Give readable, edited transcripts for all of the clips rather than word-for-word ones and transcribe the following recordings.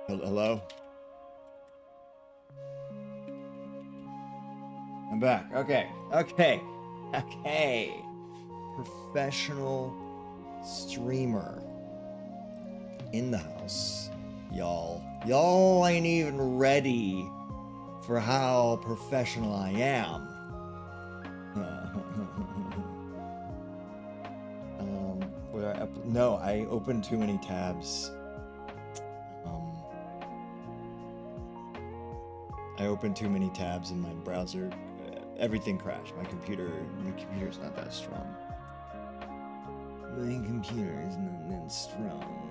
Hello? I'm back. Okay. Okay. Okay. Professional streamer in the house. Y'all. Y'all ain't even ready for how professional I am. No, I opened too many tabs. I opened too many tabs in my browser. Everything crashed. My computer's not that strong. My computer is not that strong.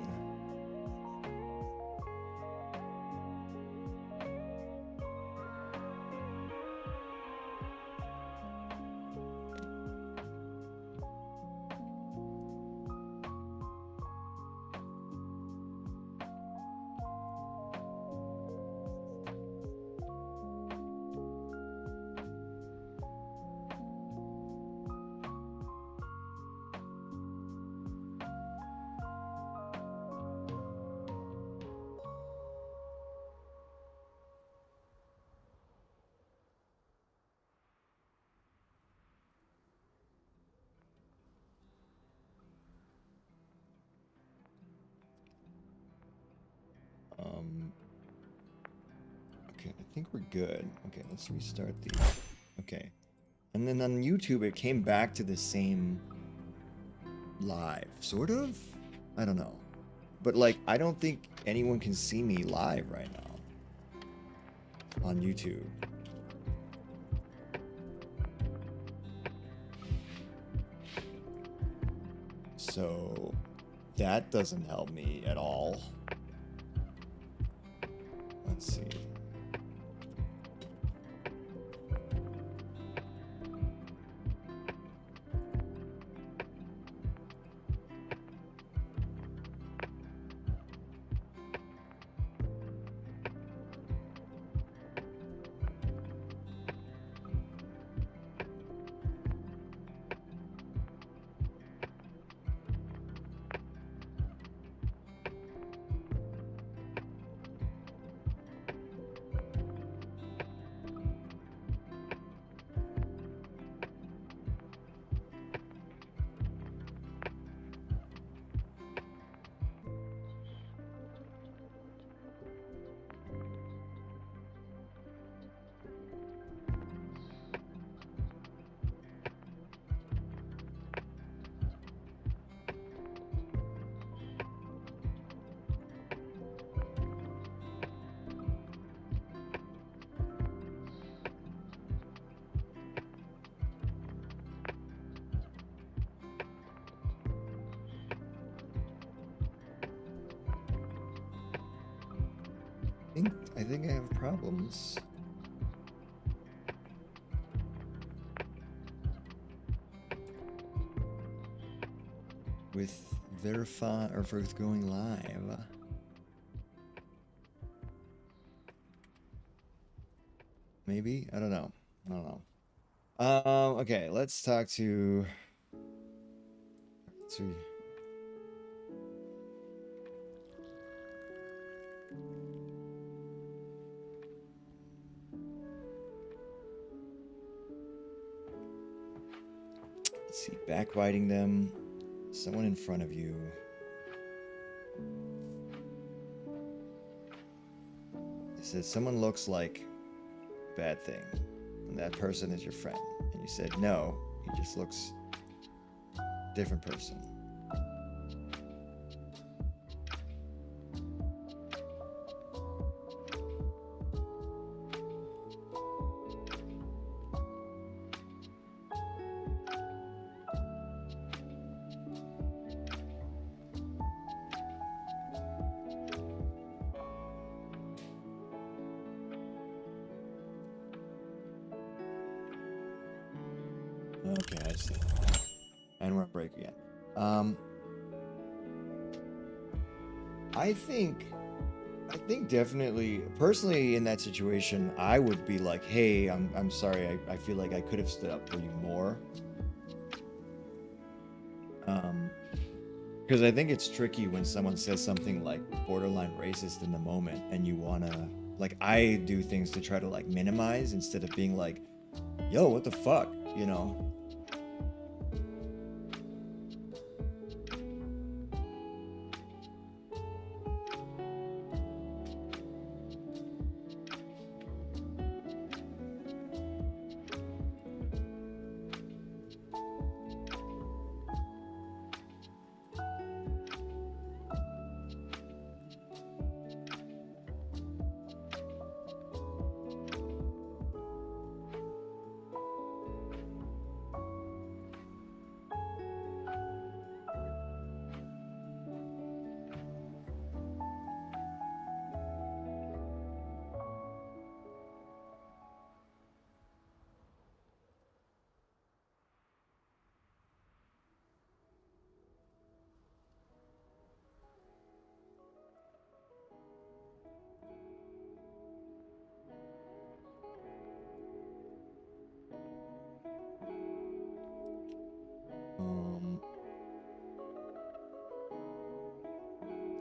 Okay, I think we're good. Okay, let's restart the... Okay. And then on YouTube, it came back to the same live, sort of? I don't know. But, like, I don't think anyone can see me live right now on YouTube. So, that doesn't help me at all. Let's see. I think I have problems. With verify or for going live. Maybe? I don't know. I don't know. Okay, let's talk to... Let's see. Let's see, backbiting them. Someone in front of you. It says someone looks like bad thing, and that person is your friend. And you said no, he just looks different person. Okay, I see. And we're on break again. I think definitely, personally in that situation, I would be like, hey, I'm sorry, I feel like I could have stood up for you more. Because I think it's tricky when someone says something like borderline racist in the moment and you wanna, like, I do things to try to like minimize instead of being like, yo, what the fuck, you know?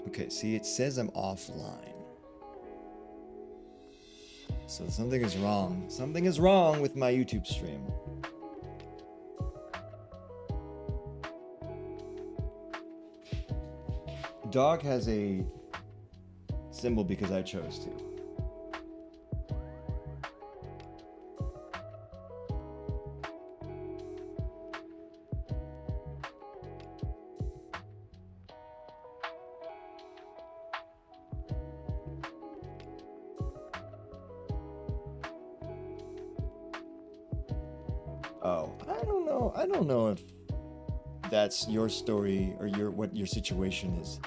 Okay, see, it says I'm offline. So something is wrong. Something is wrong with my YouTube stream. Dog has a symbol because I chose to. Oh, I don't know if that's your story or what your situation is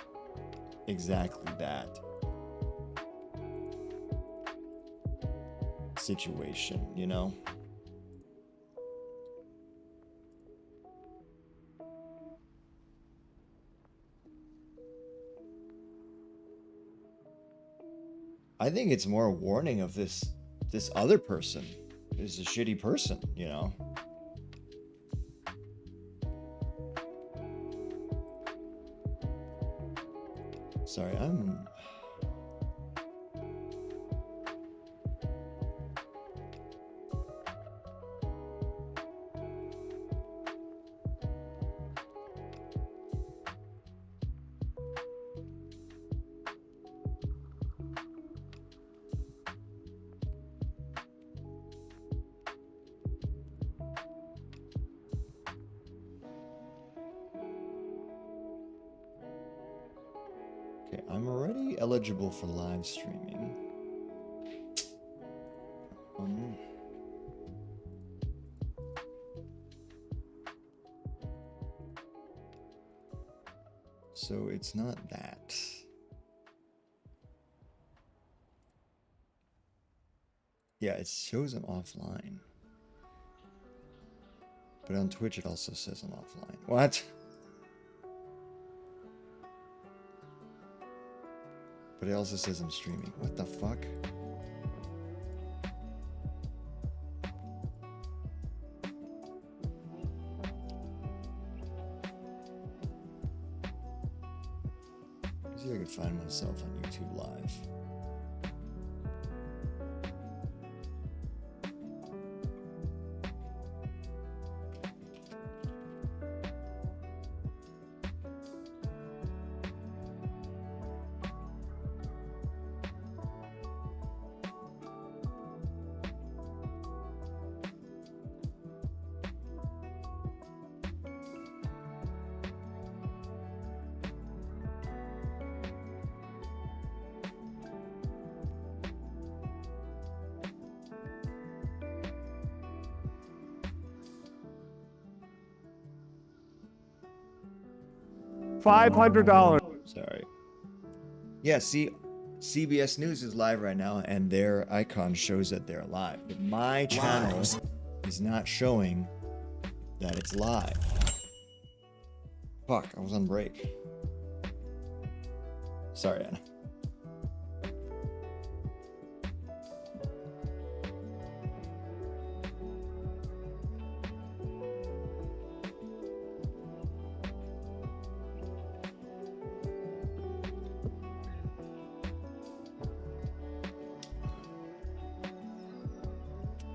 exactly that situation, you know? I think it's more a warning of this other person is a shitty person, you know? Sorry, okay, I'm already eligible for live streaming. So it's not that. Yeah, it shows I'm offline. But on Twitch it also says I'm offline. What? But it also says I'm streaming. What the fuck? Let's see if I can find myself on YouTube Live. $500. Sorry. Yeah, see, CBS News is live right now, and their icon shows that they're live. But my channel is not showing that it's live. Fuck, I was on break. Sorry, Anna.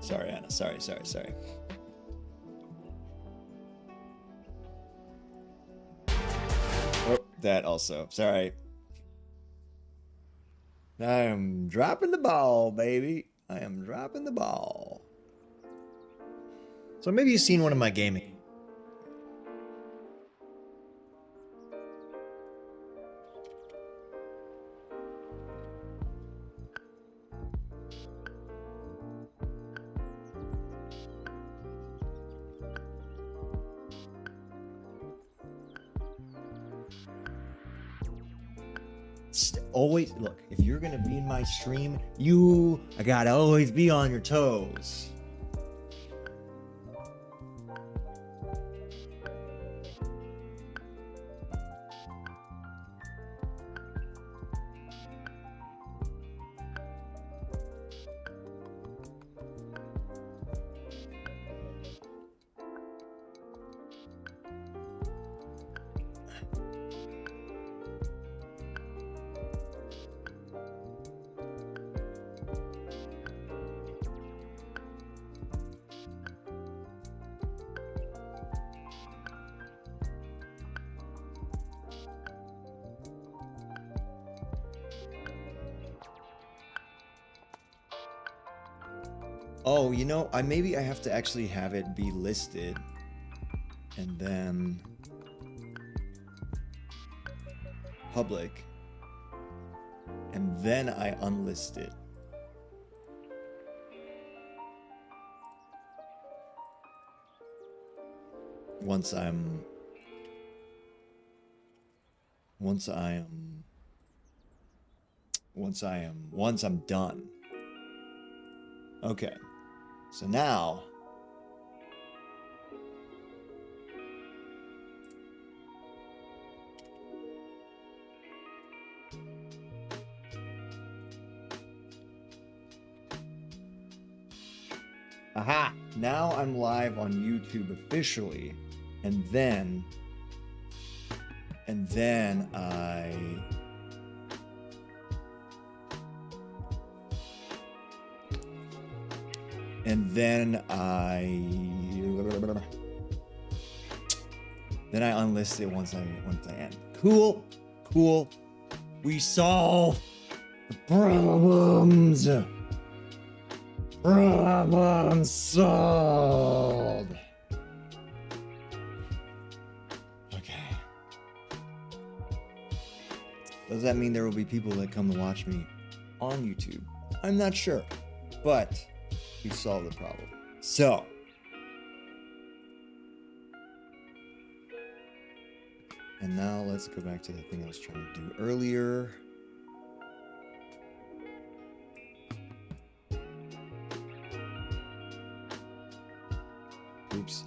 Sorry, Anna. Sorry. Oh, that also. Sorry. I am dropping the ball, baby. I am dropping the ball. So maybe you've seen one of my gaming. Always look, if you're gonna be in my stream, I gotta always be on your toes. Oh, you know, maybe I have to actually have it be listed and then public and then I unlist it. Once I'm done. Okay. So now aha! Now I'm live on YouTube officially, and then I unlist it once I end. Cool. We solve the problems. Problem solved. Okay. Does that mean there will be people that come to watch me on YouTube? I'm not sure, but we solved the problem. So, and now let's go back to the thing I was trying to do earlier. Oops.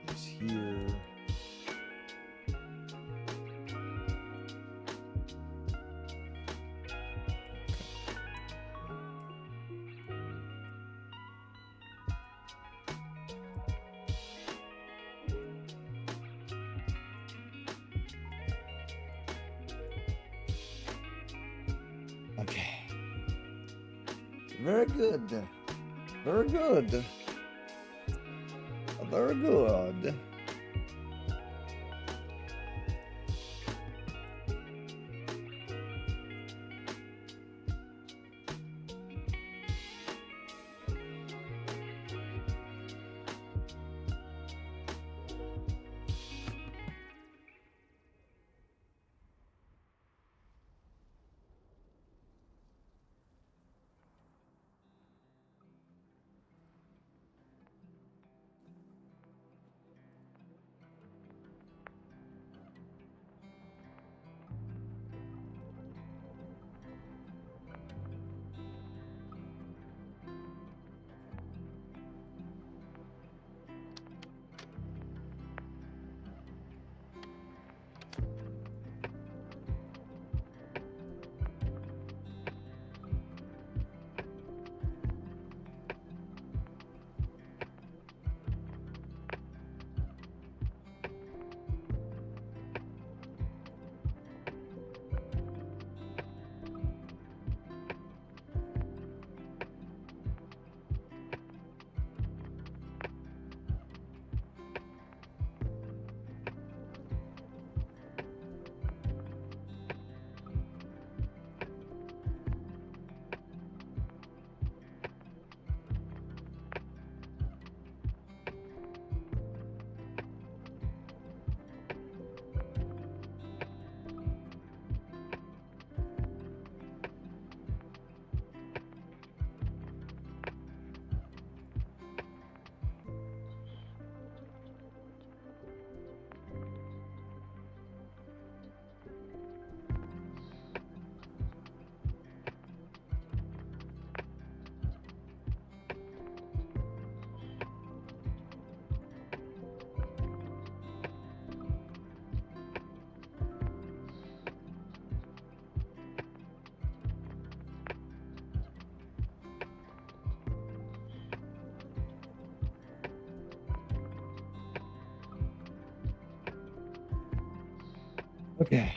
It's here. Okay. Very good. Very good. Very good. Okay.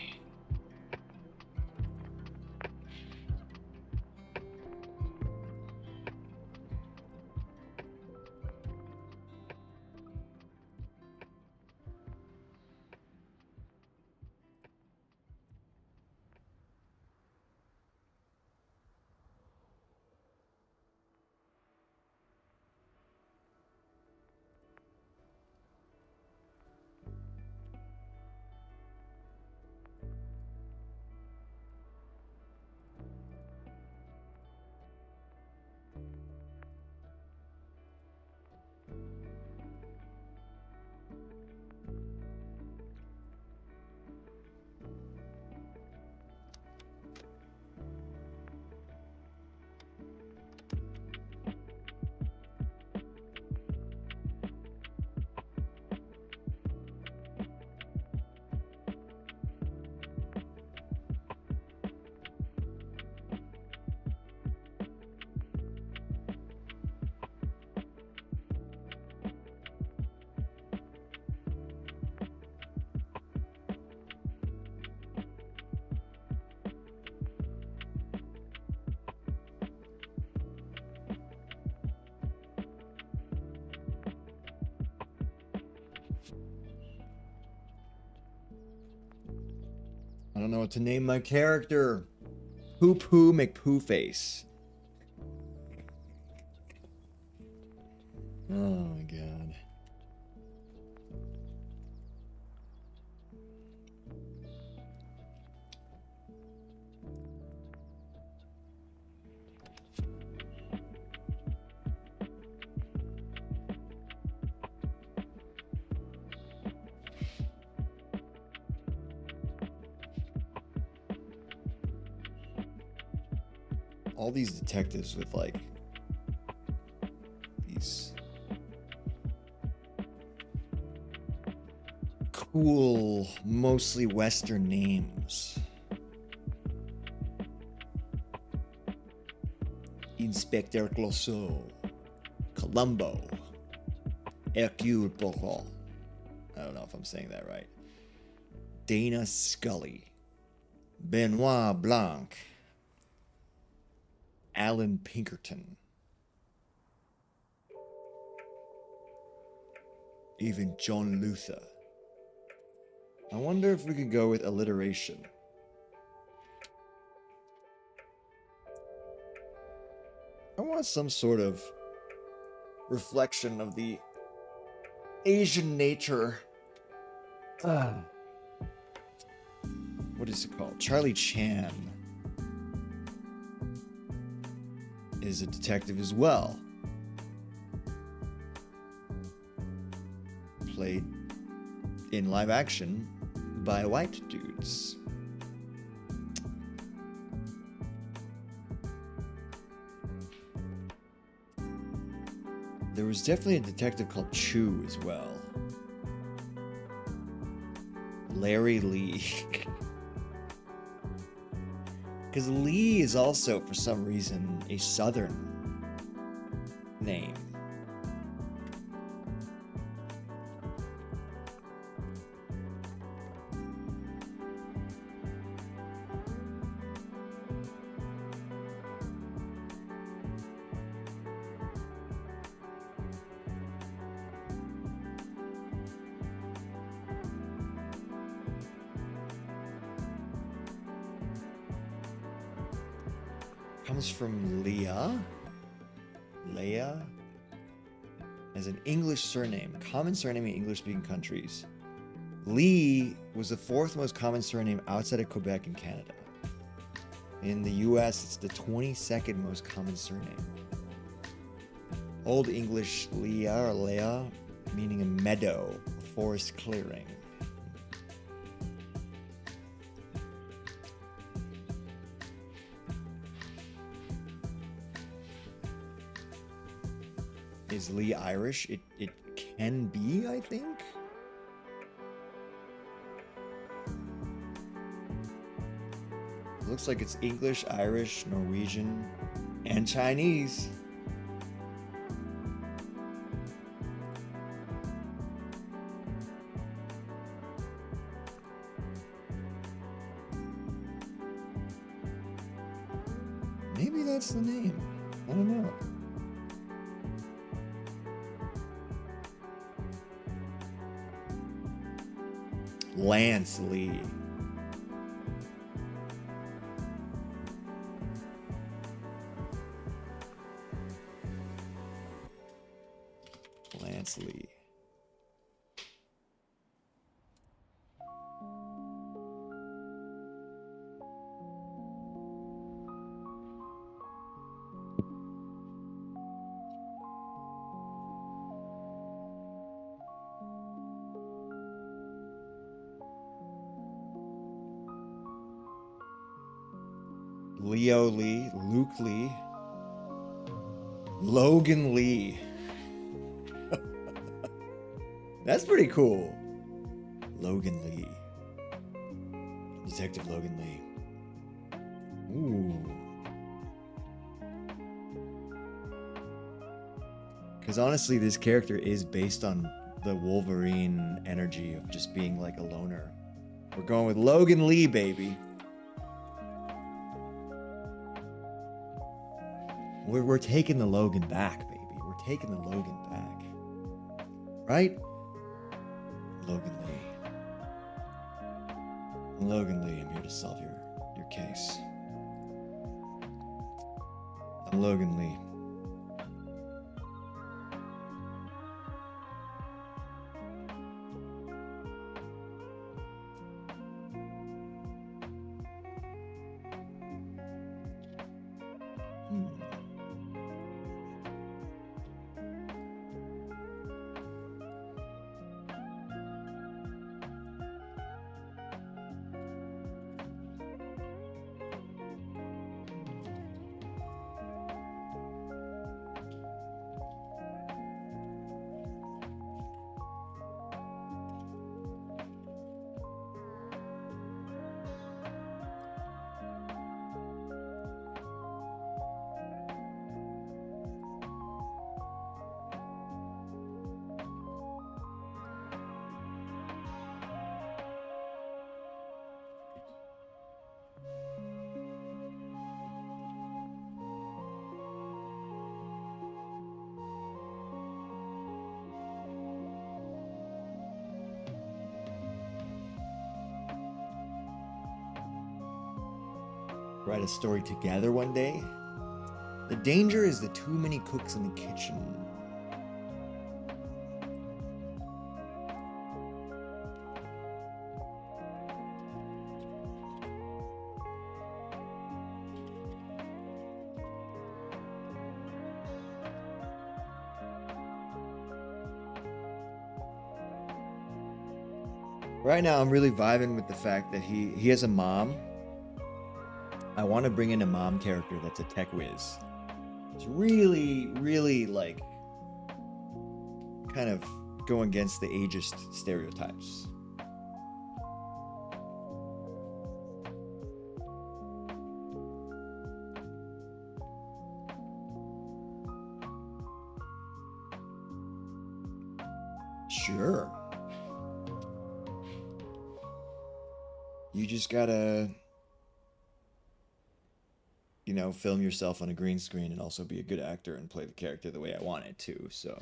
I don't know what to name my character. Poo Poo McPoo Face. Oh my god. All these detectives with like these cool, mostly Western names. Inspector Clouseau, Columbo, Hercule Poirot. I don't know if I'm saying that right. Dana Scully, Benoit Blanc, Alan Pinkerton, even John Luther. I wonder if we could go with alliteration. I want some sort of reflection of the Asian nature. What is it called? Charlie Chan is a detective as well. Played in live action by white dudes. There was definitely a detective called Chu as well. Larry Lee. Because Lee is also, for some reason, a southern name. Comes from Leah as an English surname, common surname in English-speaking countries. Lee was the fourth most common surname outside of Quebec and Canada. In the US, it's the 22nd most common surname. Old English Leah or Leah, meaning a meadow, a forest clearing. Is Lee Irish? It can be, I think. It looks like it's English, Irish, Norwegian, and Chinese. Maybe that's the name. I don't know. Lance Lee. Lance Lee. Leo Lee, Luke Lee, Logan Lee. That's pretty cool. Logan Lee. Detective Logan Lee. Ooh. Because honestly, this character is based on the Wolverine energy of just being like a loner. We're going with Logan Lee, baby. We're taking the Logan back, baby. We're taking the Logan back. Right? Logan Lee. I'm Logan Lee. I'm here to solve your case. I'm Logan Lee. Write a story together one day. The danger is the too many cooks in the kitchen. Right now, I'm really vibing with the fact that he has a mom. I want to bring in a mom character that's a tech whiz. It's really, really like kind of go against the ageist stereotypes. Sure. You just gotta, you know, film yourself on a green screen and also be a good actor and play the character the way I want it to, so.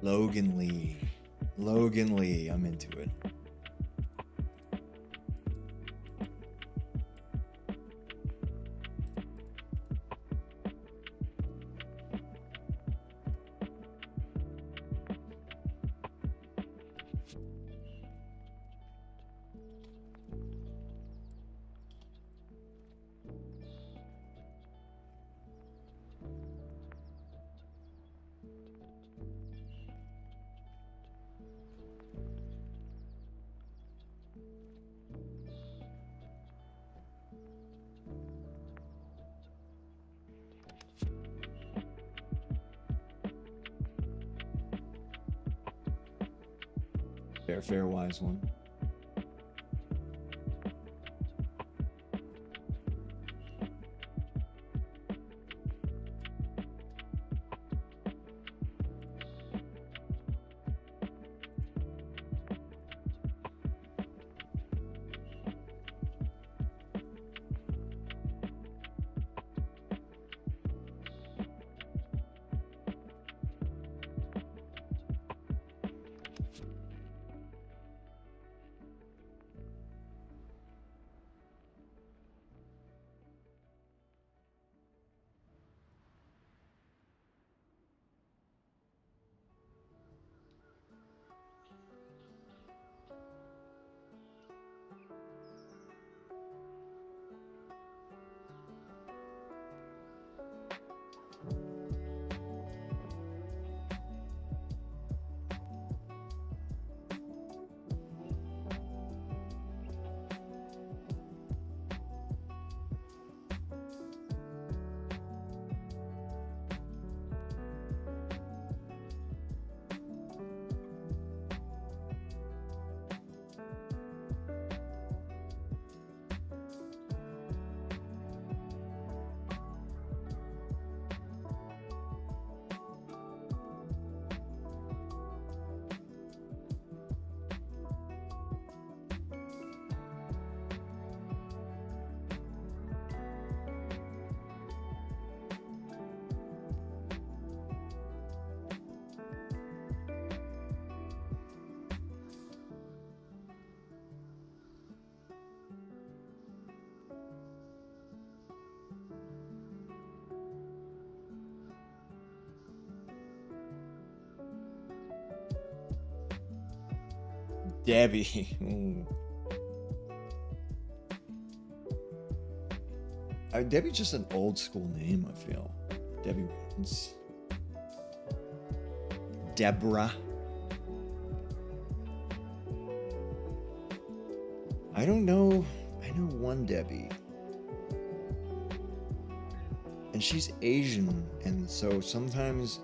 Logan Lee. Logan Lee, I'm into it. Fair, wise one. Debbie. Ooh. Debbie's just an old school name, I feel. Debbie Woods. Deborah. I don't know. I know one Debbie. And she's Asian, and so sometimes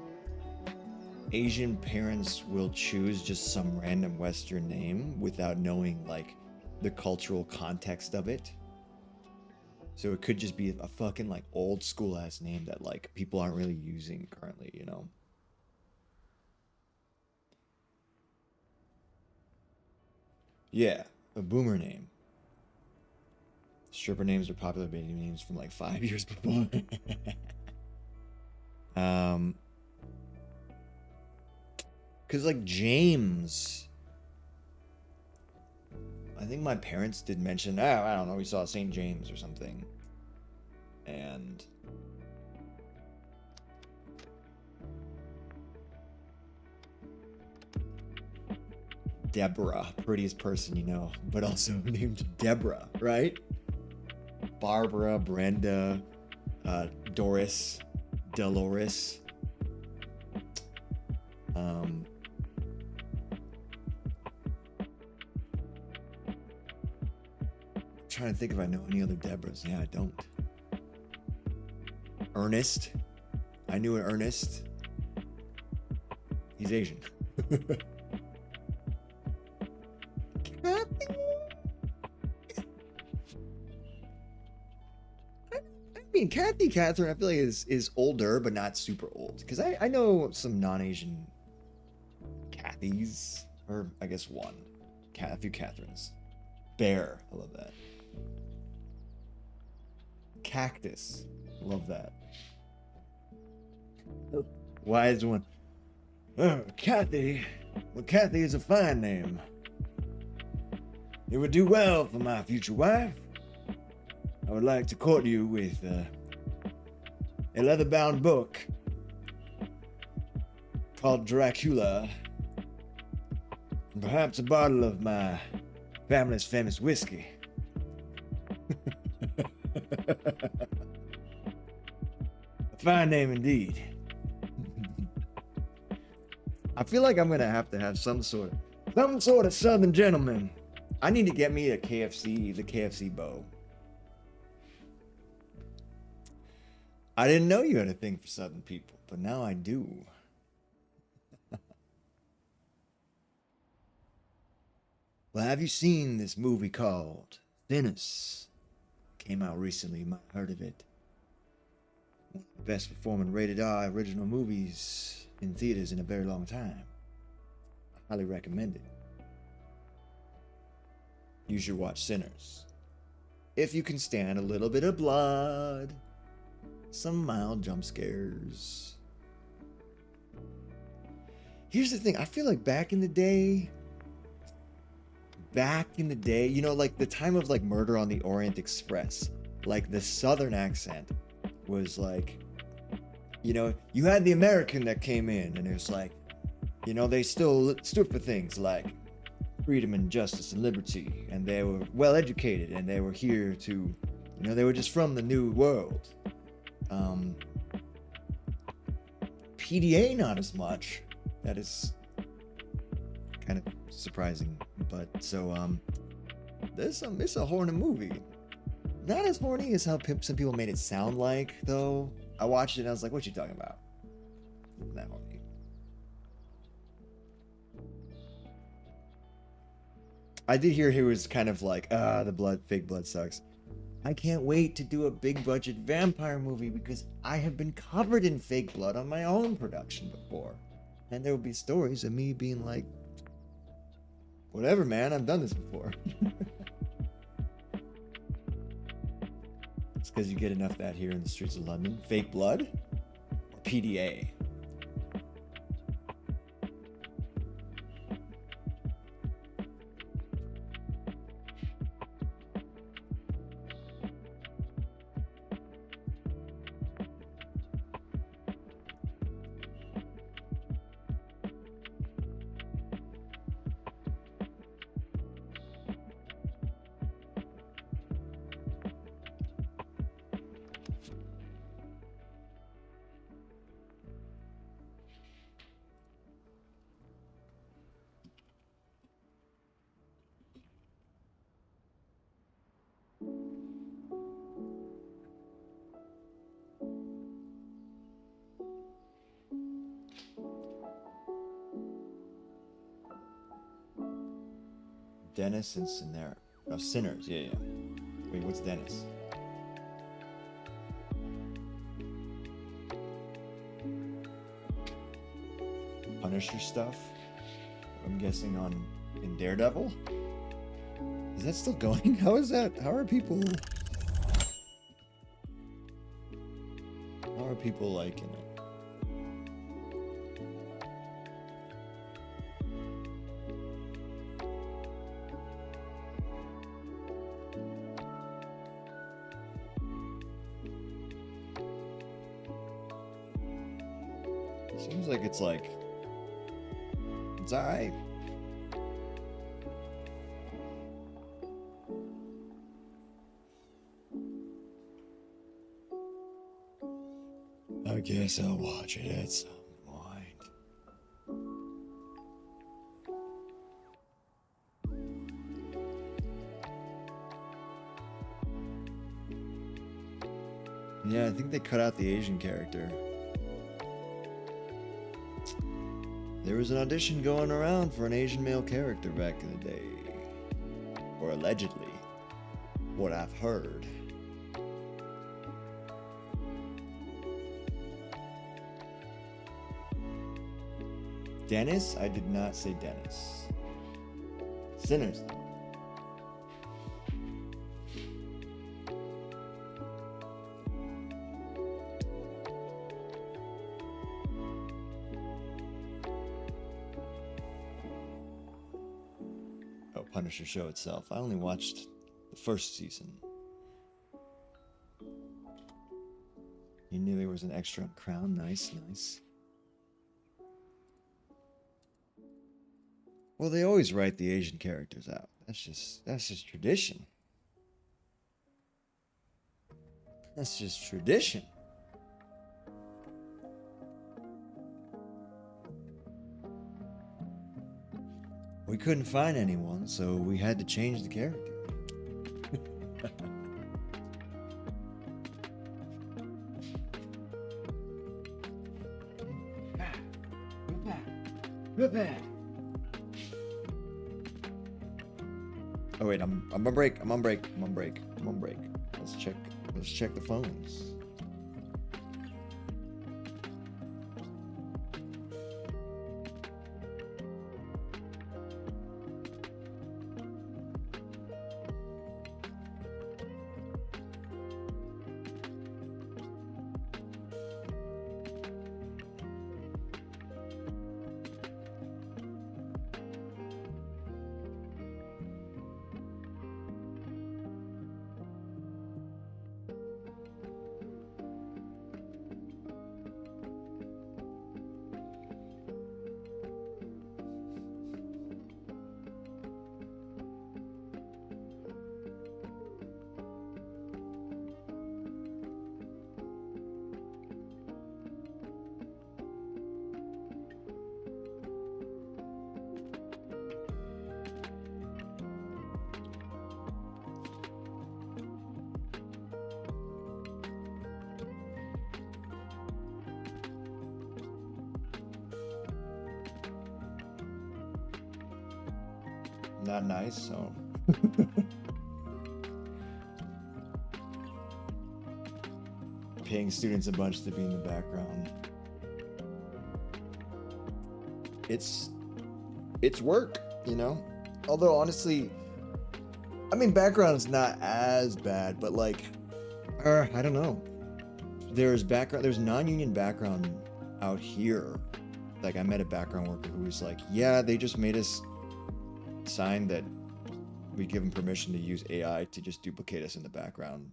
Asian parents will choose just some random Western name without knowing like the cultural context of it. So it could just be a fucking like old school ass name that like people aren't really using currently, you know? Yeah, a boomer name. Stripper names are popular baby names from like 5 years before. Cause like James, I think my parents did mention, oh, I don't know, we saw St. James or something. And Deborah, prettiest person you know, but also named Deborah, right? Barbara, Brenda, Doris, Dolores. Trying to think if I know any other Deborahs. Yeah, I don't. Ernest. I knew an Ernest. He's Asian. Kathy? I mean, Catherine, I feel like is older, but not super old. Because I know some non-Asian Kathys. Or I guess one. A few Catherines. Bear. I love that. Cactus. Love that. Wise one. Oh, Kathy. Well, Kathy is a fine name. It would do well for my future wife. I would like to court you with a leather-bound book called Dracula, and perhaps a bottle of my family's famous whiskey. A fine name indeed. I feel like I'm gonna have to have some sort of Southern gentleman. I need to get me the KFC bow. I didn't know you had a thing for Southern people, but now I do. Well, have you seen this movie called Thinners? Came out recently. You might have heard of it. One of the best performing rated R original movies in theaters in a very long time. I highly recommend it. You should watch Sinners. If you can stand a little bit of blood, some mild jump scares. Here's the thing, I feel like back in the day, you know, like the time of like Murder on the Orient Express, like the Southern accent was like, you know, you had the American that came in and it was like, you know, they still stood for things like freedom and justice and liberty, and they were well educated, and they were here to, you know, they were just from the new world. PDA not as much. That is kind of surprising, but so it's a horny movie. Not as horny as how some people made it sound like, though. I watched it and I was like, what you talking about? Not horny. I did hear he was kind of like, the fake blood sucks. I can't wait to do a big budget vampire movie because I have been covered in fake blood on my own production before. And there will be stories of me being like, whatever, man, I've done this before. It's because you get enough of that here in the streets of London. Fake blood or PDA. Dennis and Sinner. Oh, Sinners. Yeah. Wait, what's Dennis? Punisher stuff? I'm guessing in Daredevil? Is that still going? How is that? How are people liking it? Seems like it's alright. I guess I'll watch it at some point. Yeah, I think they cut out the Asian character. There was an audition going around for an Asian male character back in the day. Or allegedly. What I've heard. Dennis? I did not say Dennis. Sinners, though. Punisher show itself. I only watched the first season. You knew there was an extra on Crown. Nice. Well, they always write the Asian characters out. That's just tradition. That's just tradition. We couldn't find anyone, so we had to change the character. Oh wait, I'm on break. I'm on break. I'm on break. I'm on break. Let's check the phones. Not nice, so. Paying students a bunch to be in the background. It's work, you know? Although honestly, I mean, background is not as bad, but like, I don't know. There's non-union background out here. Like I met a background worker who was like, yeah, they just made us sign that we give them permission to use AI to just duplicate us in the background.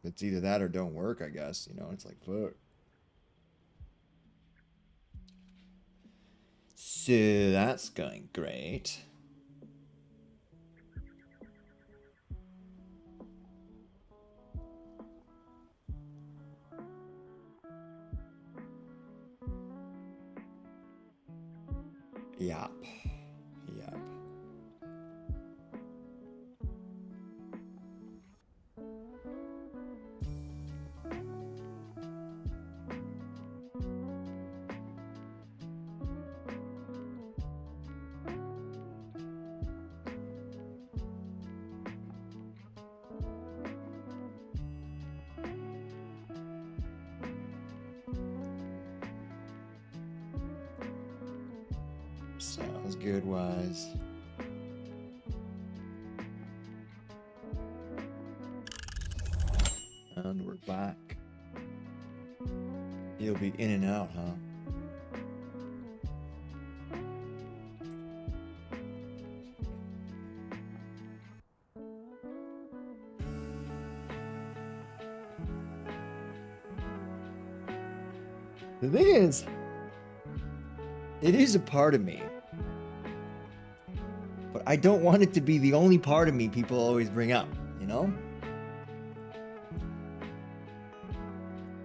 It's either that or don't work, I guess. You know, it's like, fuck. So that's going great. Yep. Yep. Sounds good, Wise. And we're back. You'll be in and out, huh? The thing is, it is a part of me. But I don't want it to be the only part of me people always bring up, you know?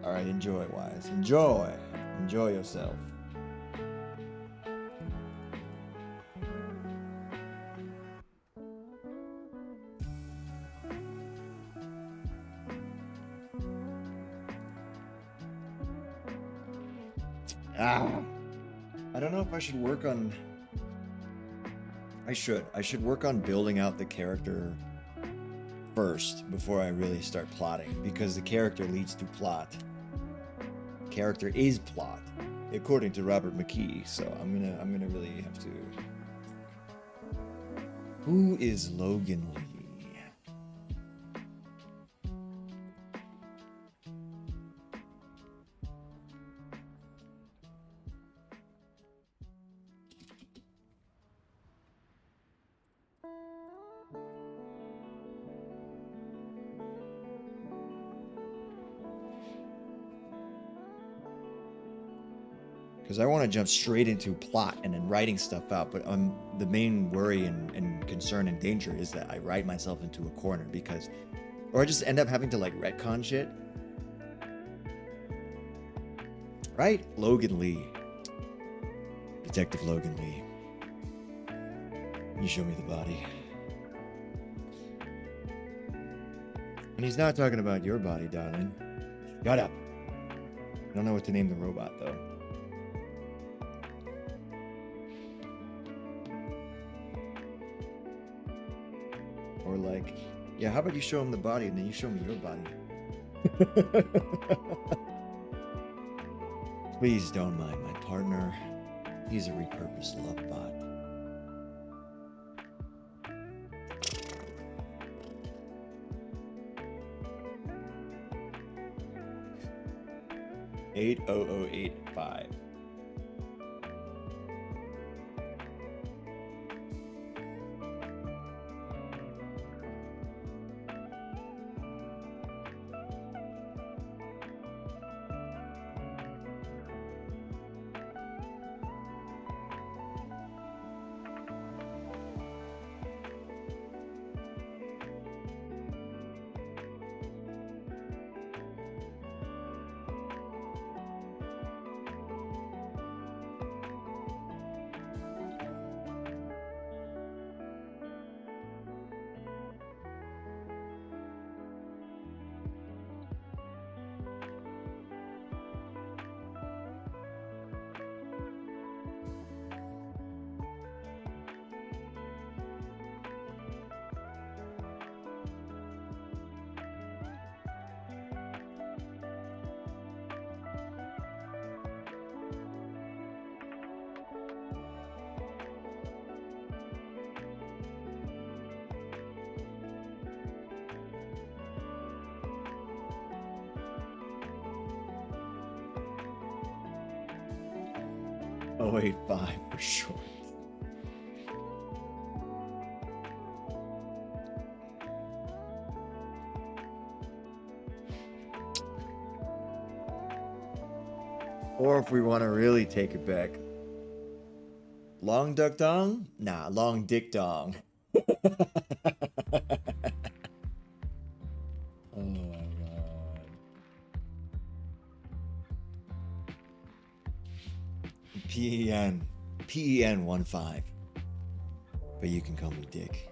Alright, enjoy, Wise. Enjoy. Enjoy yourself. I don't know if I should work on... I should work on building out the character first before I really start plotting, because the character leads to plot. Character is plot, according to Robert McKee, so I'm gonna really have to... Who is Logan Lee? Because I want to jump straight into plot and then writing stuff out, but the main worry and concern and danger is that I write myself into a corner, because, or I just end up having to like retcon shit. Right? Logan Lee. Detective Logan Lee. You show me the body. And he's not talking about your body, darling. Shut up. I don't know what to name the robot, though. were like, yeah, how about you show him the body and then you show me your body? Please don't mind my partner. He's a repurposed love bot. $80085. Oh, 85 for sure. Or if we want to really take it back, long duck dong? Nah, long dick dong. Oh my god. PEN 15. But you can call me Dick.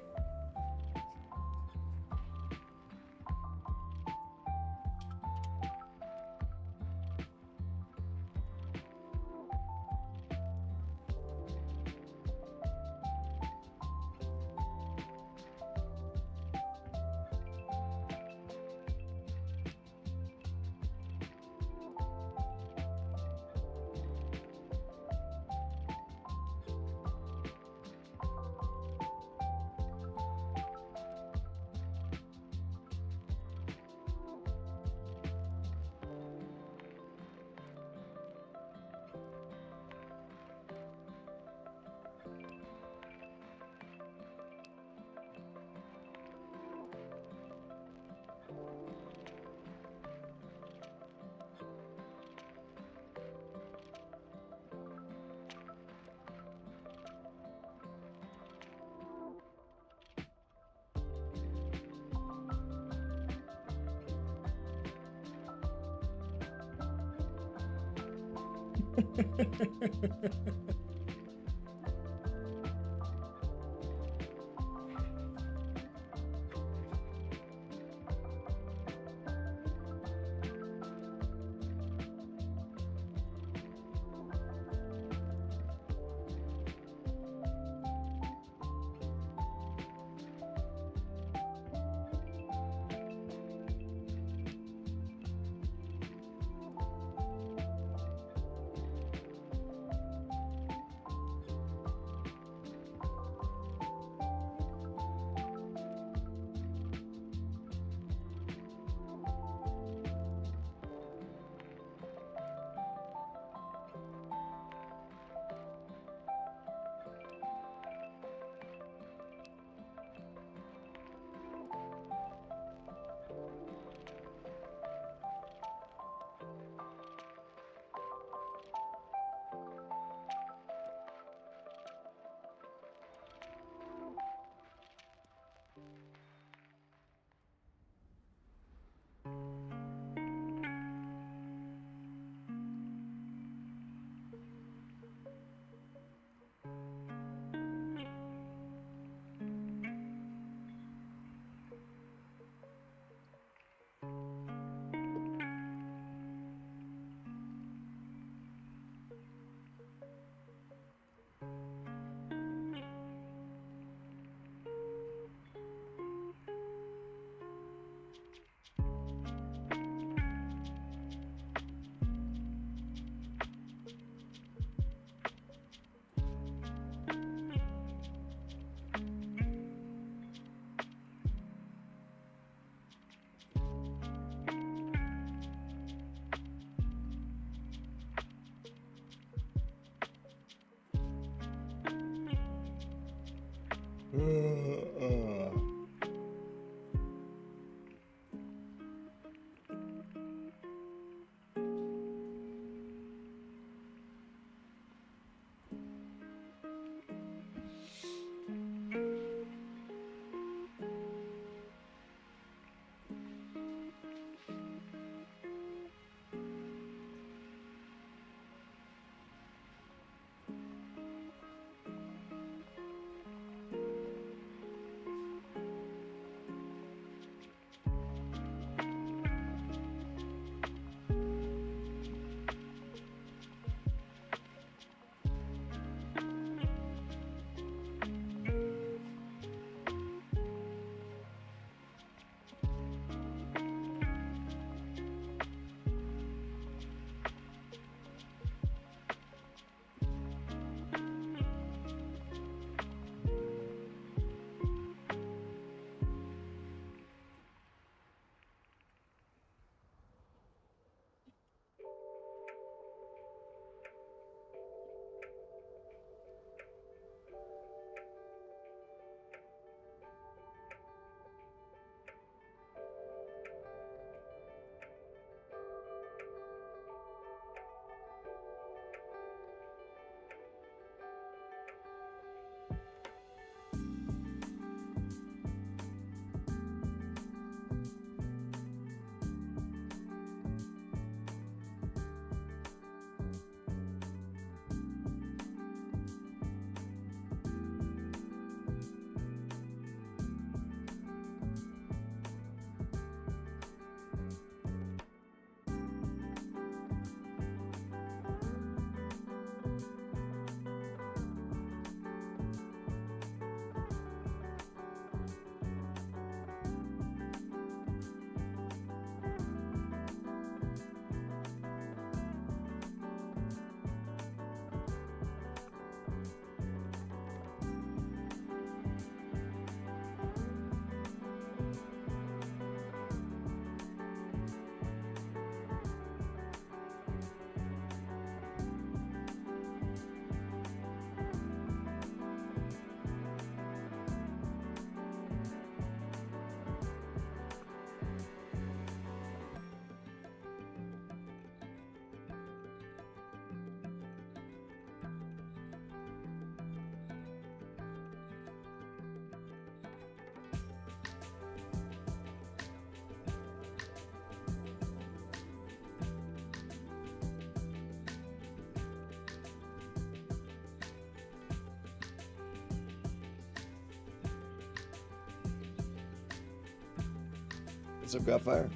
What's up, Godfire?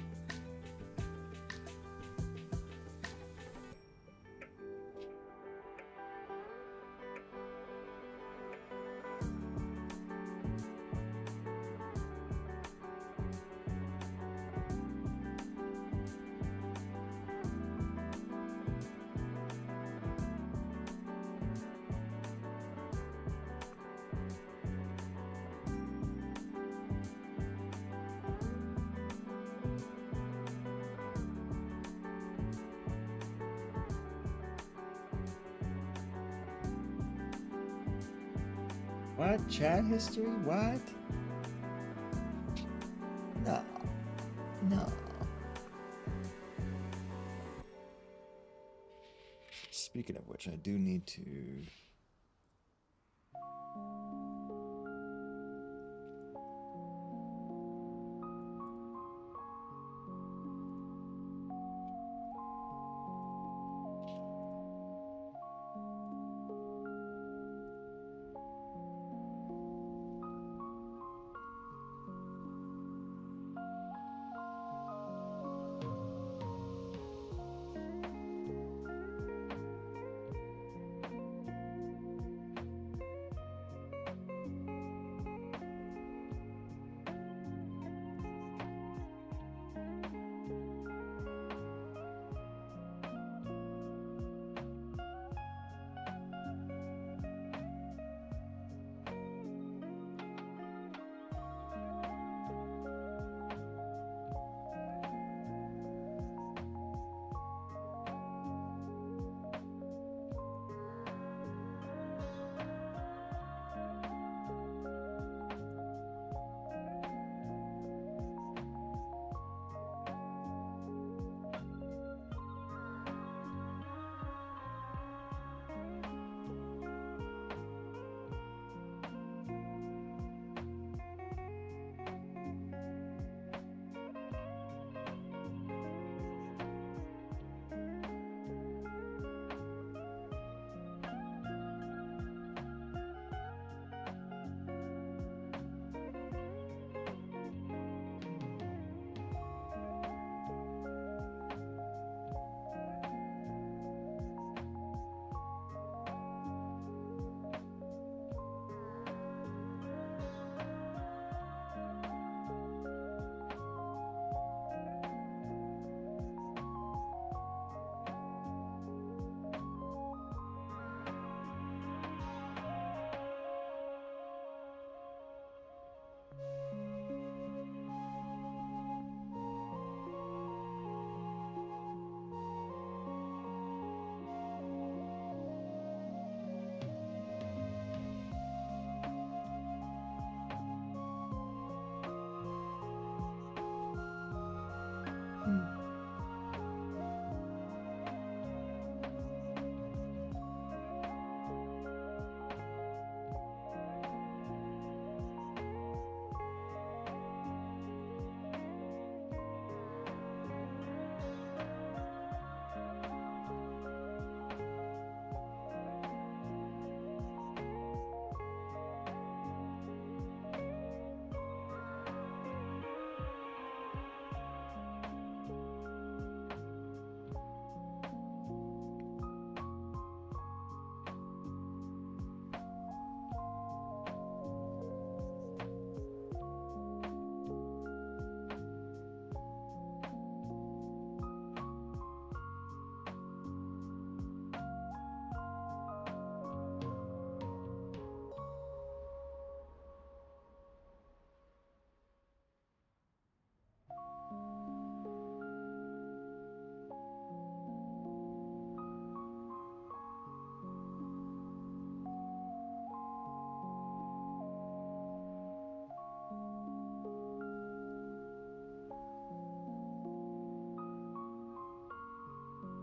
What? Chat history? What? No. No. Speaking of which, I do need to...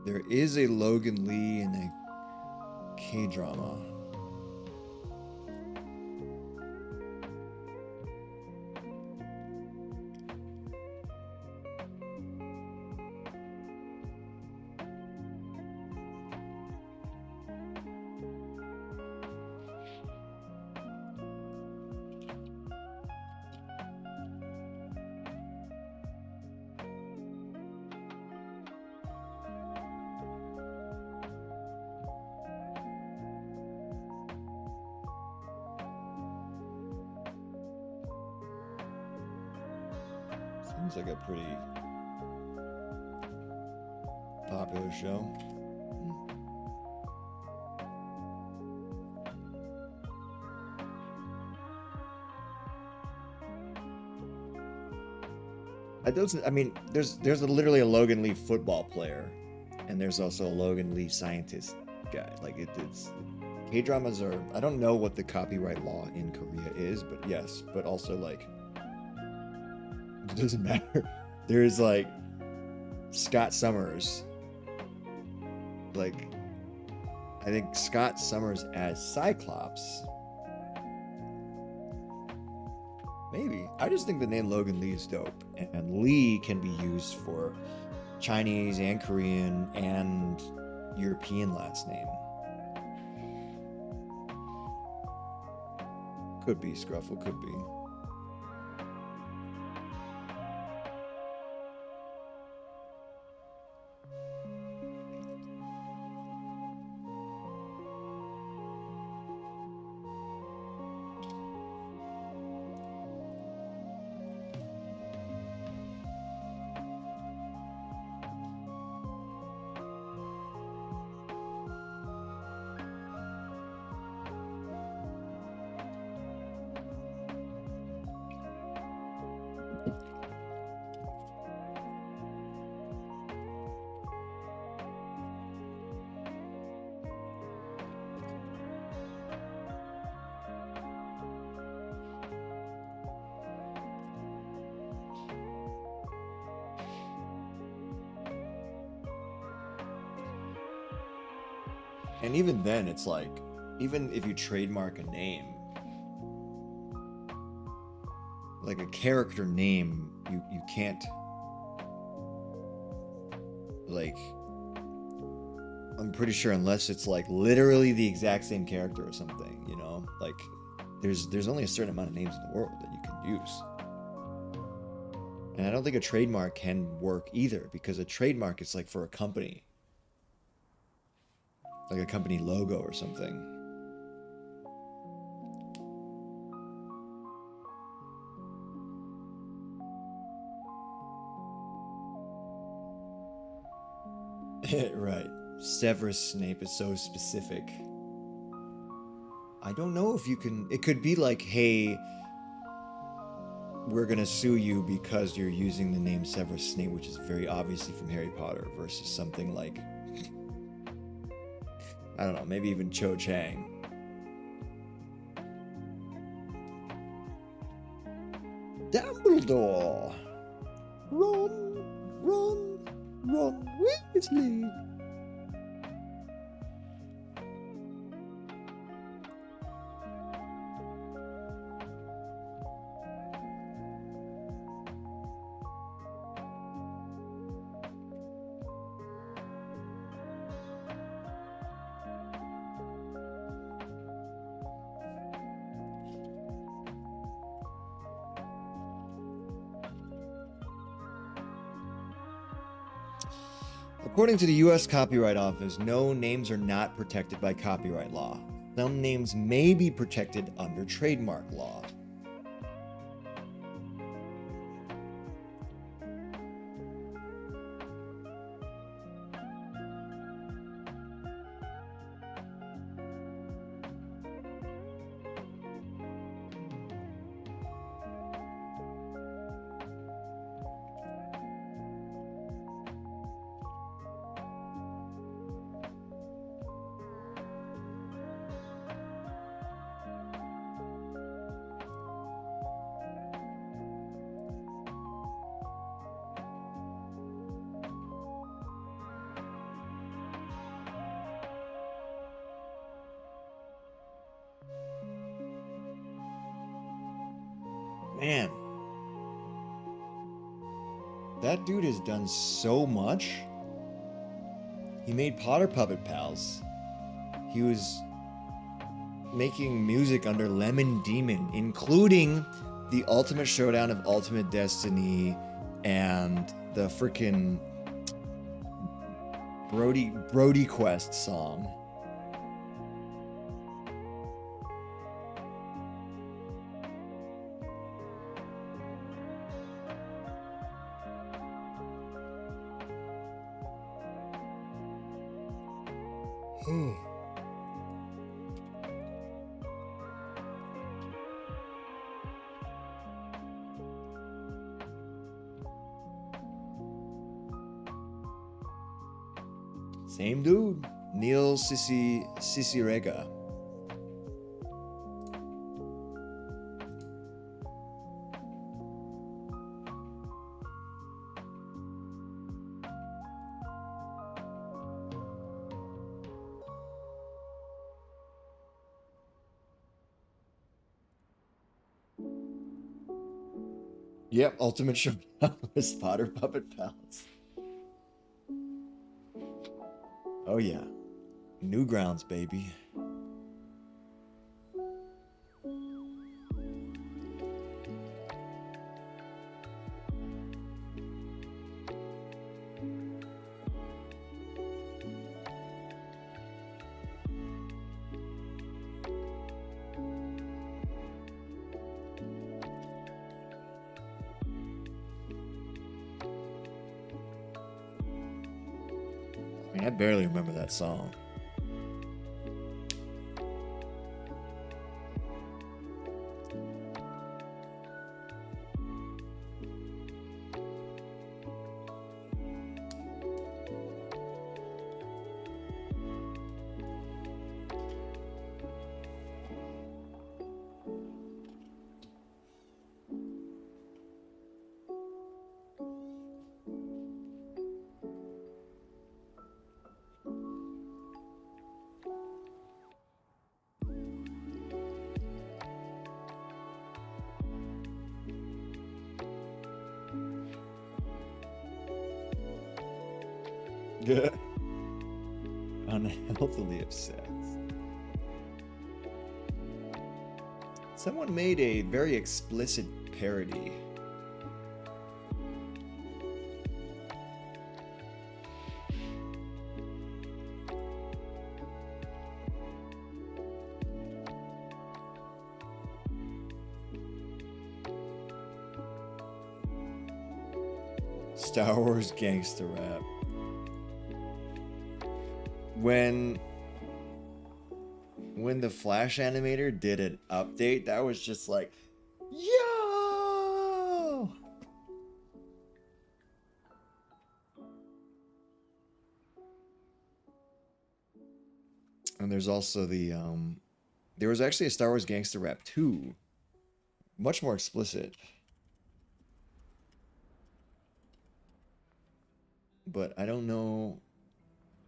There is a Logan Lee in a K-drama. Seems like a pretty popular show. I mean, there's literally a Logan Lee football player, and there's also a Logan Lee scientist guy. Like it's K-dramas are. I don't know what the copyright law in Korea is, but yes, but also like it doesn't matter. There's like Scott Summers. Like I think Scott Summers as Cyclops. Maybe. I just think the name Logan Lee is dope. And Lee can be used for Chinese and Korean and European last name. Could be Scruffle, could be. And even then, it's like, even if you trademark a name, like a character name, you can't, like, I'm pretty sure unless it's like literally the exact same character or something, you know, like there's only a certain amount of names in the world that you can use. And I don't think a trademark can work either, because a trademark is like for a company. Like a company logo or something. Right. Severus Snape is so specific. I don't know if you can... It could be like, hey, we're gonna sue you because you're using the name Severus Snape, which is very obviously from Harry Potter, versus something like... I don't know, maybe even Cho Chang. Dumbledore! Ron Weasley! According to the U.S. Copyright Office, no names are not protected by copyright law. Some names may be protected under trademark law. Man. That dude has done so much. He made Potter Puppet Pals. He was making music under Lemon Demon, including the Ultimate Showdown of Ultimate Destiny and the freaking Brody Quest song. Same dude, Neil Cicerega. Yep, Ultimate Showdown was Potter Puppet Pals. Oh yeah. Newgrounds, baby. I mean, I barely remember that song. Good. Unhealthily obsessed. Someone made a very explicit parody. Star Wars gangster rap. When the Flash animator did an update, that was just like, yo! And there's also the there was actually a Star Wars gangster rap 2, much more explicit. But I don't know.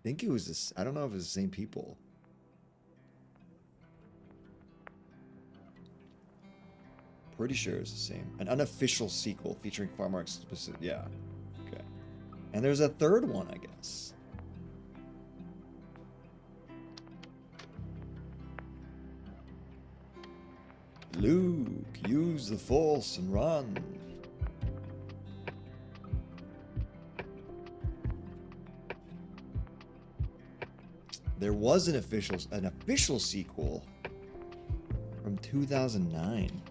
I think it was this. I don't know if it's the same people. Pretty sure it's the same. An unofficial sequel featuring far more explicit. Yeah. Okay. And there's a third one, I guess. Luke, use the Force and run. There was an official sequel from 2009.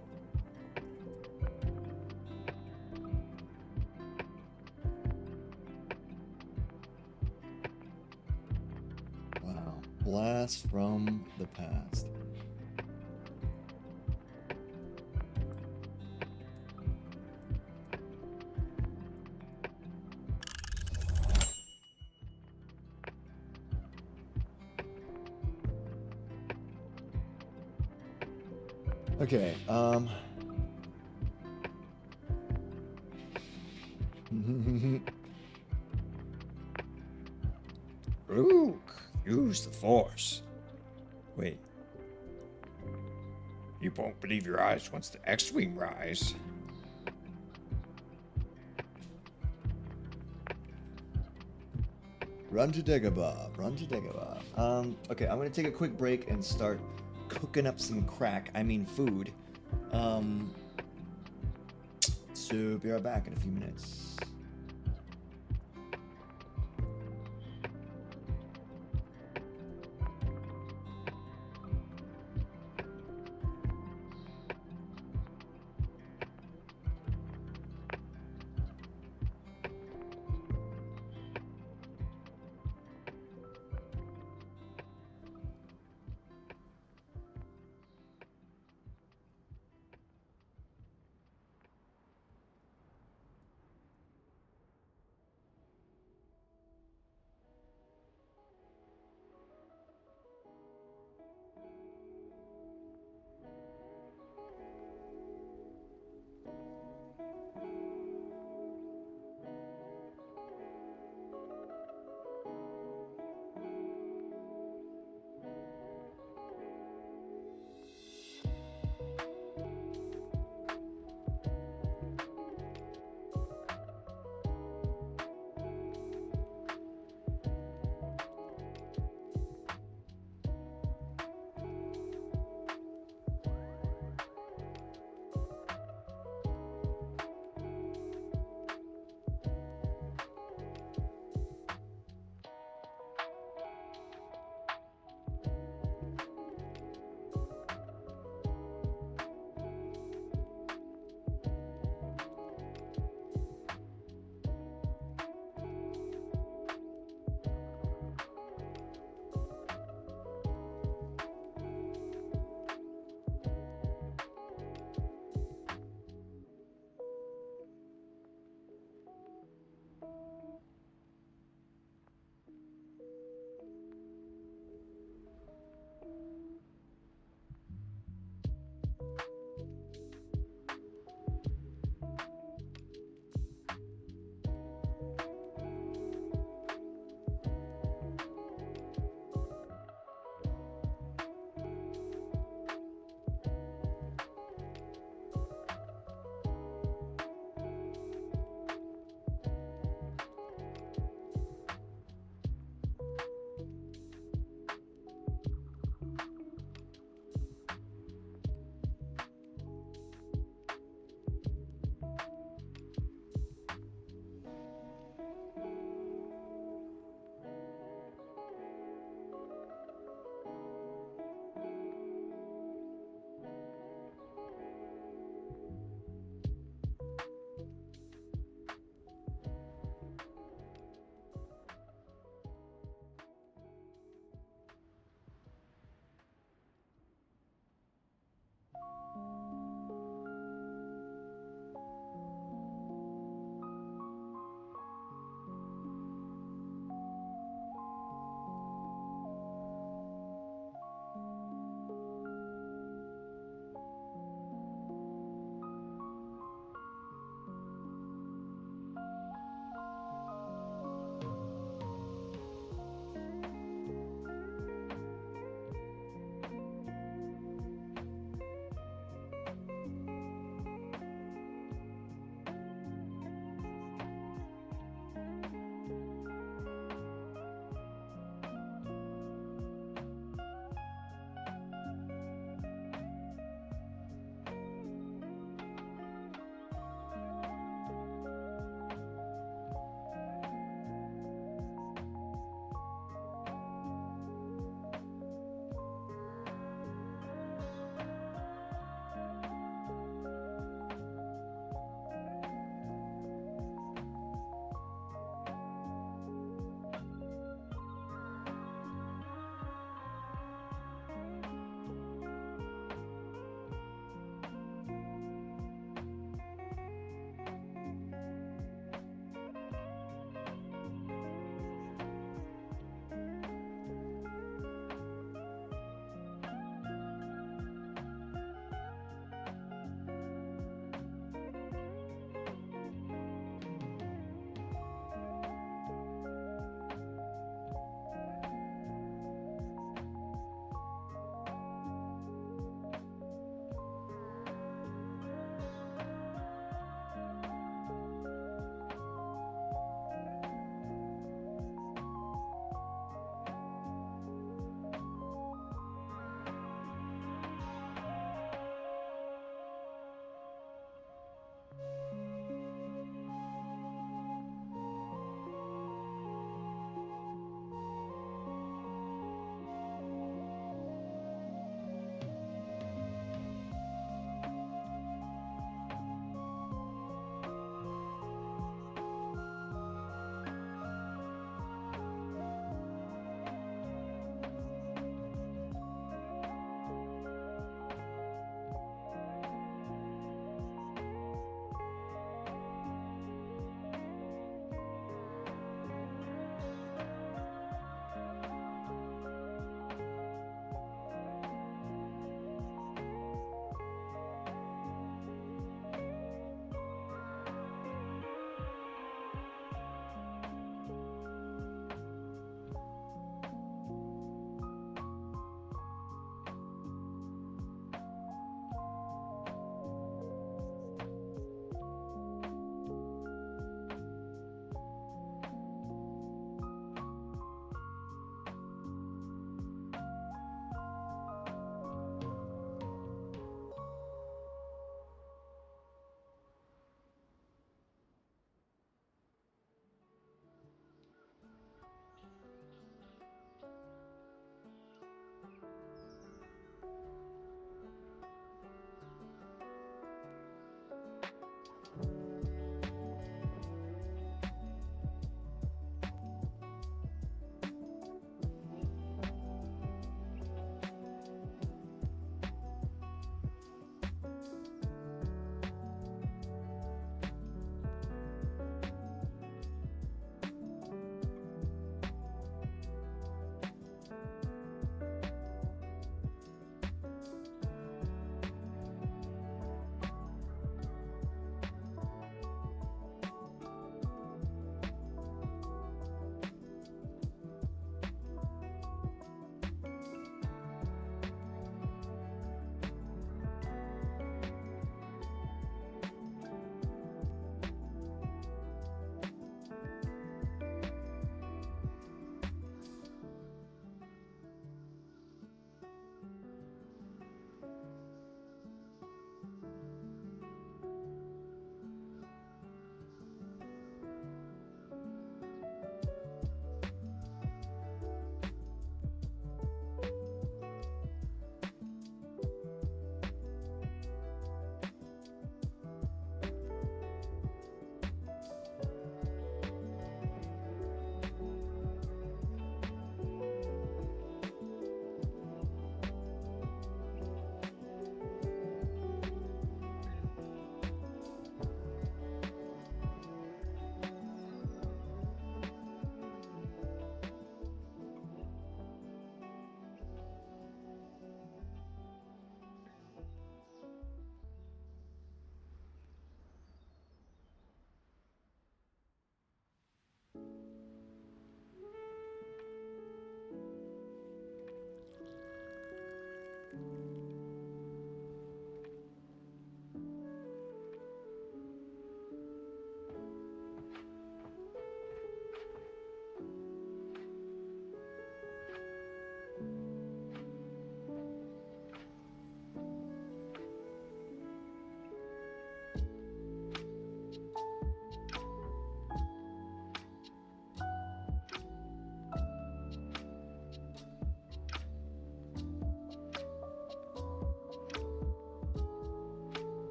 Wow. Blast from the past. Okay, Luke, use the Force. Wait. You won't believe your eyes once the X-Wing rise. Run to Dagobah. Run to Dagobah. Okay, I'm gonna take a quick break and start cooking up some crack. I mean food. So be right back in a few minutes.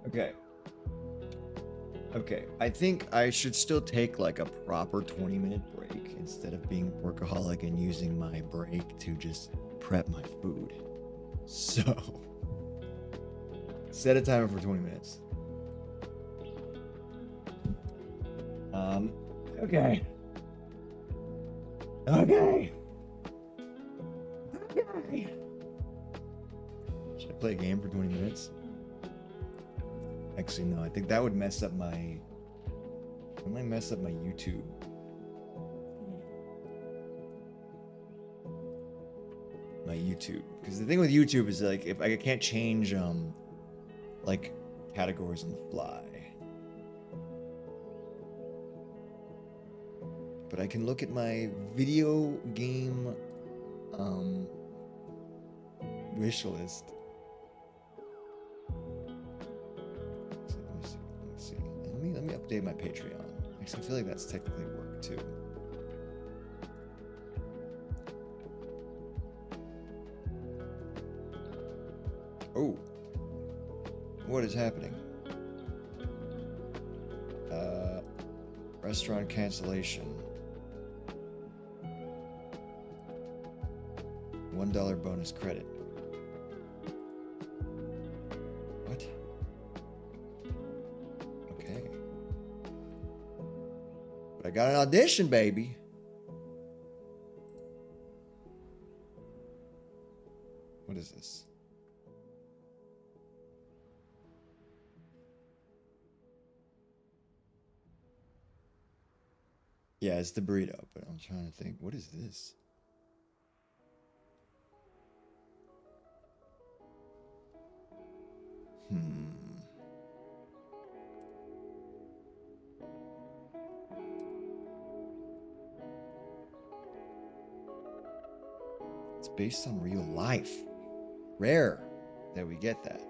Okay. Okay, I think I should still take like a proper 20-minute break instead of being a workaholic and using my break to just prep my food. So, set a timer for 20 minutes. Okay. Okay. Okay. Should I play a game for 20 minutes? Actually, no, I think that would mess up my... It might mess up my YouTube. My YouTube. Because the thing with YouTube is like, if I can't change, like, categories on the fly. But I can look at my video game, wish list. Let's see. Let me update my Patreon. Actually, I feel like that's technically work too. Oh, what is happening? Restaurant cancellation. $1 bonus credit. What? Okay. But I got an audition, baby. What is this? Yeah, it's the burrito, but I'm trying to think. What is this? It's based on real life. Rare that we get that.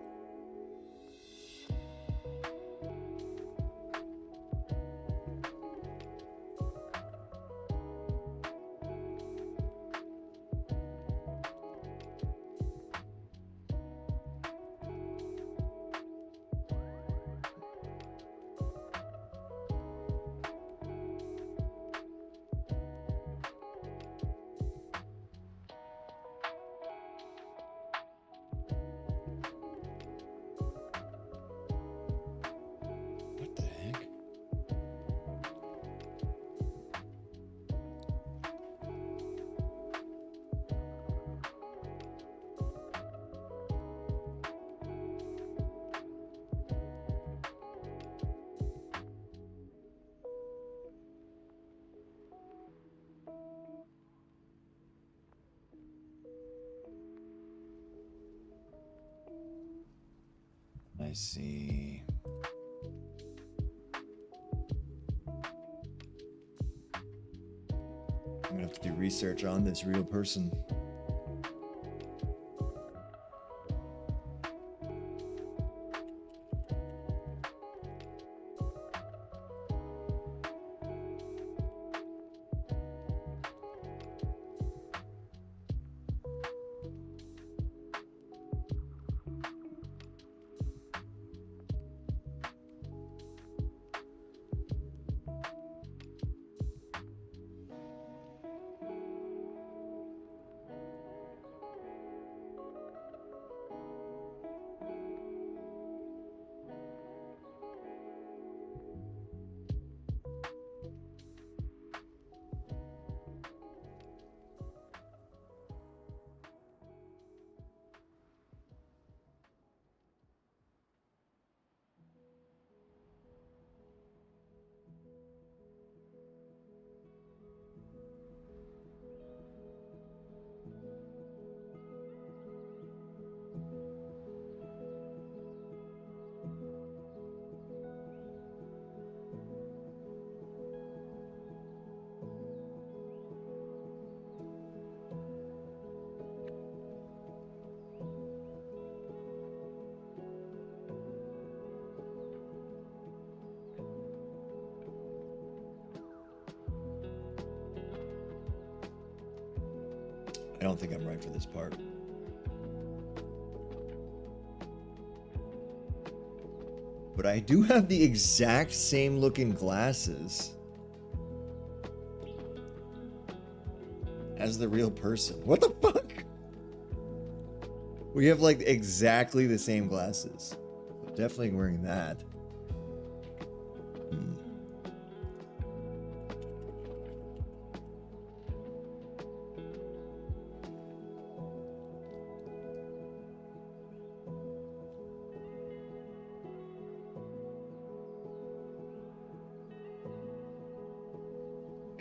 What the heck? I see. I'm gonna have to do research on this real person. I don't think I'm right for this part. but I do have the exact same looking glasses as the real person. What the fuck? We have like exactly the same glasses. Definitely wearing that.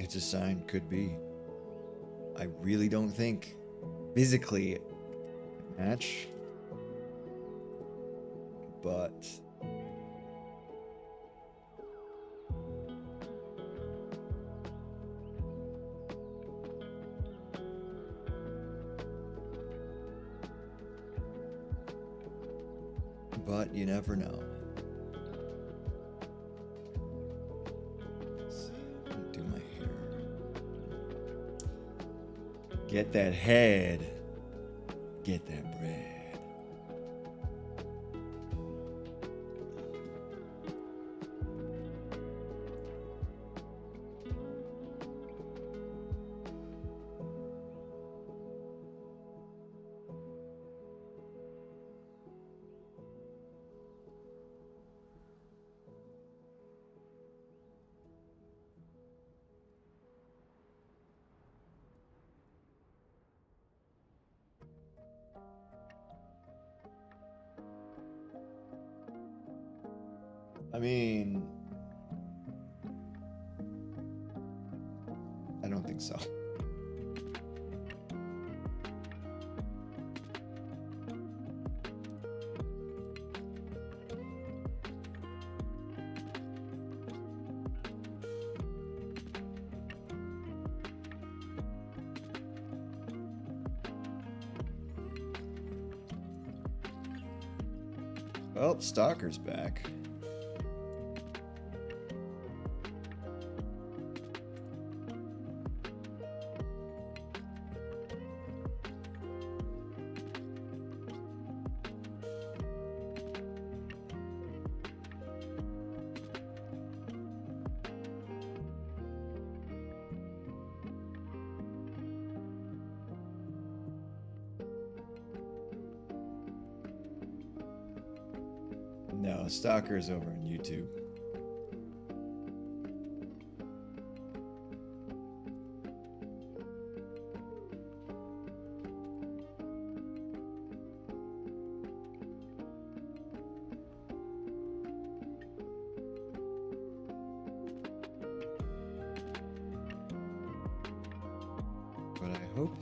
It's a sign, could be. I really don't think physically match, but you never know. Do my hair. Get that head. Get that bread. I mean, I don't think so. Well, Stalker's back. No, Stalker's over on YouTube. But I hope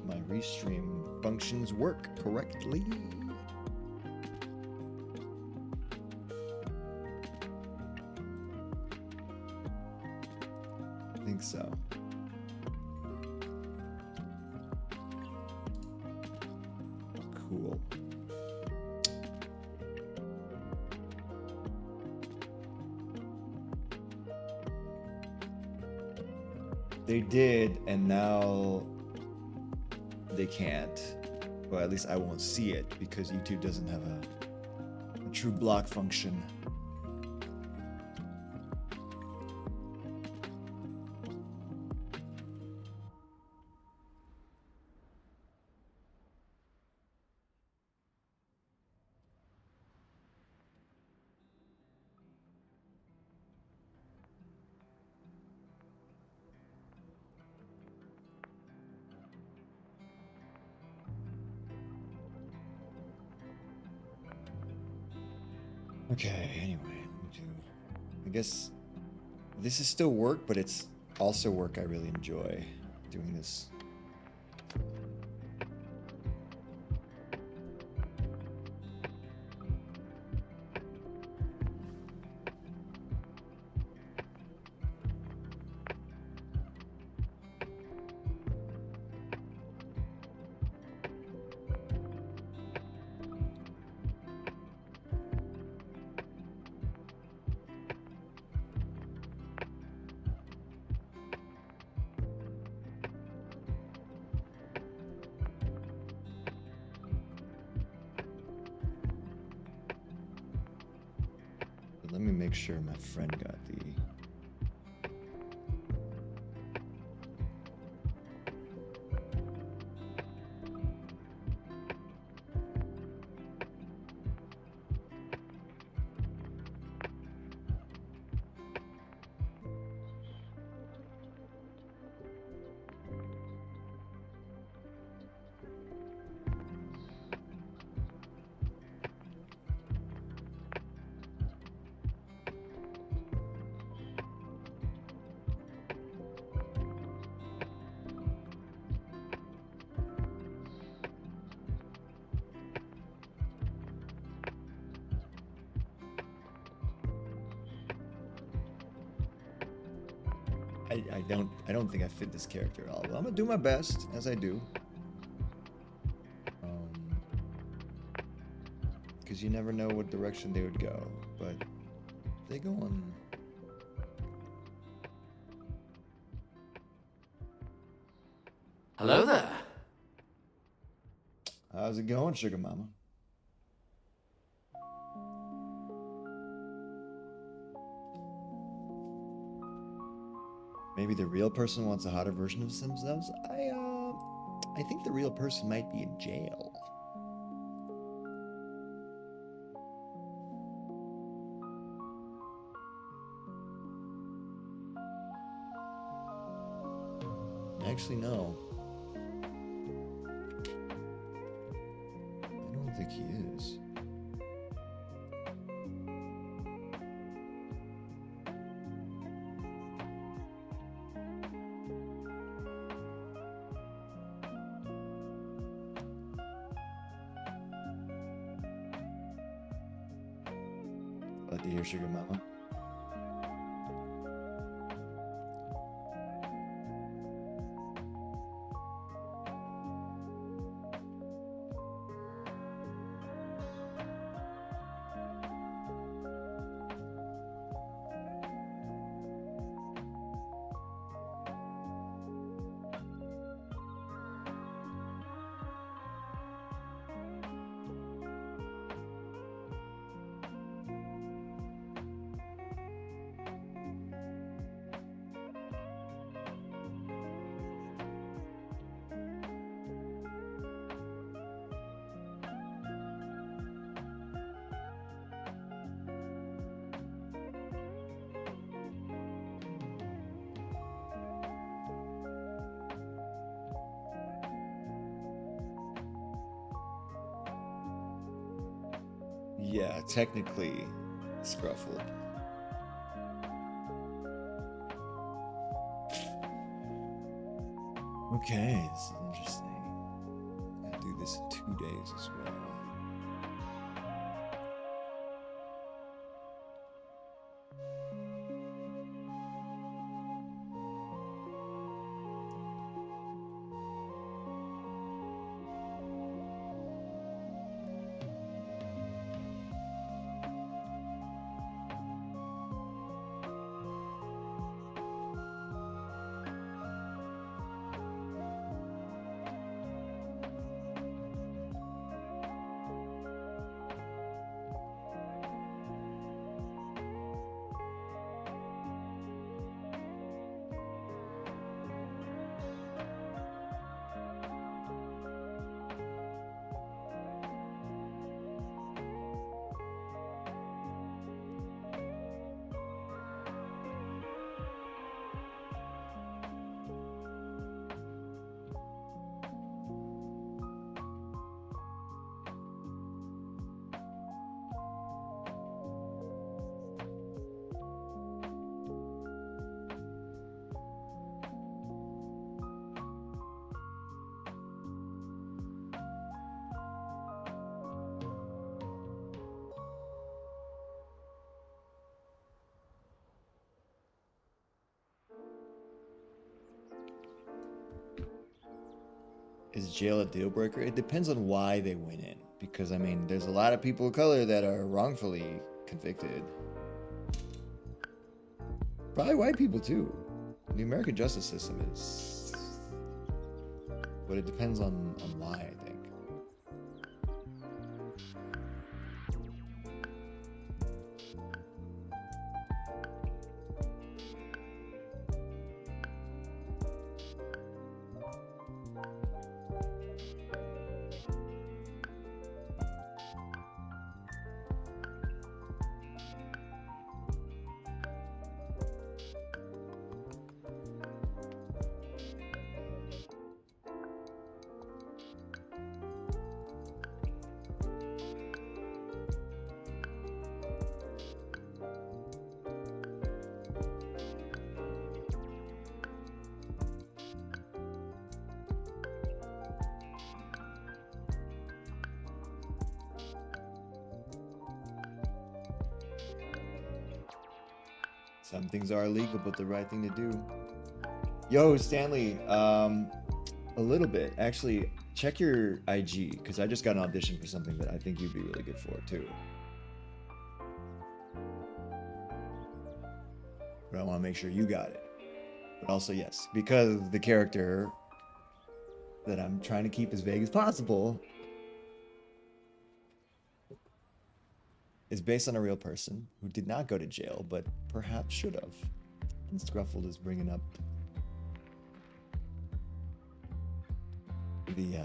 my restream functions work correctly. I think so. Cool. They did, and now they can't. Well, at least I won't see it because YouTube doesn't have a true block function. Okay, anyway, I guess this is still work, but it's also work I really enjoy doing this. make sure my friend got the... I don't think I fit this character at all. But I'm gonna do my best, as I do. Because you never know what direction they would go. But they go on. Hello there. How's it going, Sugar Mama? Maybe the real person wants a hotter version of themselves? I think the real person might be in jail. Actually, no. I don't think he is. Glad to hear, Sugar Mama. Yeah, technically, Scruffled. Okay, this is interesting. I'll do this in 2 days as well. Is jail a deal breaker? It depends on why they went in. Because, I mean, there's a lot of people of color that are wrongfully convicted. Probably white people, too. The American justice system is... But it depends on why, I think. Some things are illegal, but the right thing to do. Yo, Stanley, a little bit. Actually, check your IG, because I just got an audition for something that I think you'd be really good for, too. But I want to make sure you got it. But also, yes, because the character that I'm trying to keep as vague as possible is based on a real person who did not go to jail, but perhaps should have. And Scruffled is bringing up the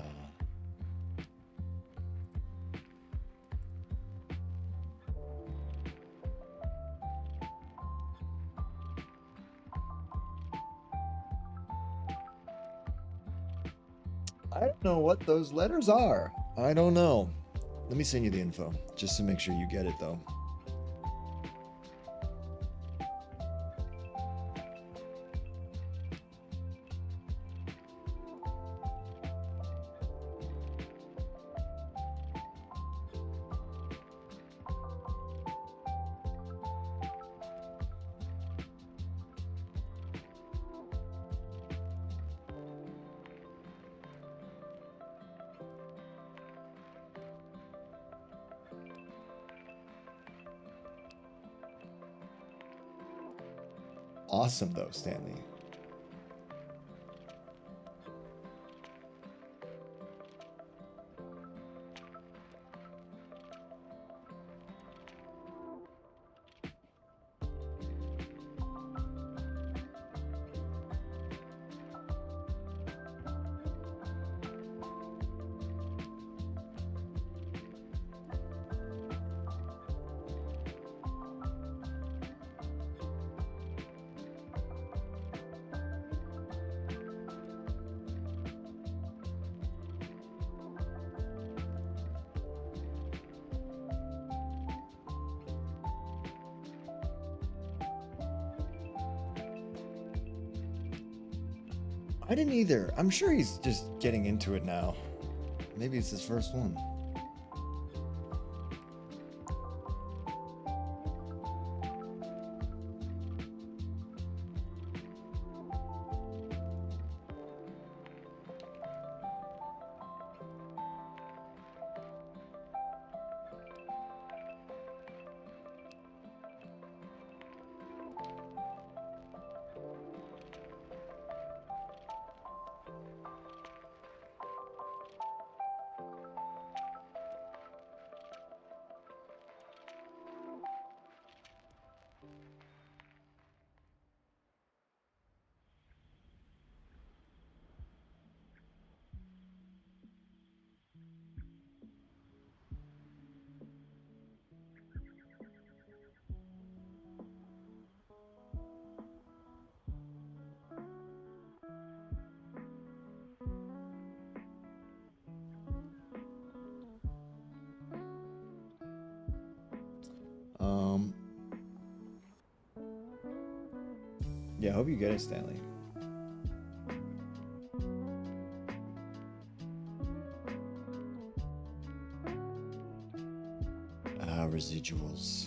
I don't know what those letters are. I don't know. Let me send you the info just to make sure you get it, though. Awesome, though, Stanley. I didn't either. I'm sure he's just getting into it now. Maybe it's his first one. Yeah, I hope you get it, Stanley. Residuals.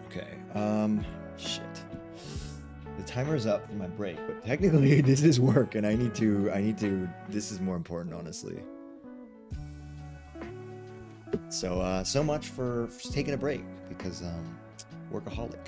Okay, shit. The timer's up for my break, but technically this is work and I need to, this is more important, honestly. So, so much for taking a break, because, workaholic.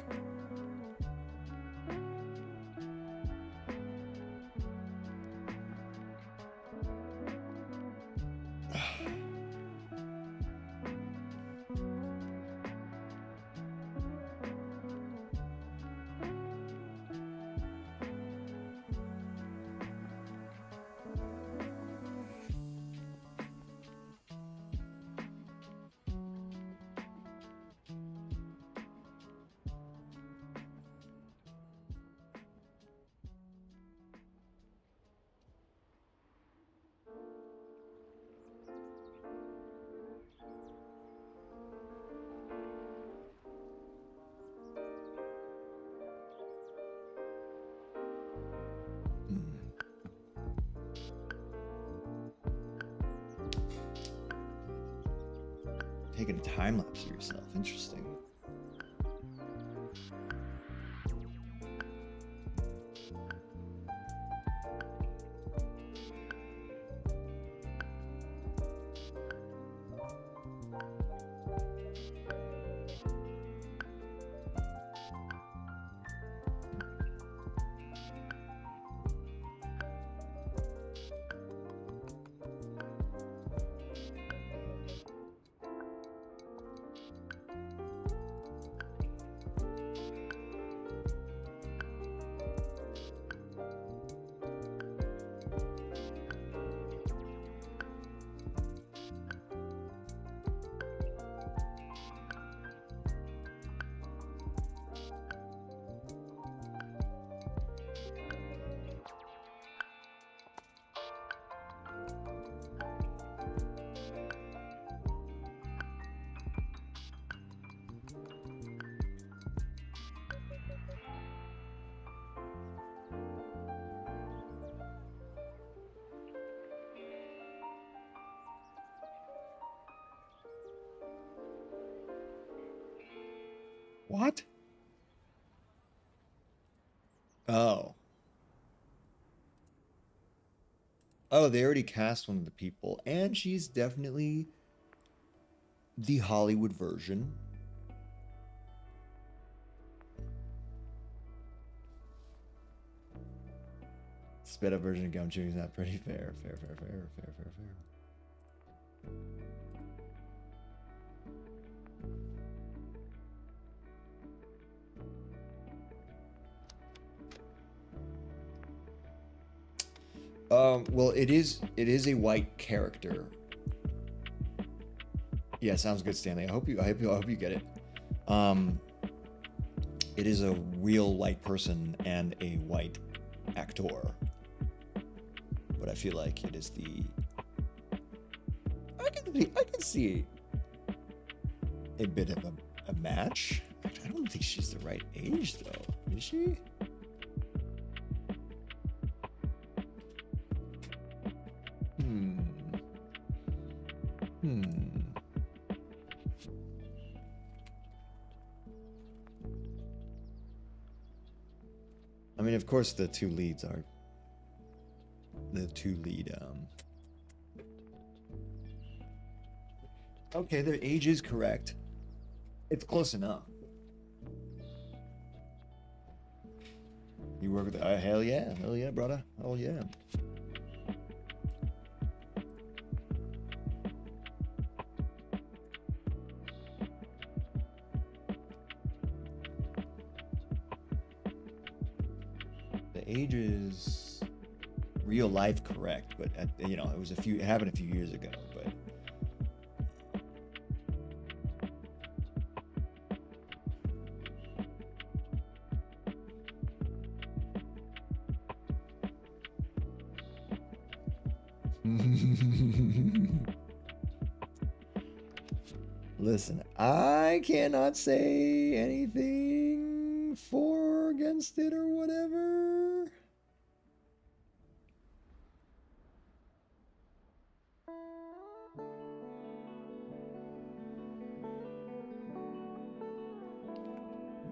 taking a time lapse of yourself. Interesting. What? Oh. Oh, they already cast one of the people, and she's definitely the Hollywood version. Sped up version of Gum Chewing is not pretty fair. Fair. Well, it is a white character. Yeah, sounds good, Stanley. I hope you get it. It is a real white person and a white actor. But I feel like it is the. I can see a bit of a match. I don't think she's the right age, though. Is she? I mean, of course, the two lead. Okay, their age is correct. It's close enough. You work with hell yeah, brother, hell yeah. Age is real life correct, but it happened a few years ago, but listen, I cannot say anything for or against it or whatever.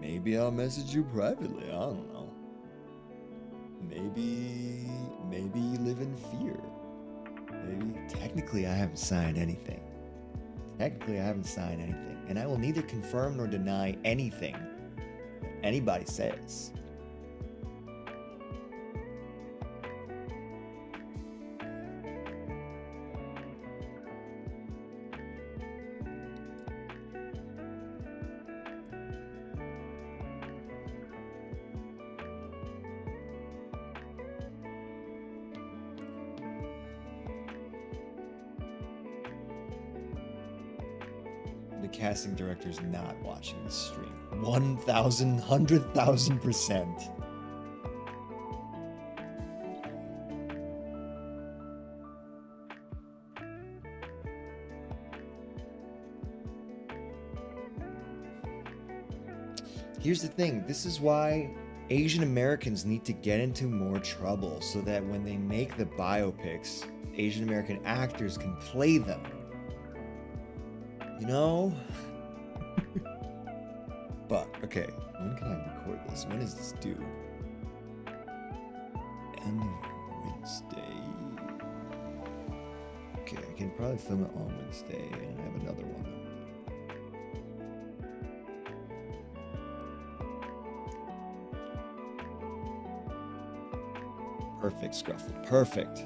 Maybe I'll message you privately. I don't know. Maybe you live in fear. Maybe technically I haven't signed anything. And I will neither confirm nor deny anything that anybody says. The casting director's not watching the stream. 100,000%. Here's the thing. This is why Asian Americans need to get into more trouble so that when they make the biopics, Asian American actors can play them. You know? But, okay, when can I record this? When is this due? End of Wednesday. Okay, I can probably film it on Wednesday, and I have another one. Perfect, Scruffle. Perfect.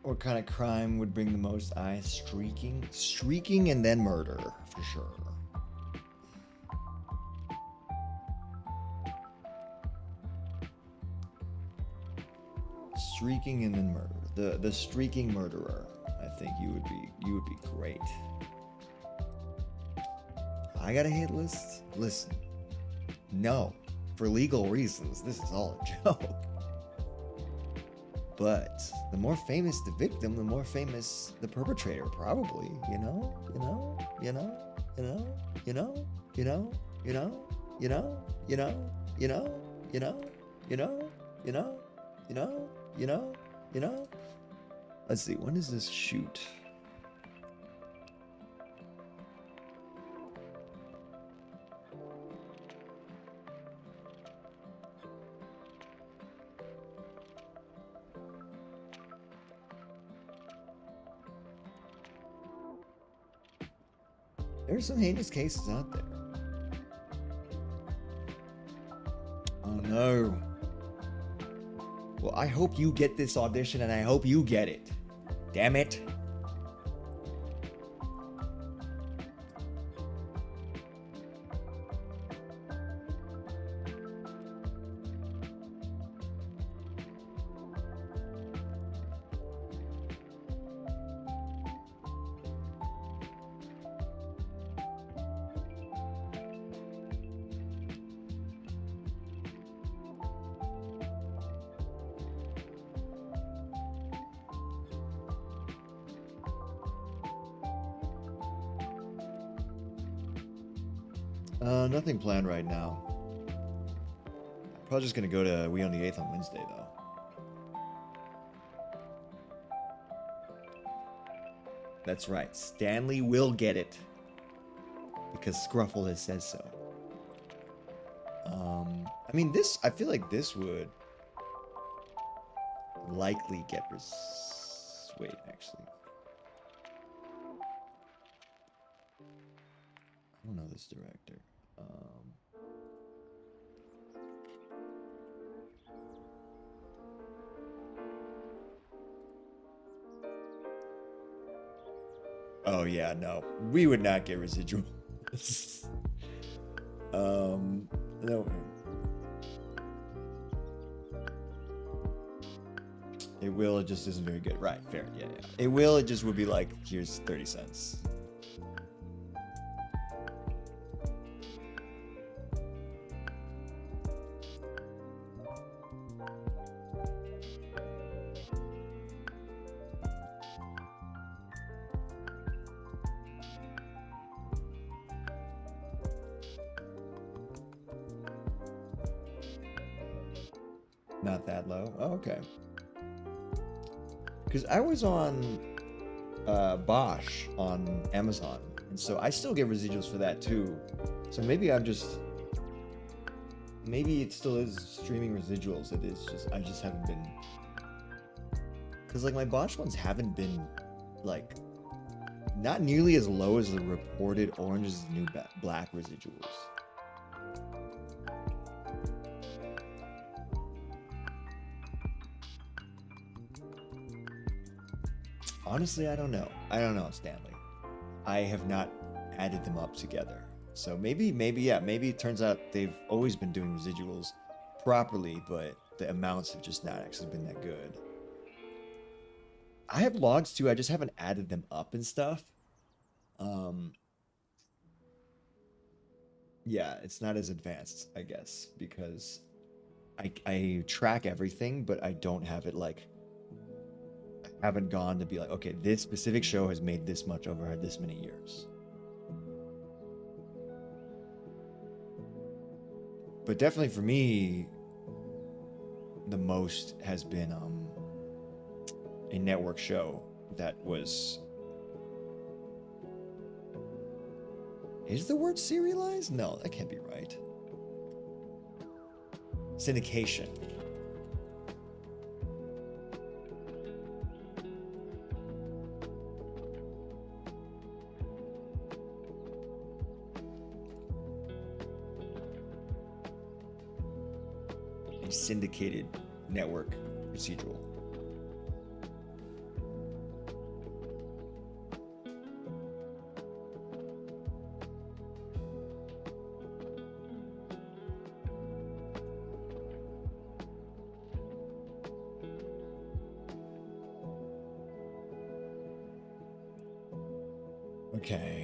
What kind of crime would bring the most eyes? Streaking? Streaking and then murder, for sure. Streaking and then murder. The streaking murderer. I think you would be great. I got a hit list? Listen. No. For legal reasons, this is all a joke. But the more famous the victim, the more famous the perpetrator, probably. You know? Let's see, when does this shoot? There's some heinous cases out there. Oh no. Well, I hope you get this audition and I hope you get it. Damn it. Nothing planned right now. Probably just gonna go to We on the 8th on Wednesday, though. That's right. Stanley will get it. Because Scruffle has said so. I mean, this... I feel like this would... likely get... Wait, actually. I don't know this director. Oh yeah, no. We would not get residual. No. It will, it just isn't very good. Right, fair, yeah. It will, it just would be like, here's 30 cents. Not that low? Oh, okay. Because I was on Bosch on Amazon, And so I still get residuals for that too. So maybe maybe it still is streaming residuals. It is just, I just haven't been, because like my botched ones haven't been like, not nearly as low as the reported Orange is the New Black residuals. Honestly, I don't know. I don't know, Stanley. I have not added them up together. So maybe it turns out they've always been doing residuals properly, but the amounts have just not actually been that good. I have logs too, I just haven't added them up and stuff. Yeah, it's not as advanced, I guess, because I track everything, but I don't have it like, I haven't gone to be like, okay, this specific show has made this much over this many years. But definitely for me, the most has been a network show that was... Is the word serialized? No, that can't be right. Syndication. A syndicated network procedural. Okay.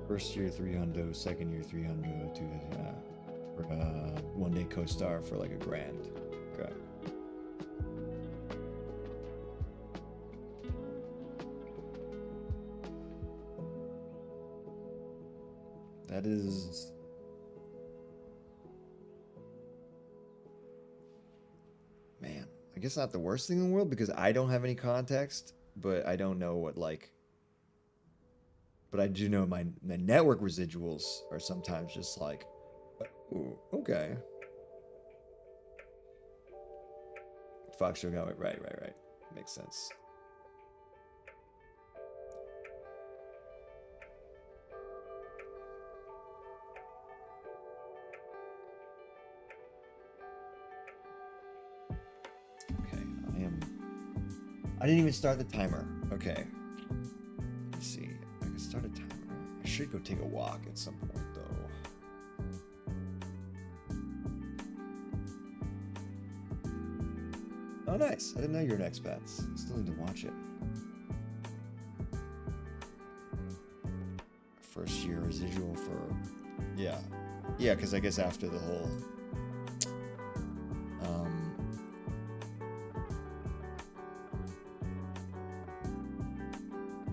First year 300, second year 300, for one day co-star for like $1,000. Okay. That is... Man, I guess not the worst thing in the world because I don't have any context, but I don't know what like... But I do know my network residuals are sometimes just like, ooh, okay. Fox show got it right. Makes sense. Okay, I didn't even start the timer. Okay. Let's see. I can start a timer. I should go take a walk at some point, though. Oh, nice. I didn't know you were an expat. Still need to watch it. First year residual for... Yeah. Yeah, because I guess after the whole...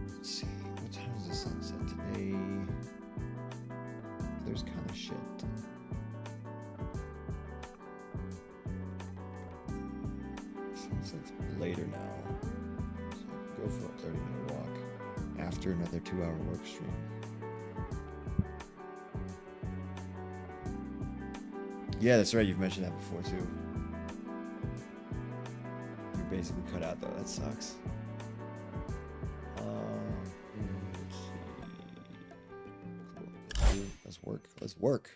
Let's see. What time is the sunset today? There's kind of shit. Sunset's later now. So go for a 30-minute walk after another 2-hour work stream. Yeah, that's right. You've mentioned that before too. You're basically cut out though. That sucks. Let's see. Cool. Let's work. Let's work.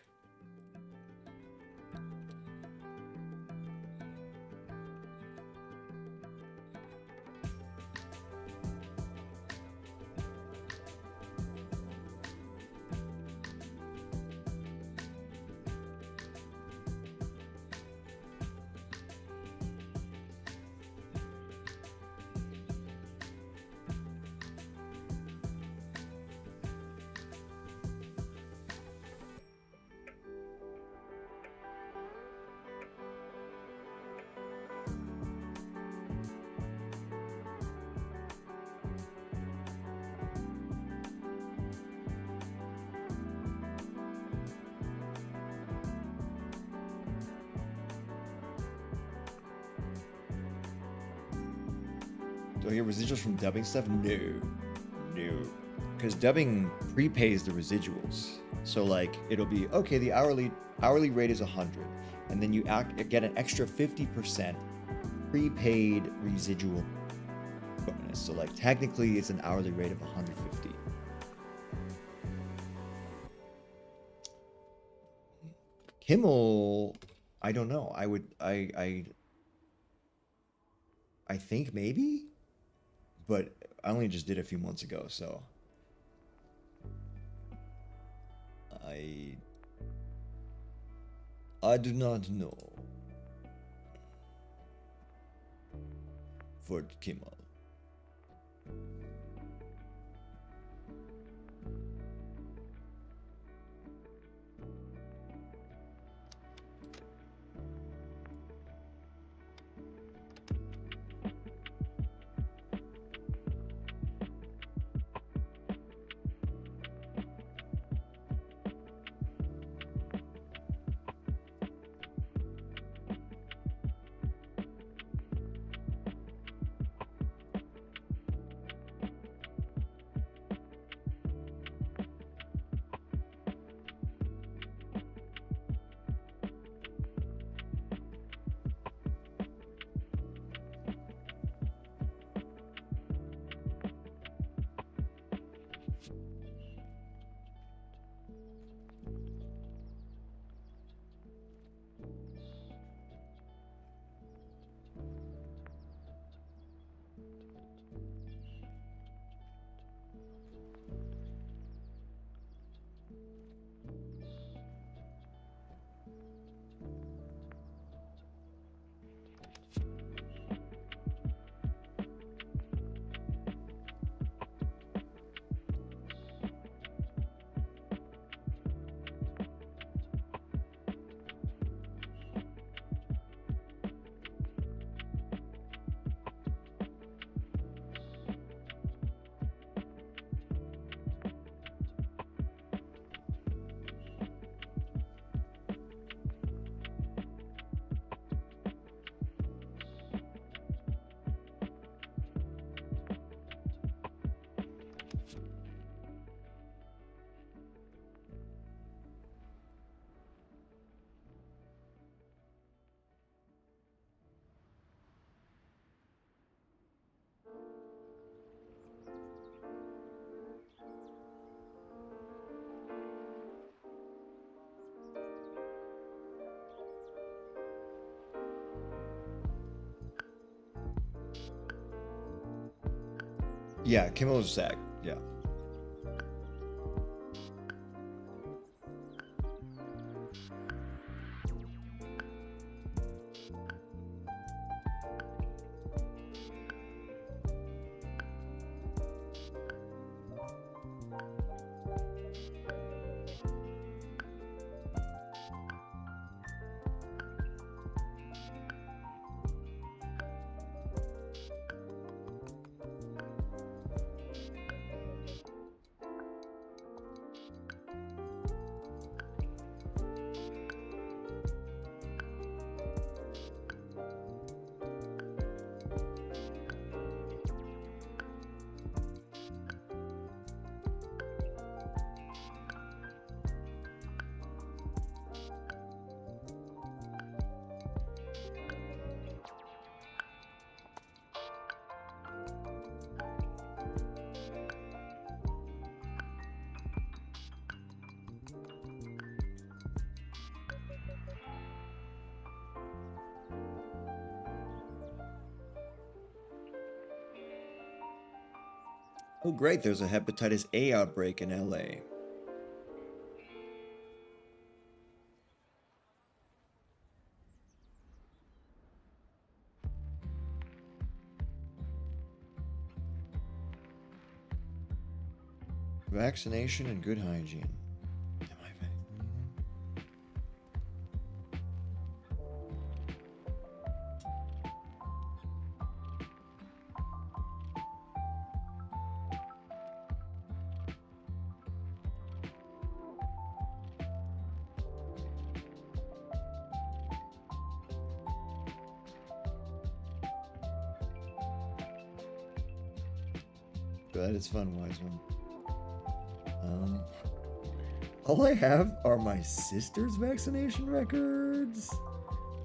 Do I get residuals from dubbing stuff? No. No. Because dubbing prepays the residuals. So like it'll be okay, the hourly rate is 100, and then you get an extra 50% prepaid residual bonus. So like technically it's an hourly rate of 150. Kimmel, I don't know. I think maybe, but I only just did it a few months ago, so I do not know for Kimmel. Yeah, Kimmel is Zach. Yeah. Oh, great, there's a hepatitis A outbreak in LA. Vaccination and good hygiene. Am I vaccinated? That is fun, wise one. All I have are my sister's vaccination records.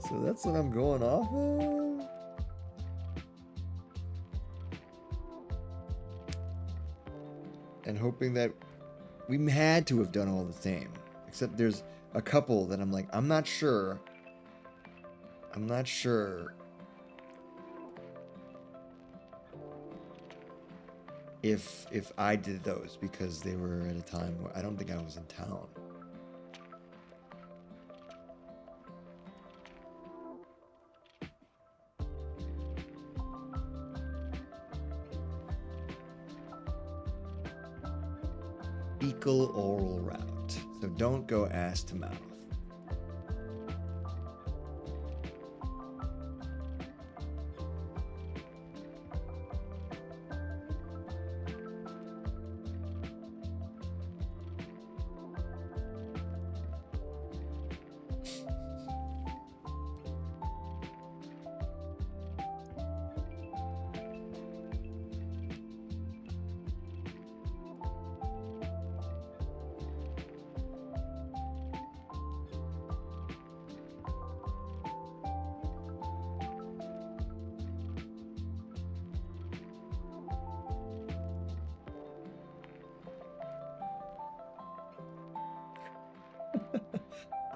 So that's what I'm going off of. And hoping that we had to have done all the same. Except there's a couple that I'm like, I'm not sure. I'm not sure if I did those because they were at a time where I don't think I was in town. Fecal oral route. So don't go ass to mouth.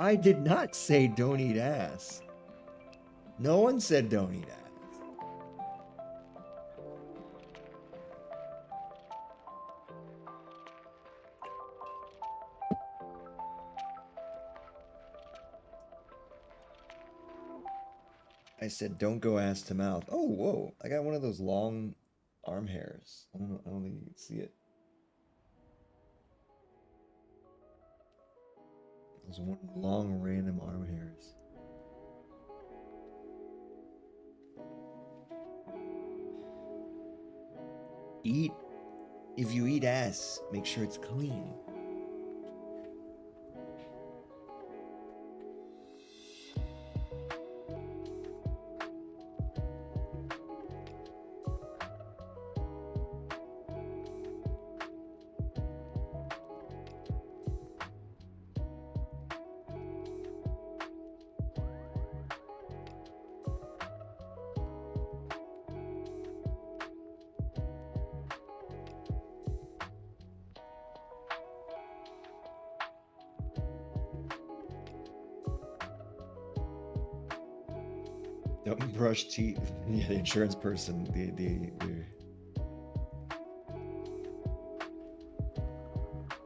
I did not say don't eat ass. No one said don't eat ass. I said don't go ass to mouth. Oh, whoa. I got one of those long arm hairs. I don't think you can see it. Those one long random arm hairs. If you eat ass, make sure it's clean. Don't brush teeth. Yeah, the insurance person.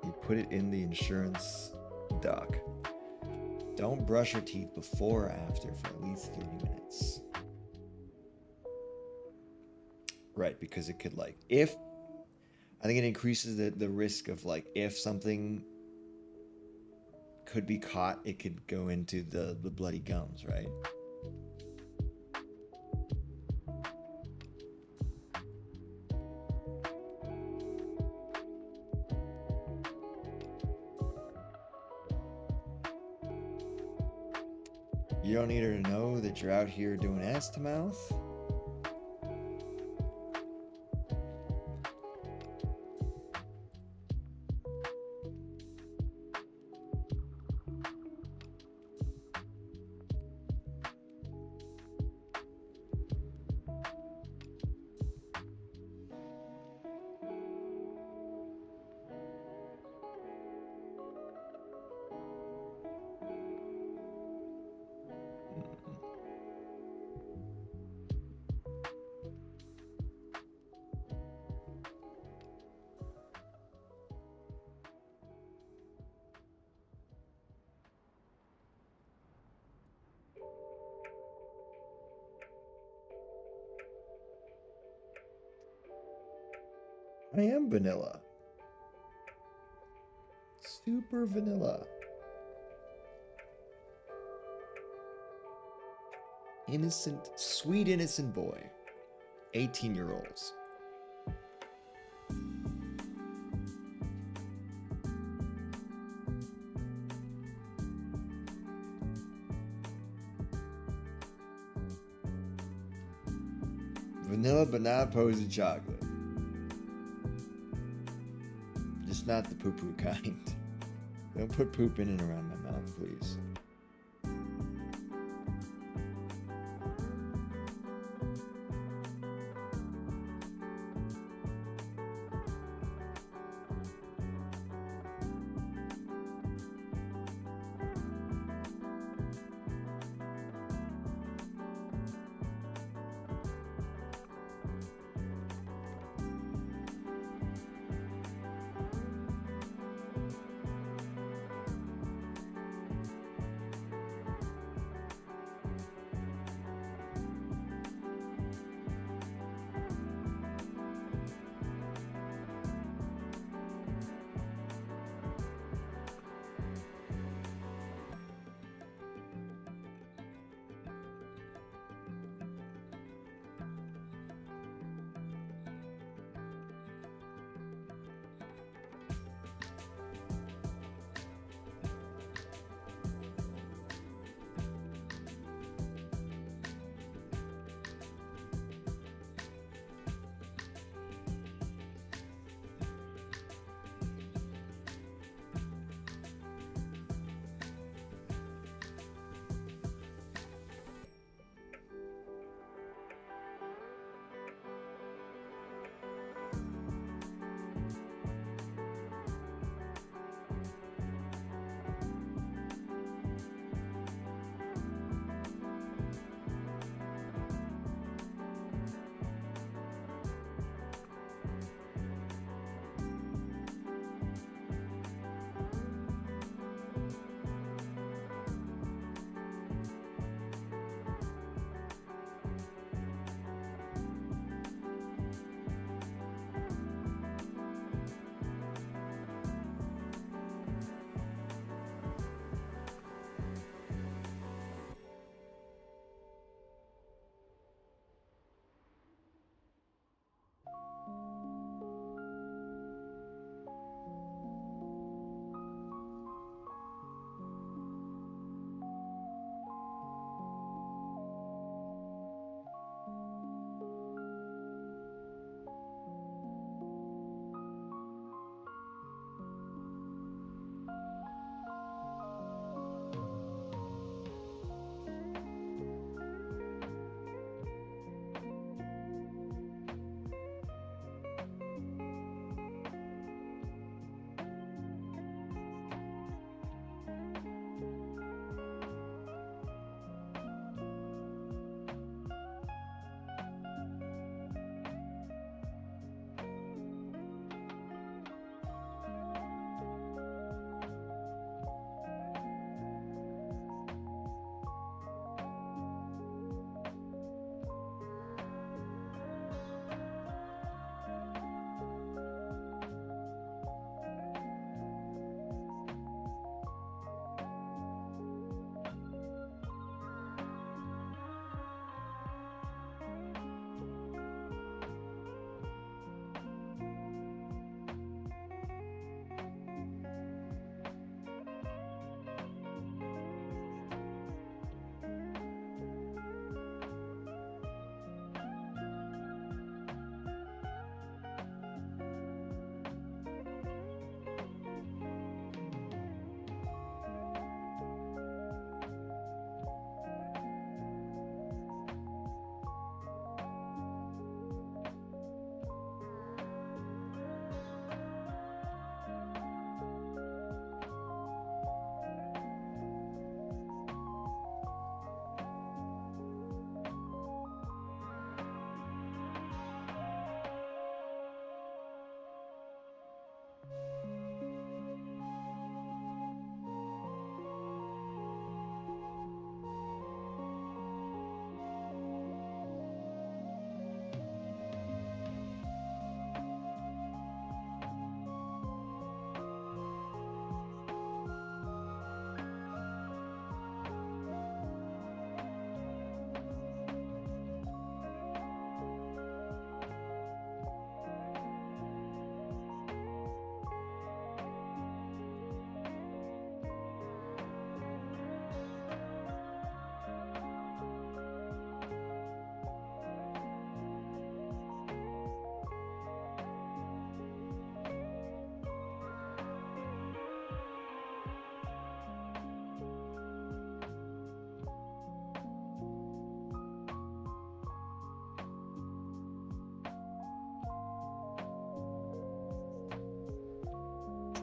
You put it in the insurance doc. Don't brush your teeth before or after for at least 30 minutes. Right, because it could I think it increases the risk of if something could be caught, it could go into the bloody gums, right? You don't need her to know that you're out here doing ass to mouth. I am vanilla. Super vanilla. Innocent, sweet innocent boy. 18-year-olds. Vanilla but not opposed to chocolate. Just not the poo-poo kind. Don't put poop in and around my mouth, please.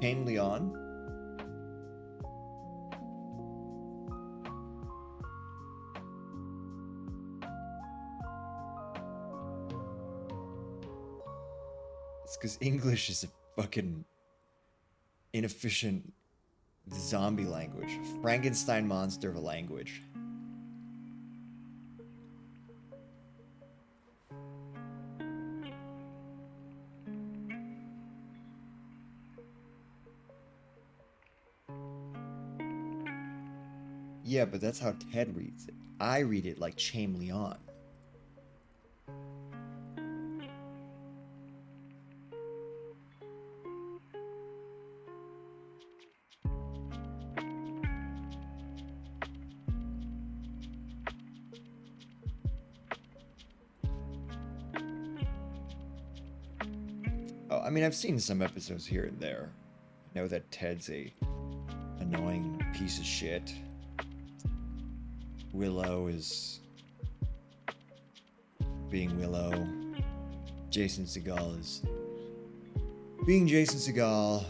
Pain Leon. It's because English is a fucking inefficient zombie language. Frankenstein monster of a language. Yeah, but that's how Ted reads it. I read it like Chaim Leon. Oh, I mean, I've seen some episodes here and there. I know that Ted's a annoying piece of shit. Willow is being Willow. Jason Segel is being Jason Segel.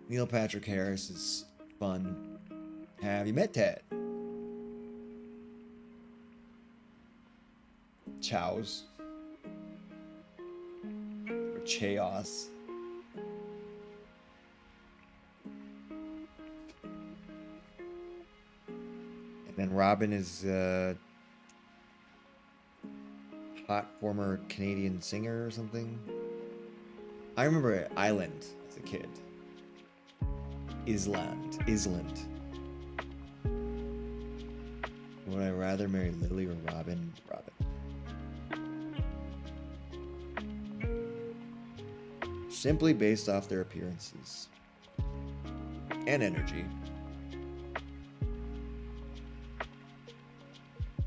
Neil Patrick Harris is fun. Have you met Ted? Chows. Or Chaos. And then Robin is hot former Canadian singer or something. I remember Island as a kid. Island. Would I rather marry Lily or Robin? Robin. Simply based off their appearances and energy.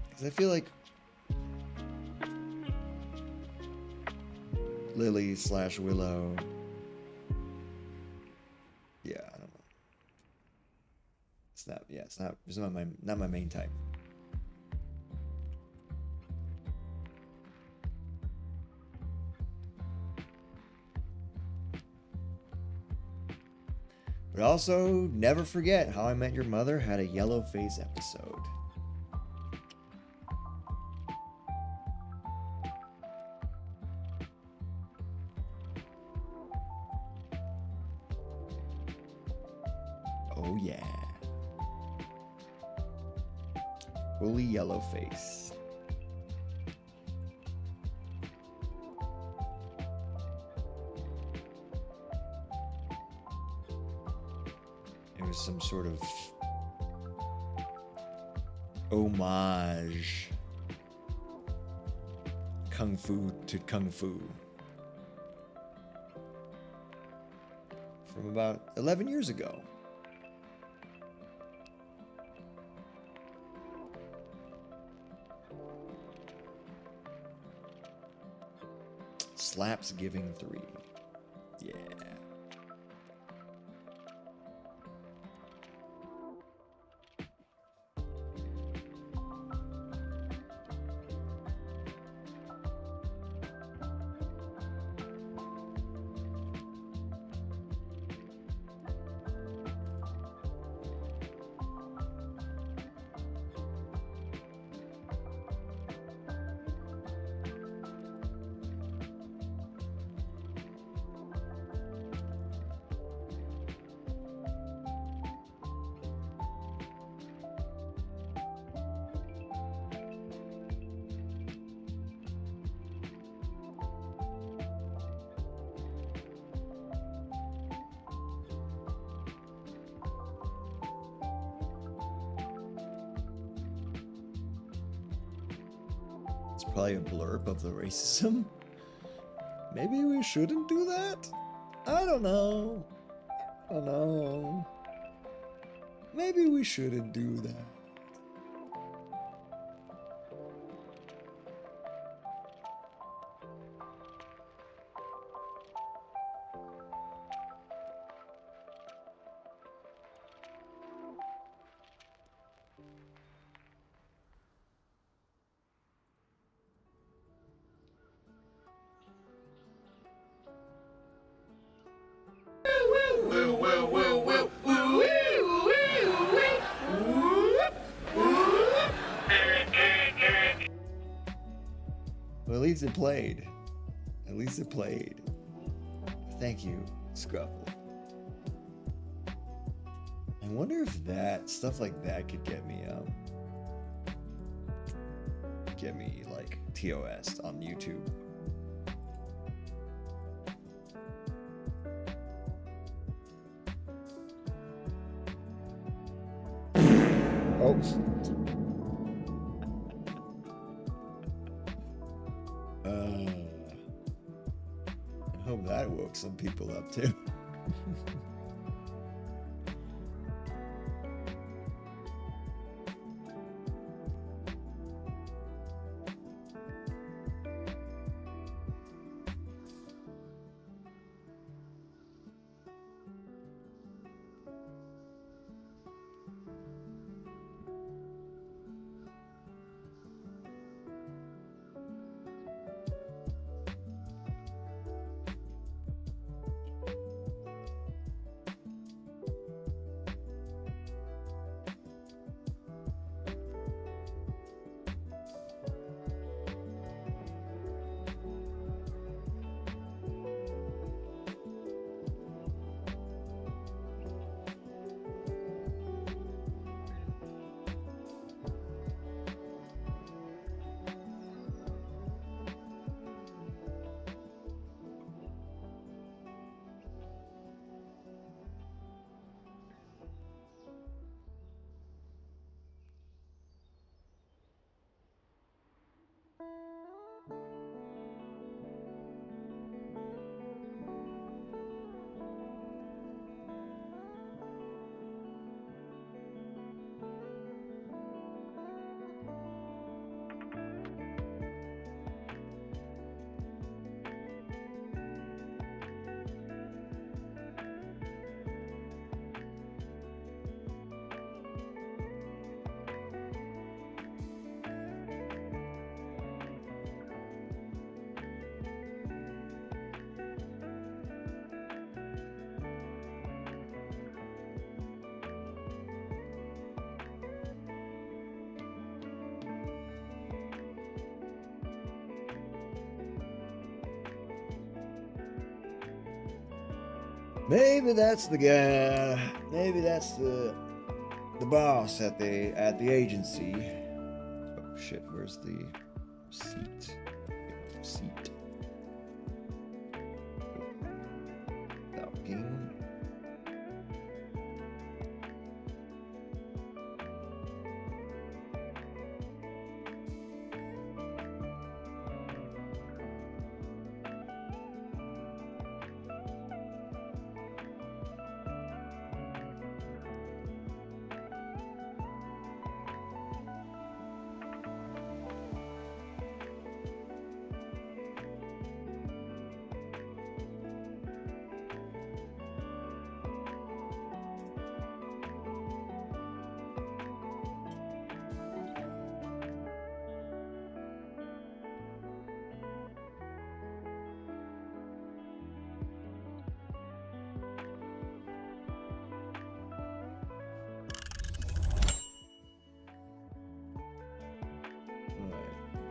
Because I feel like Lily / Willow. Yeah, I don't know. It's not. Yeah, it's not my main type. But also, never forget How I Met Your Mother had a yellow face episode. Oh yeah. Fully yellow face. It was some sort of homage kung fu to kung fu from about 11 years ago. Slaps Giving 3. Yeah. It's probably a blurb of the racism. Maybe we shouldn't do that? I don't know. Maybe we shouldn't do that. least it played. At least it played. Thank you, Scruffle. I wonder if that stuff like that could get me like TOS on YouTube. Oh. I hope that woke some people up too. Maybe that's the guy. Maybe that's the boss at the agency. Oh shit! Where's the seat? Seat. Talking.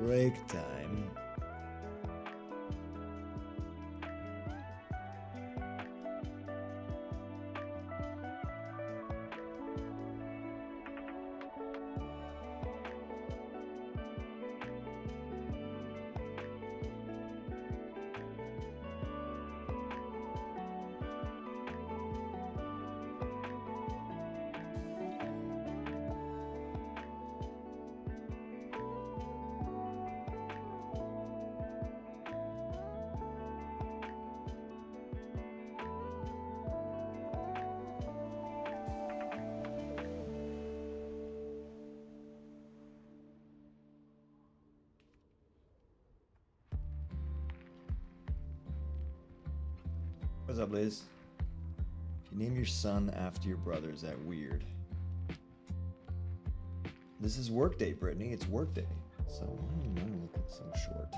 Break time. What's up, Liz? If you name your son after your brother, is that weird? This is workday, Brittany. It's workday. So why am I looking so short?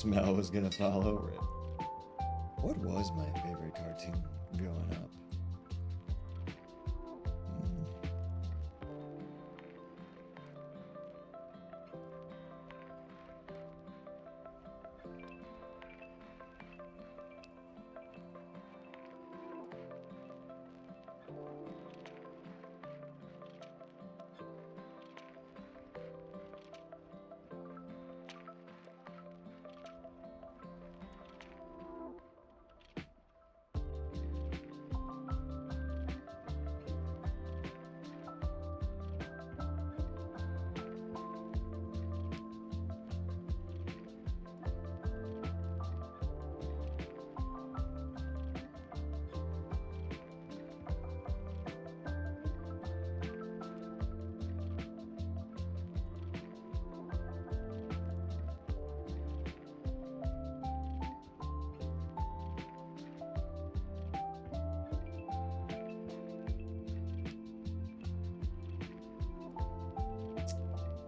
smell was gonna fall over it. What was my favorite cartoon growing up?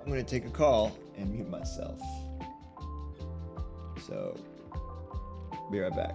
I'm gonna take a call and mute myself. So, be right back.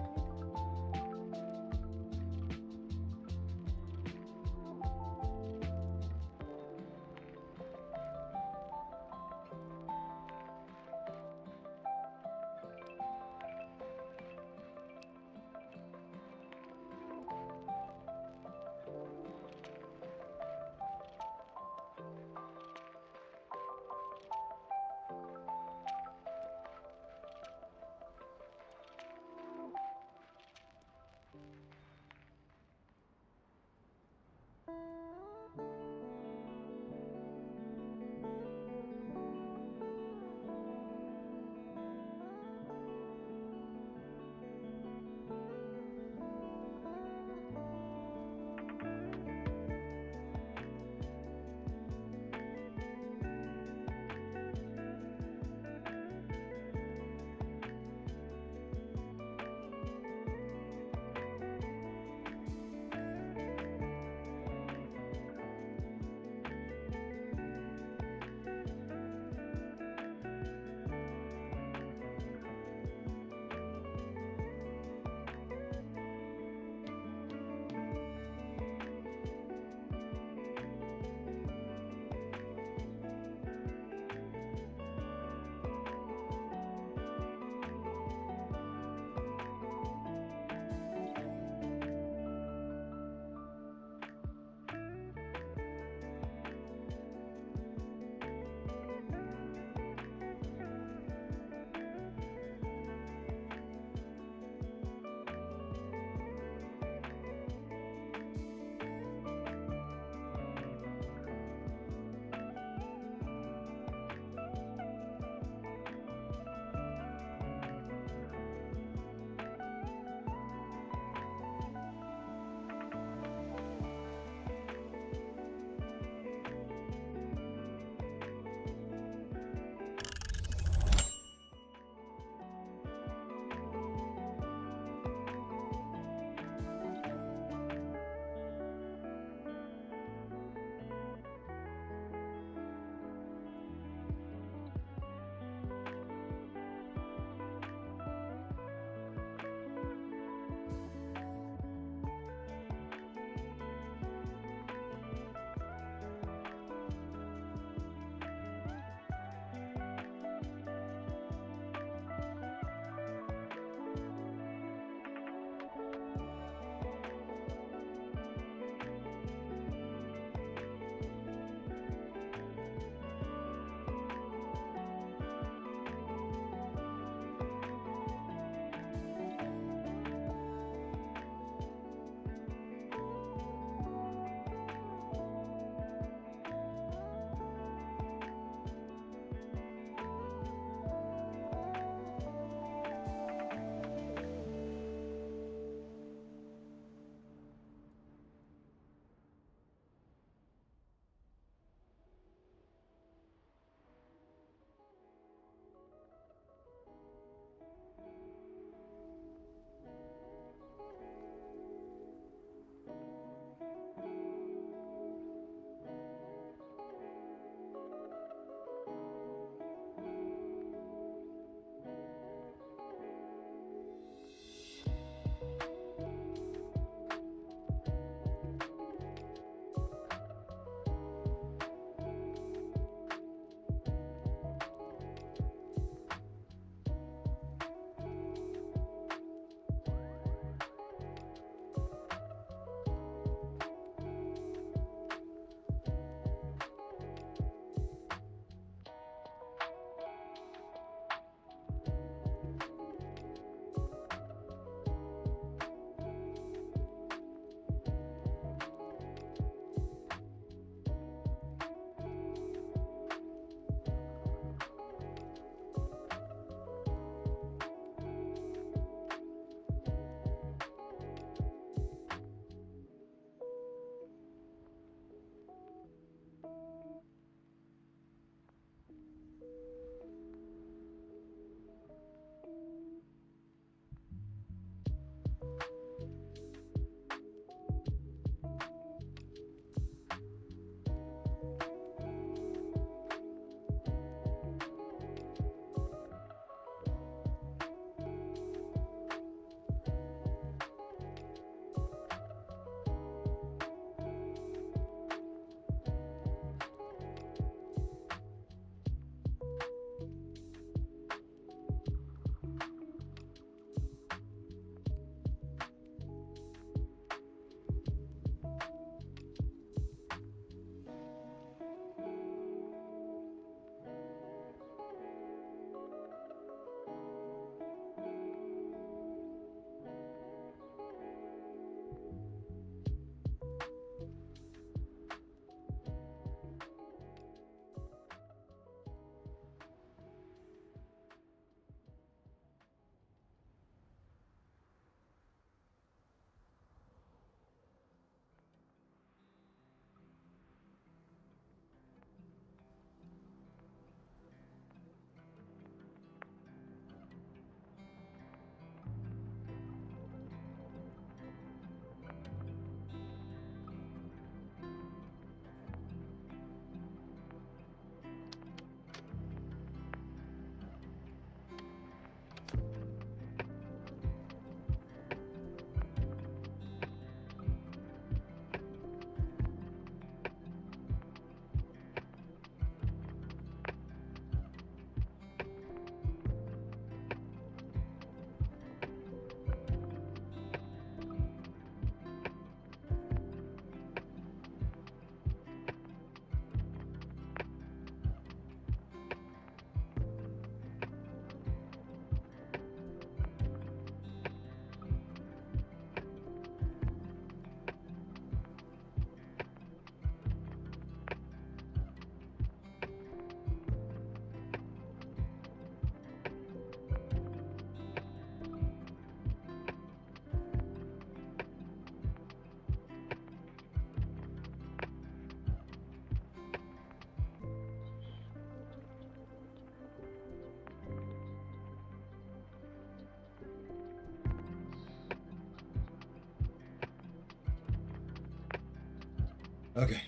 Okay.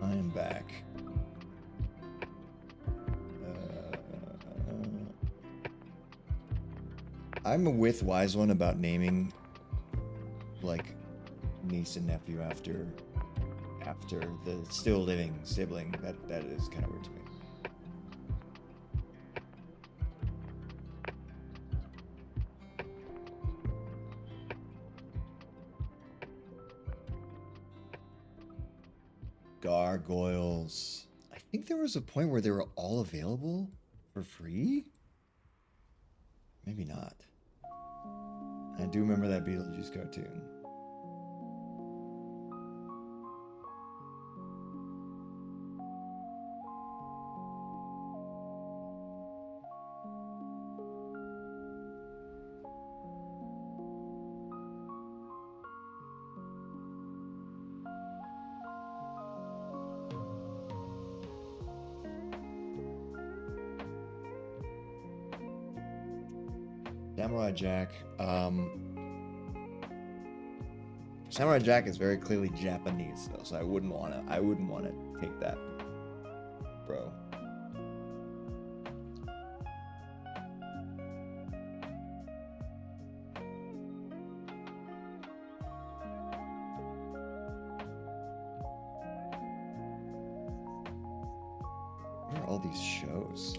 I am back. I'm with Wise One about naming like niece and nephew after the still living sibling. That is kind of weird to me. Gargoyles. I think there was a point where they were all available for free. Maybe not. I do remember that Beetlejuice cartoon. Samurai Jack. Samurai Jack is very clearly Japanese though, so I wouldn't want to take that, bro. Where are all these shows?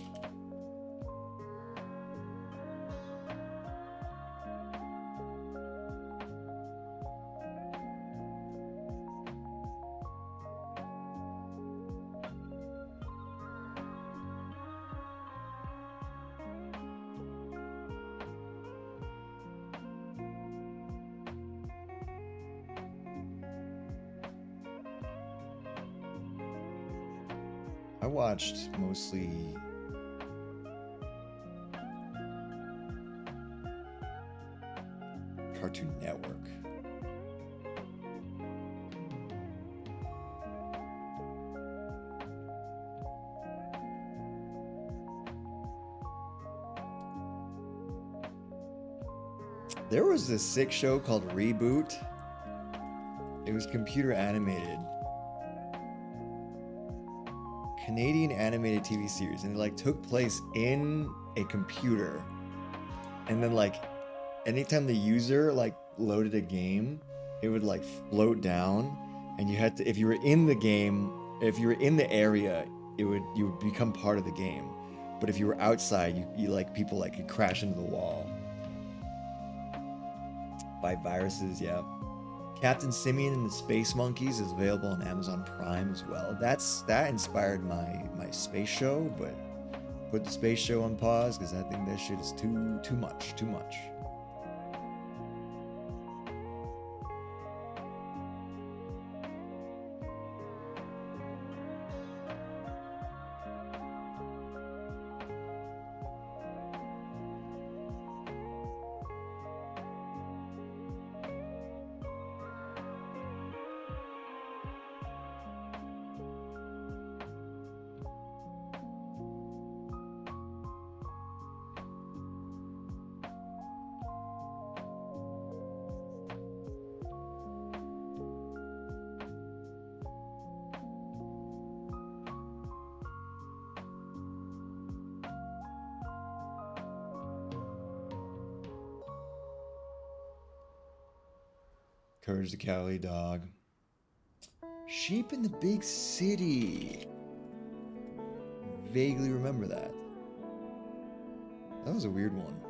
I watched mostly Cartoon Network. There was this sick show called Reboot. It was computer animated. Canadian animated TV series, and it like took place in a computer, and then like anytime the user like loaded a game, it would like float down, and you had to, if you were in the game, if you were in the area, you would become part of the game, but if you were outside, you like people like could crash into the wall by viruses. Yeah. Captain Simeon and the Space Monkeys is available on Amazon Prime as well. That inspired my space show, but put the space show on pause because I think that shit is too much. Courage the Cowardly Dog. Sheep in the Big City. Vaguely remember that. That was a weird one.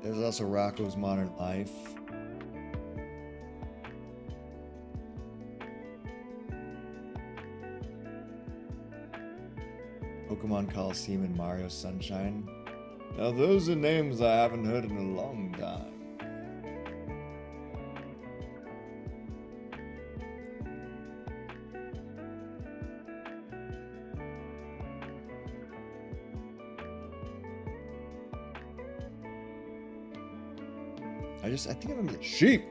There's also Rocco's Modern Life. Pokemon Coliseum and Mario Sunshine. Now those are names I haven't heard in a long time. I think I remember the Sheep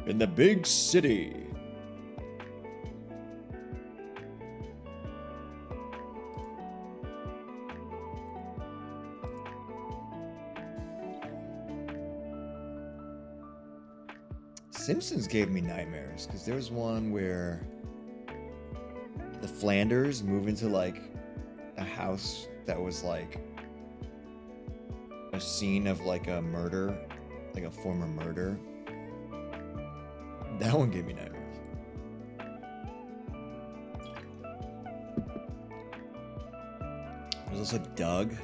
in the Big City. Simpsons gave me nightmares because there was one where the Flanders move into like a house that was like a scene of like a murder, like a former murder. That one gave me nightmares. There's also Doug.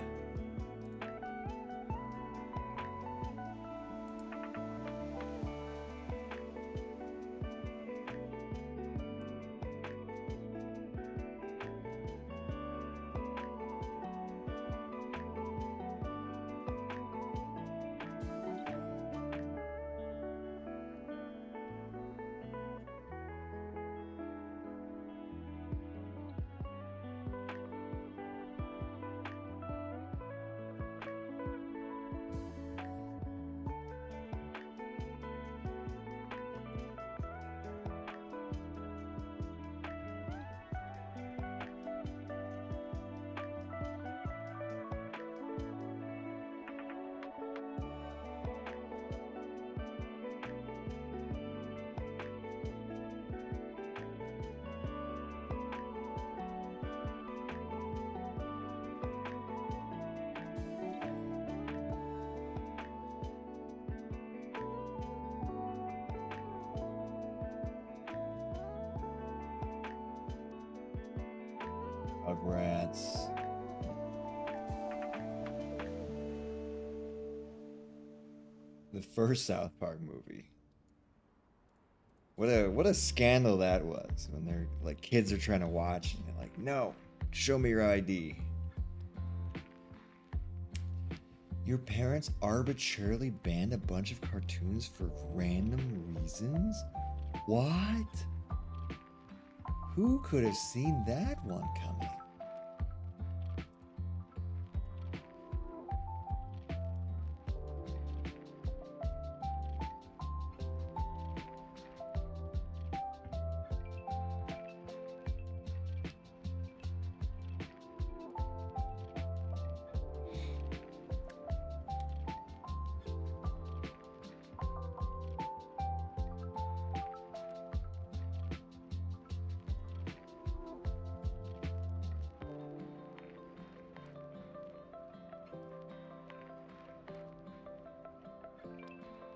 Rugrats. The first South Park movie. What a scandal that was when they're like kids are trying to watch and they're like, no, show me your ID. Your parents arbitrarily banned a bunch of cartoons for random reasons? What? Who could have seen that one coming?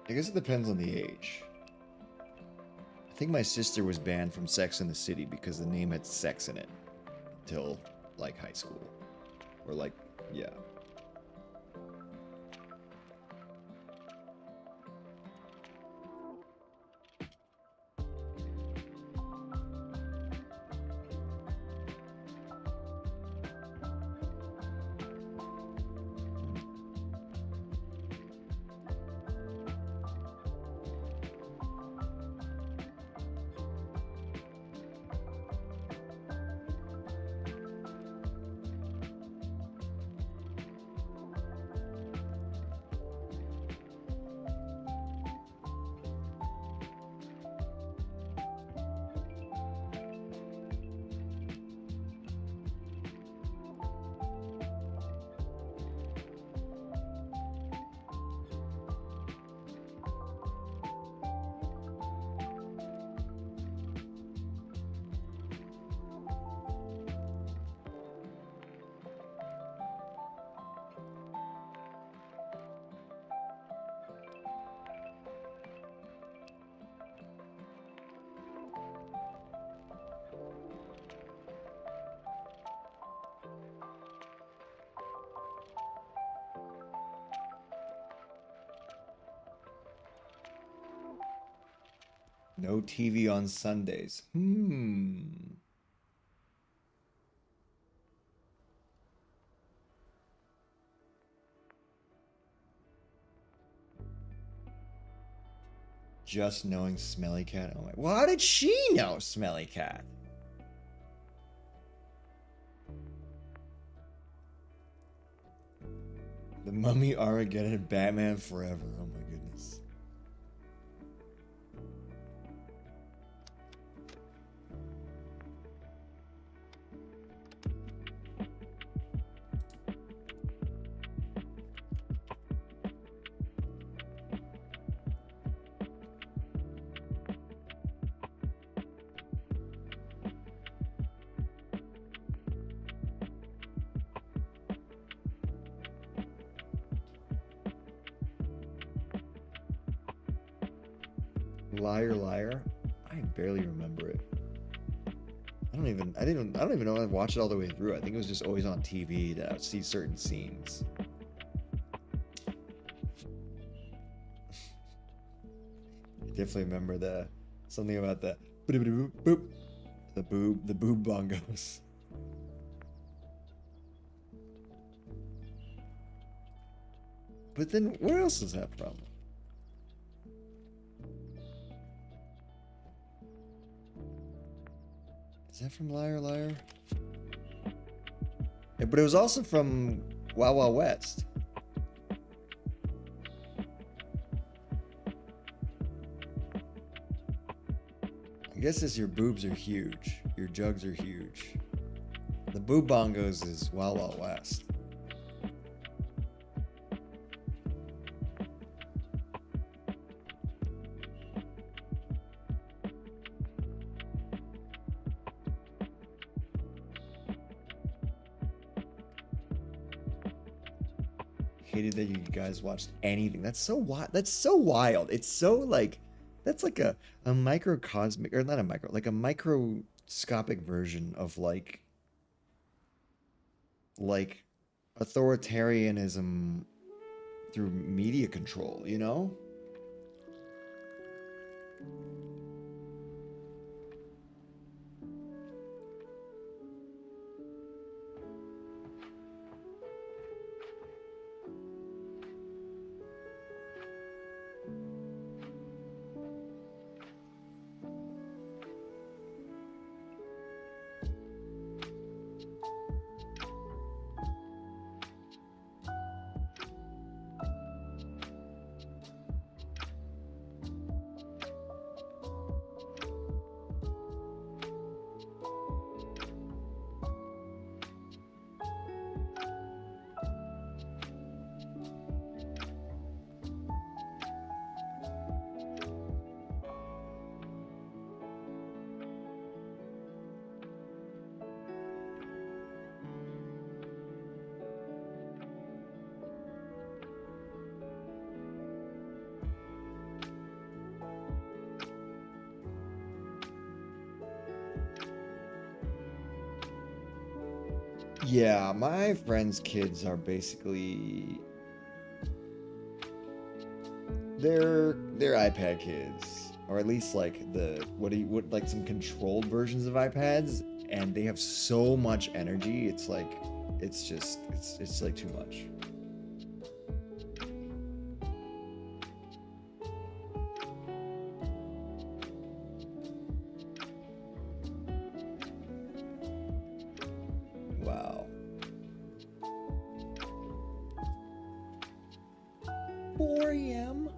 I guess it depends on the age. I think my sister was banned from Sex and the City because the name had sex in it until like high school. Or like, yeah. No TV on Sundays. Just knowing Smelly Cat. Oh my. Well, how did she know Smelly Cat? The Mummy, Armageddon, and Batman Forever. Oh my goodness. Liar, liar. I barely remember it. I don't even know if I watched it all the way through. I think it was just always on TV that I would see certain scenes. I definitely remember something about the boop, the boob bongos. But then where else is that from? Is that from Liar Liar? Yeah, but it was also from Wild Wild West. I guess it's your boobs are huge. Your jugs are huge. The boob bongos is Wild Wild West. Hated that you guys watched anything. That's so wild. That's so wild. It's so like, that's like a microcosmic, or not a micro, like a microscopic version of like authoritarianism through media control, you know? Yeah, my friends' kids are basically they're iPad kids, or at least like what like some controlled versions of iPads, and they have so much energy. It's like it's like too much. Wow. 4 a.m.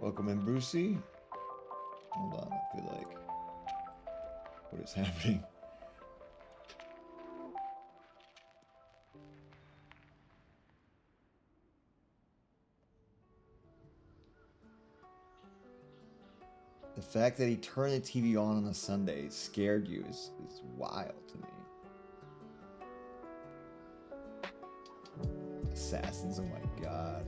Welcome in, Brucey. Hold on, I feel like... What is happening? The fact that he turned the TV on a Sunday scared you is wild to me. Assassins, oh my god.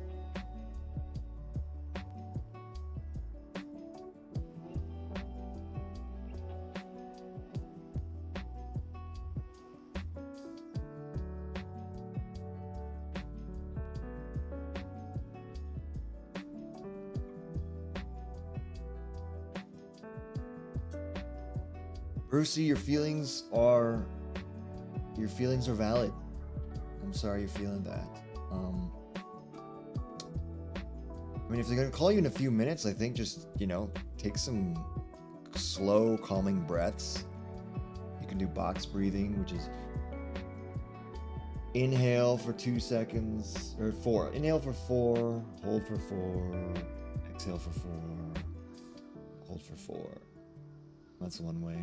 Brucey, your feelings are valid. I'm sorry you're feeling that. I mean, if they're gonna call you in a few minutes, I think just, you know, take some slow, calming breaths. You can do box breathing, which is inhale for 2 seconds, or 4. Inhale for 4, hold for 4, exhale for 4, hold for 4. That's one way.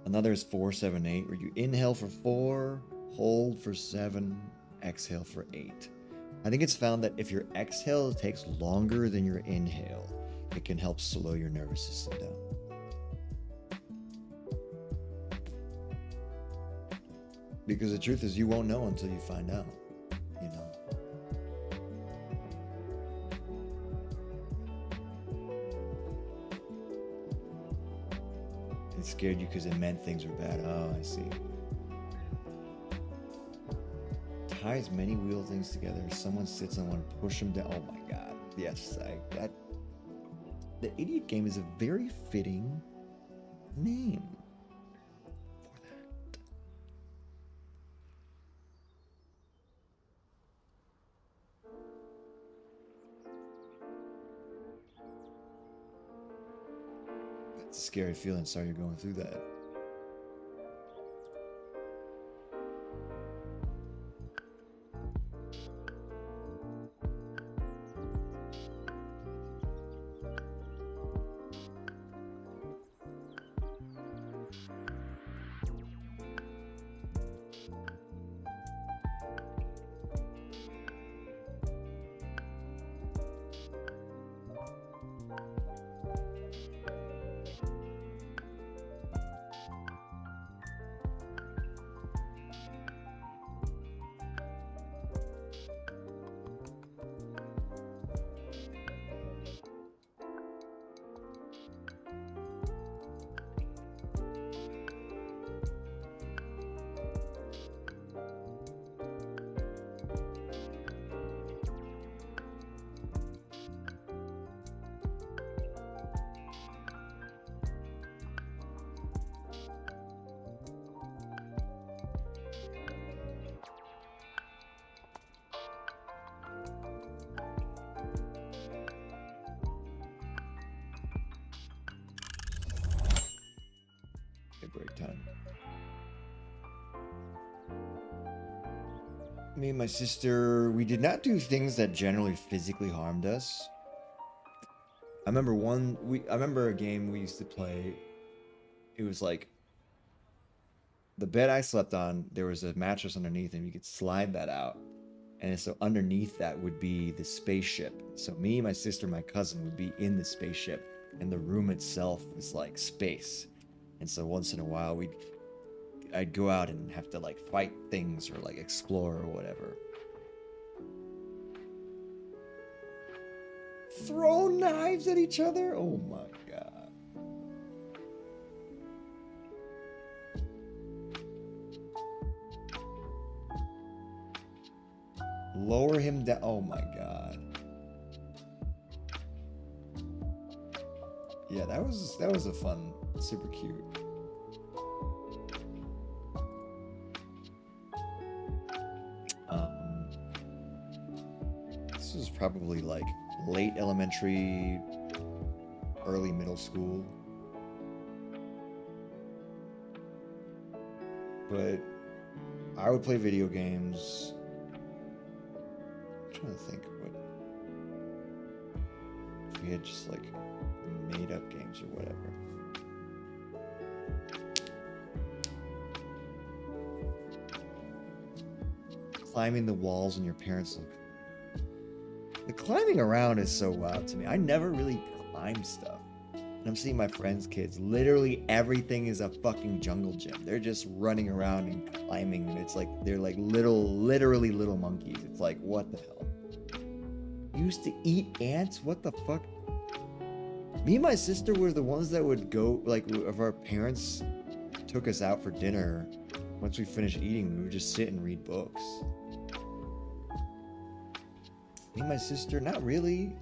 Another is 4-7-8, where you inhale for 4, hold for 7, exhale for 8. I think it's found that if your exhale takes longer than your inhale, it can help slow your nervous system down. Because the truth is, you won't know until you find out, you know. It scared you because it meant things were bad. Oh, I see. Ties many wheel things together. Someone sits on one, push them down. Oh my god. Yes, the idiot game is a very fitting name for that. That's a scary feeling. Sorry you're going through that. Break time. Me and my sister, we did not do things that generally physically harmed us. I remember a game we used to play. It was like the bed I slept on, there was a mattress underneath and you could slide that out. And so underneath that would be the spaceship. So me, my sister, my cousin would be in the spaceship and the room itself was like space. And so once in a while, I'd go out and have to like fight things or like explore or whatever. Throw knives at each other? Oh my god. Lower him down. Oh my god. Yeah, that was a fun, super cute. This was probably like late elementary, early middle school. But I would play video games. I'm trying to think what. We had just like made up games or whatever. Climbing the walls and your parents look. The climbing around is so wild to me. I never really climbed stuff. And I'm seeing my friends' kids. Literally everything is a fucking jungle gym. They're just running around and climbing, and it's like they're like literally little monkeys. It's like, what the hell? You used to eat ants? What the fuck? Me and my sister were the ones that would go, like, if our parents took us out for dinner, once we finished eating, we would just sit and read books. Me and my sister, not really.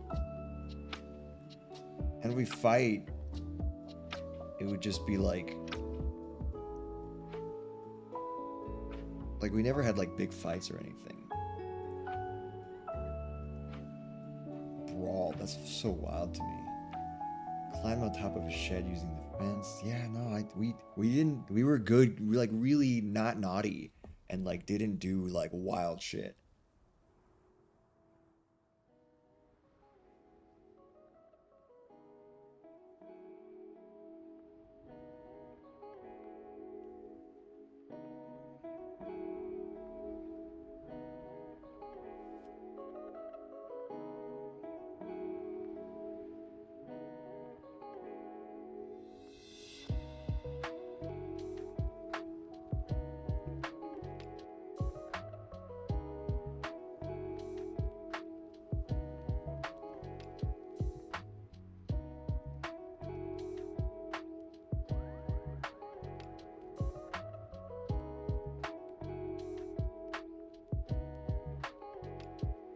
And we fight, it would just be like we never had like big fights or anything. Brawl, that's so wild to me. Climb on top of a shed using the fence. Yeah, no, we were good. We were like really not naughty and like didn't do like wild shit.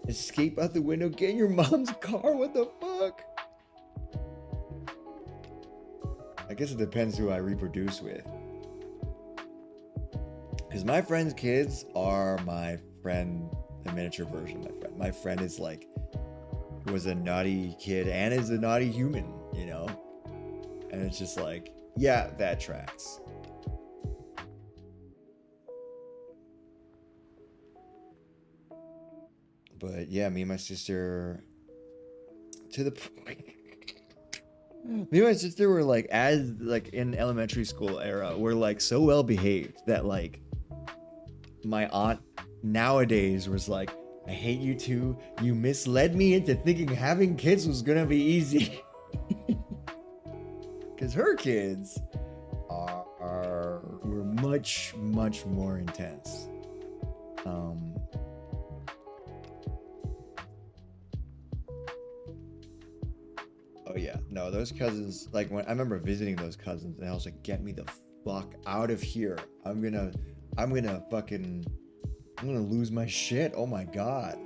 Escape out the window, get in your mom's car, what the fuck? I guess it depends who I reproduce with. Because my friend's kids are my friend, the miniature version of my friend. My friend is like, was a naughty kid and is a naughty human, you know? And it's just like, yeah, that tracks. But yeah, me and my sister, to the point, me and my sister were like, as like in elementary school era, we're like so well behaved that like my aunt nowadays was like, I hate you two. You misled me into thinking having kids was gonna be easy. Because her kids were much more intense. Oh yeah, no, those cousins, like when I remember visiting those cousins and I was like, get me the fuck out of here. I'm gonna lose my shit. Oh my god.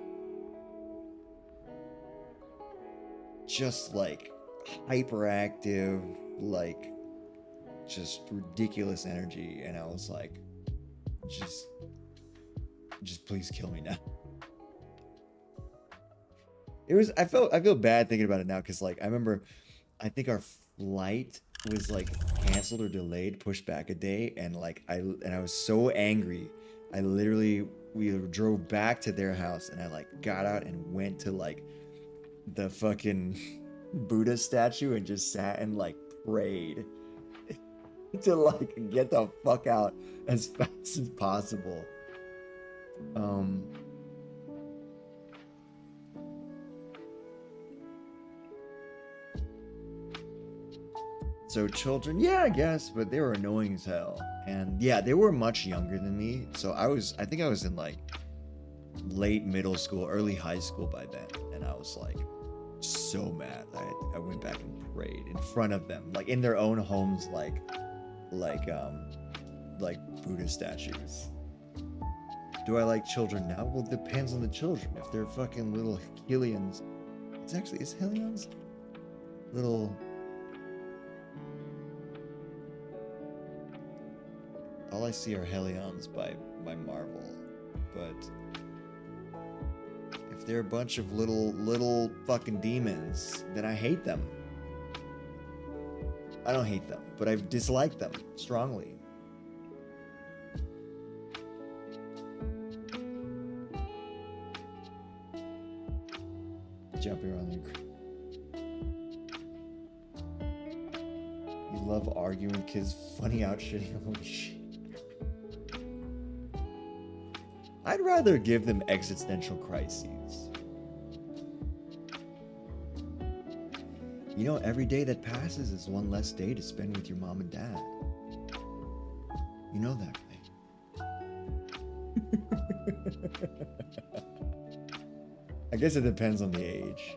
Just like hyperactive, like just ridiculous energy, and I was like, just please kill me now. I feel bad thinking about it now, because like I remember, I think our flight was like canceled or delayed, pushed back a day, and like I was so angry. We drove back to their house, and I like got out and went to like the fucking Buddha statue and just sat and like prayed to like get the fuck out as fast as possible. So children, yeah, I guess, but they were annoying as hell. And yeah, they were much younger than me. So I think I was in like late middle school, early high school by then. And I was like so mad. I went back and prayed in front of them, like in their own homes, like Buddha statues. Do I like children now? Well, it depends on the children. If they're fucking little Hellions, is Hellions little. All I see are Hellions by Marvel, but if they're a bunch of little fucking demons, then I hate them. I don't hate them, but I dislike them strongly. Jumping around the love arguing with kids, funny out shitting on shit. I'd rather give them existential crises. You know, every day that passes is one less day to spend with your mom and dad. You know that, right? I guess it depends on the age.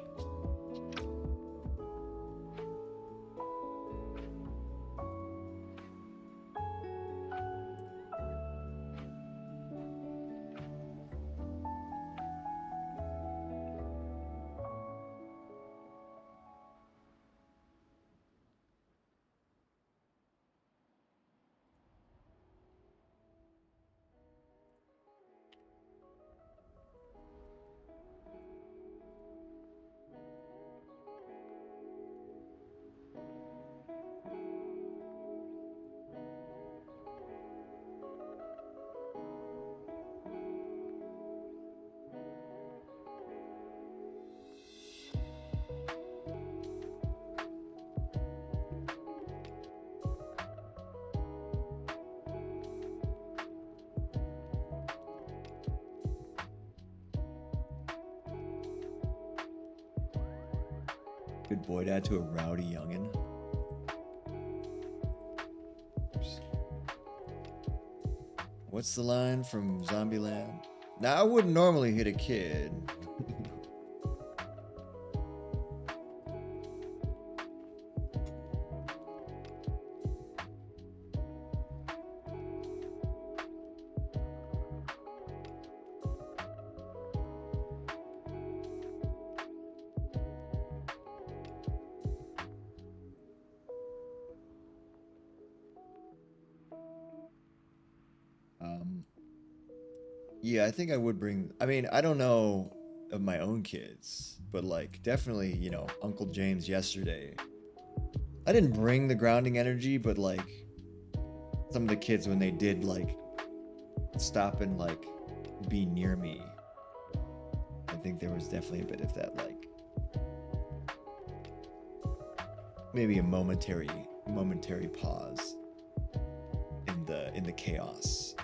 Good boy dad to a rowdy youngin'. Oops. What's the line from Zombieland? Now, I wouldn't normally hit a kid. Yeah, I think I would bring. I mean, I don't know of my own kids, but like definitely, you know, Uncle James yesterday. I didn't bring the grounding energy, but like some of the kids when they did like stop and like be near me, I think there was definitely a bit of that like maybe a momentary pause in the chaos.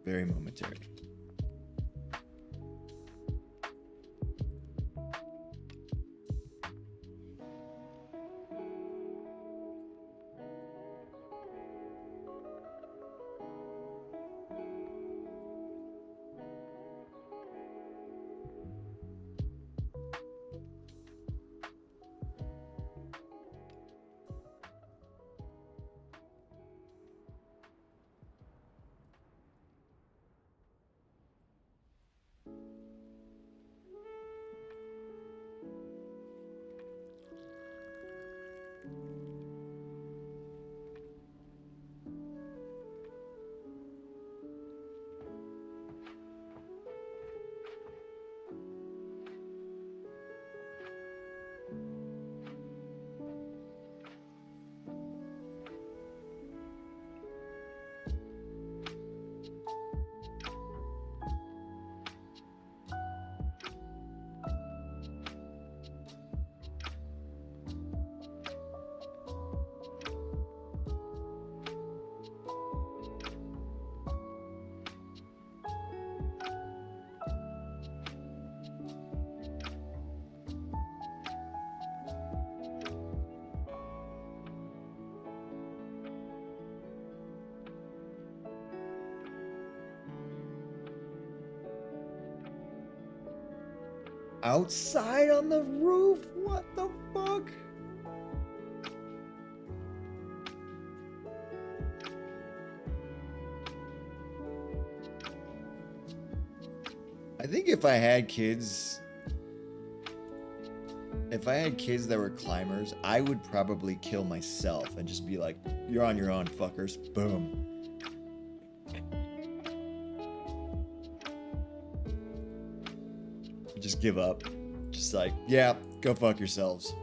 Very momentary. Outside on the roof? What the fuck? I think if I had kids that were climbers, I would probably kill myself and just be like, you're on your own, fuckers. Boom. Just give up. Just like, yeah, go fuck yourselves.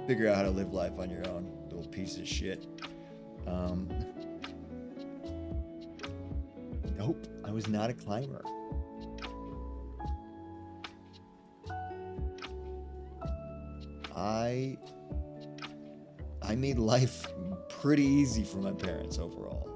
Figure out how to live life on your own, little piece of shit. Nope, I was not a climber. I made life pretty easy for my parents overall.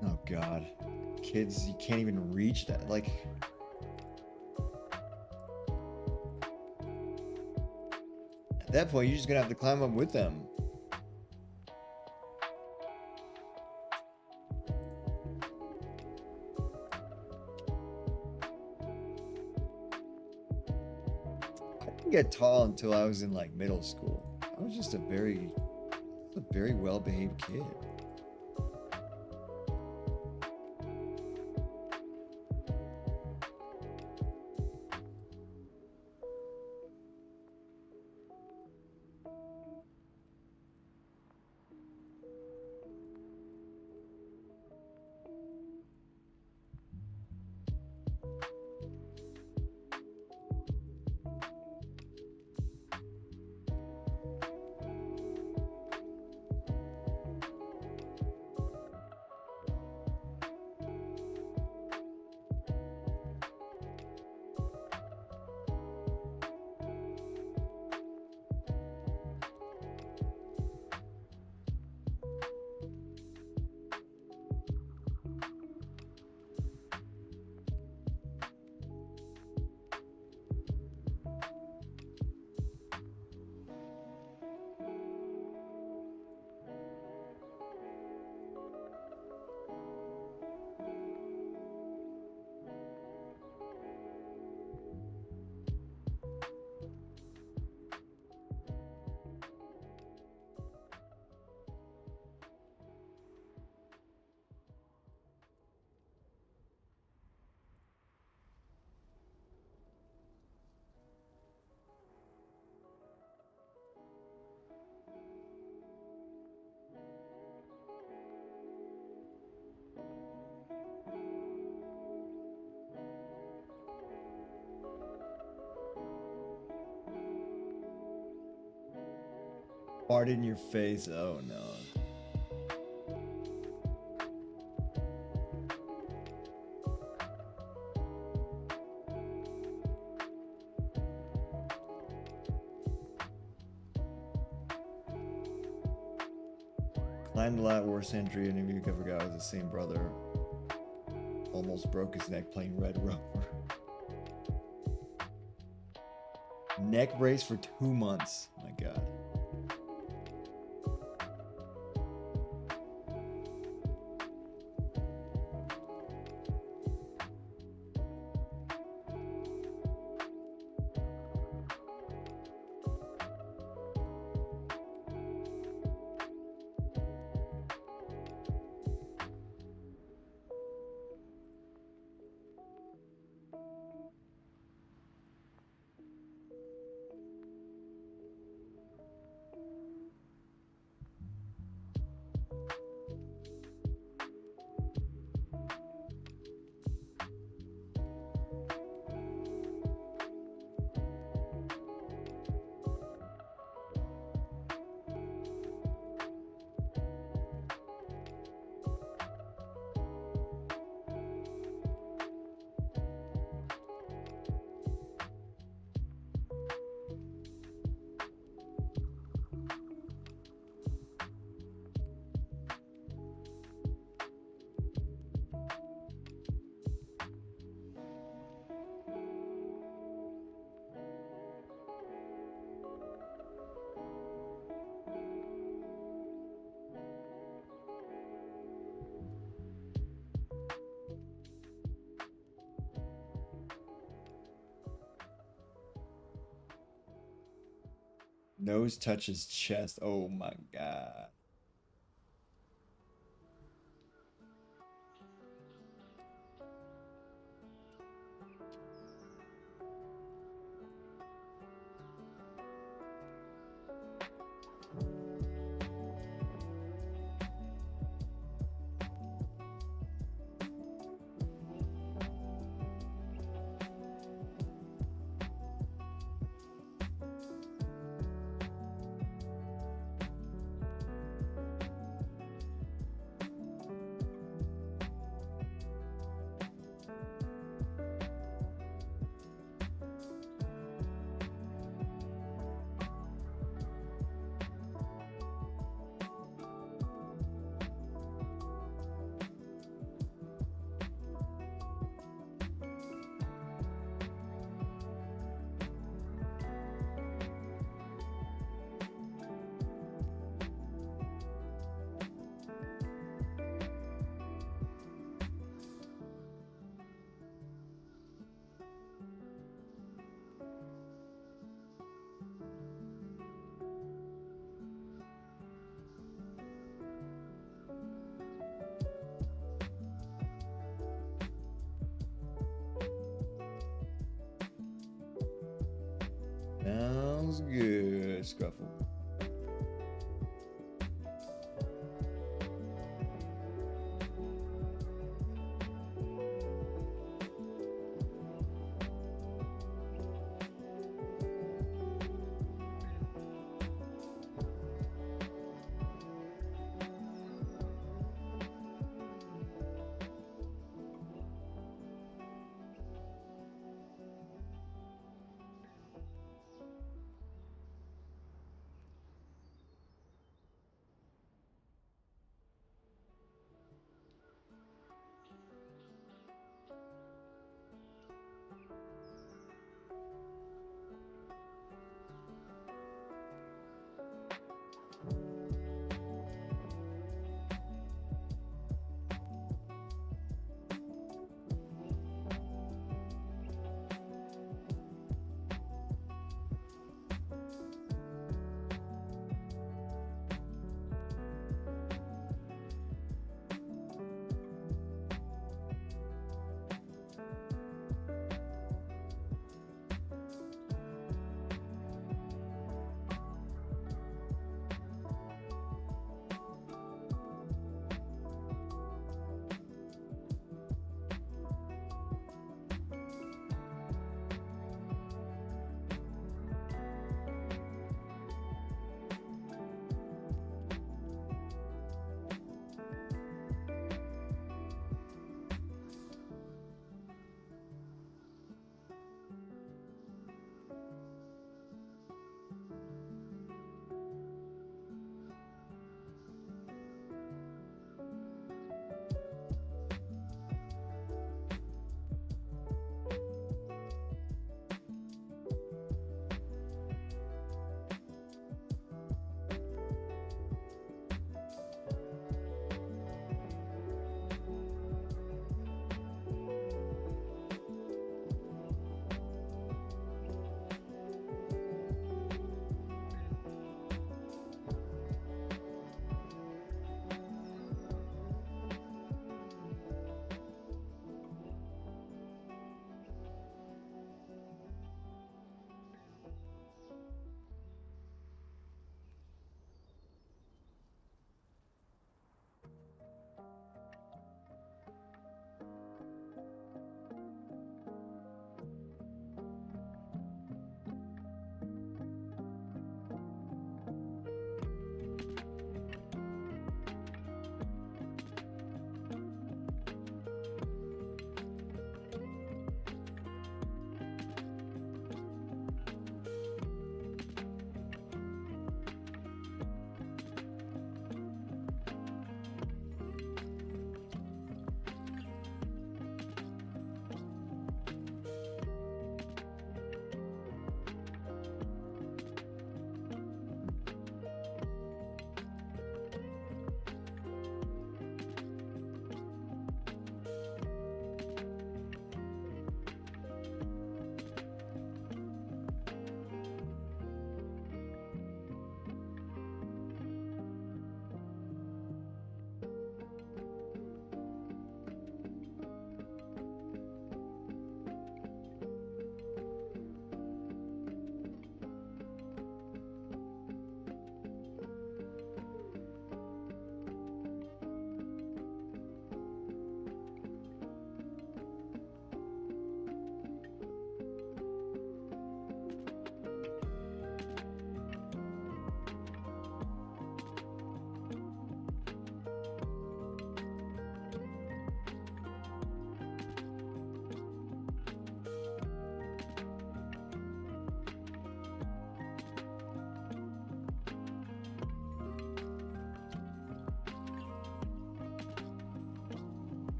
Oh God, kids, you can't even reach that. Like, at that point, you're just gonna have to climb up with them. I didn't get tall until I was in like middle school. I was just a very well-behaved kid. Fart in your face. Oh no. Climbed a lot worse injury any of you ever got with the same brother. Almost broke his neck playing Red Rover. Neck brace for 2 months. My God. Nose touches chest. Oh my god. Sounds good, Scruffle.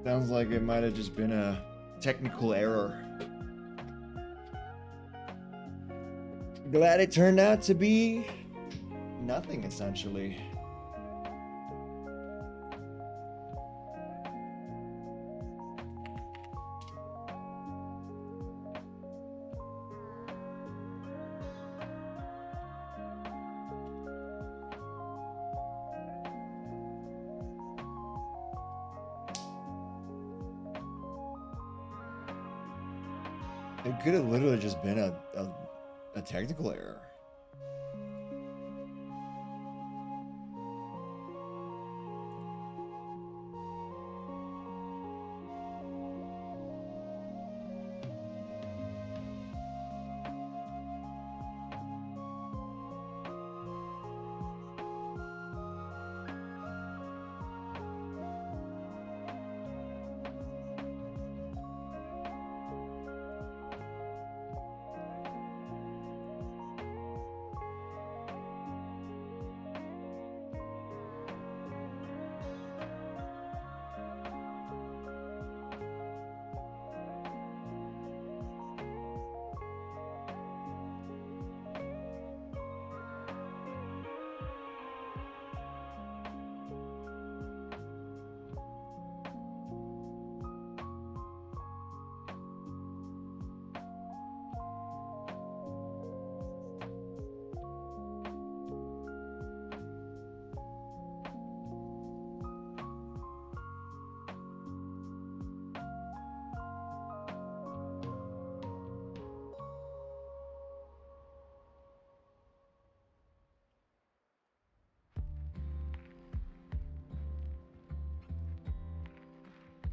Sounds like it might have just been a technical error. Glad it turned out to be nothing, essentially. It could have literally just been a technical error.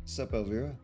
Sup, Elvira?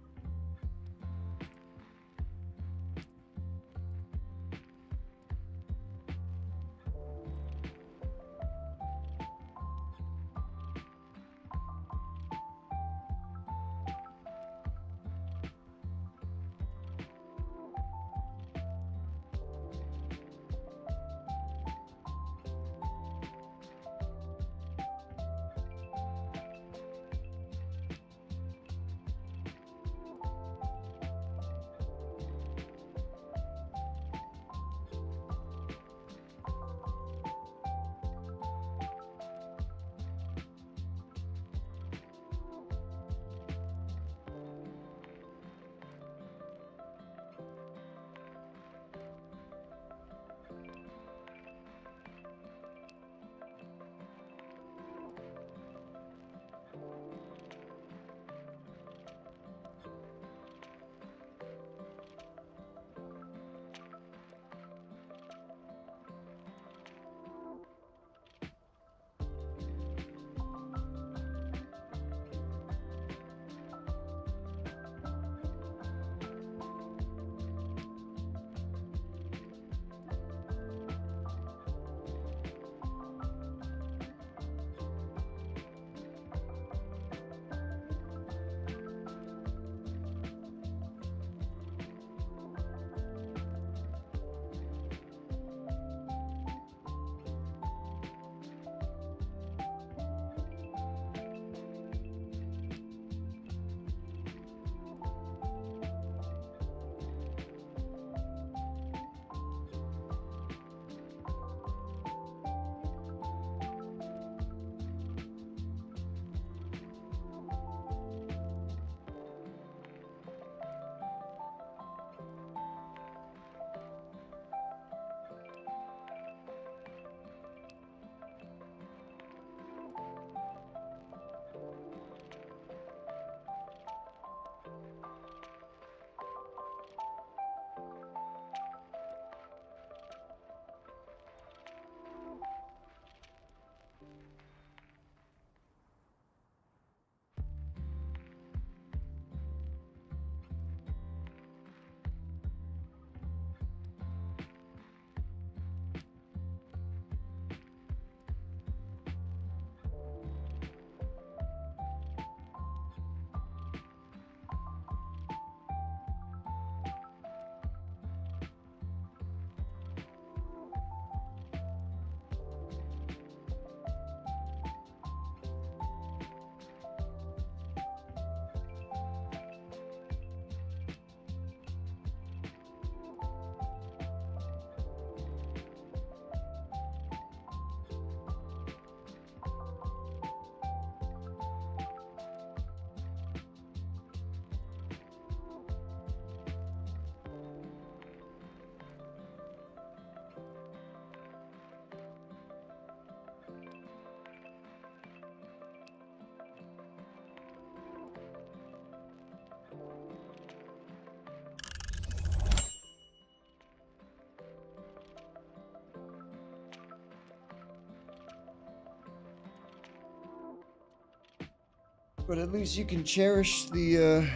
But at least you can cherish the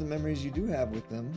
memories you do have with them.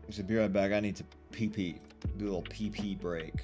So be right back. I need to pee. Do a little pee break.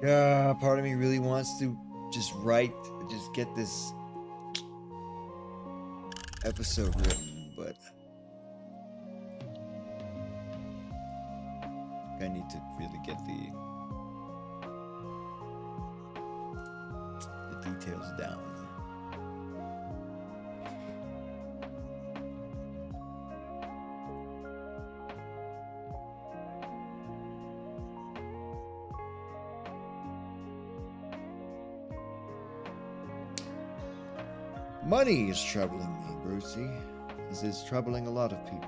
Yeah, part of me really wants to just get this episode written, but I need to really get the details down. Money is troubling me, Brucey, as is troubling a lot of people.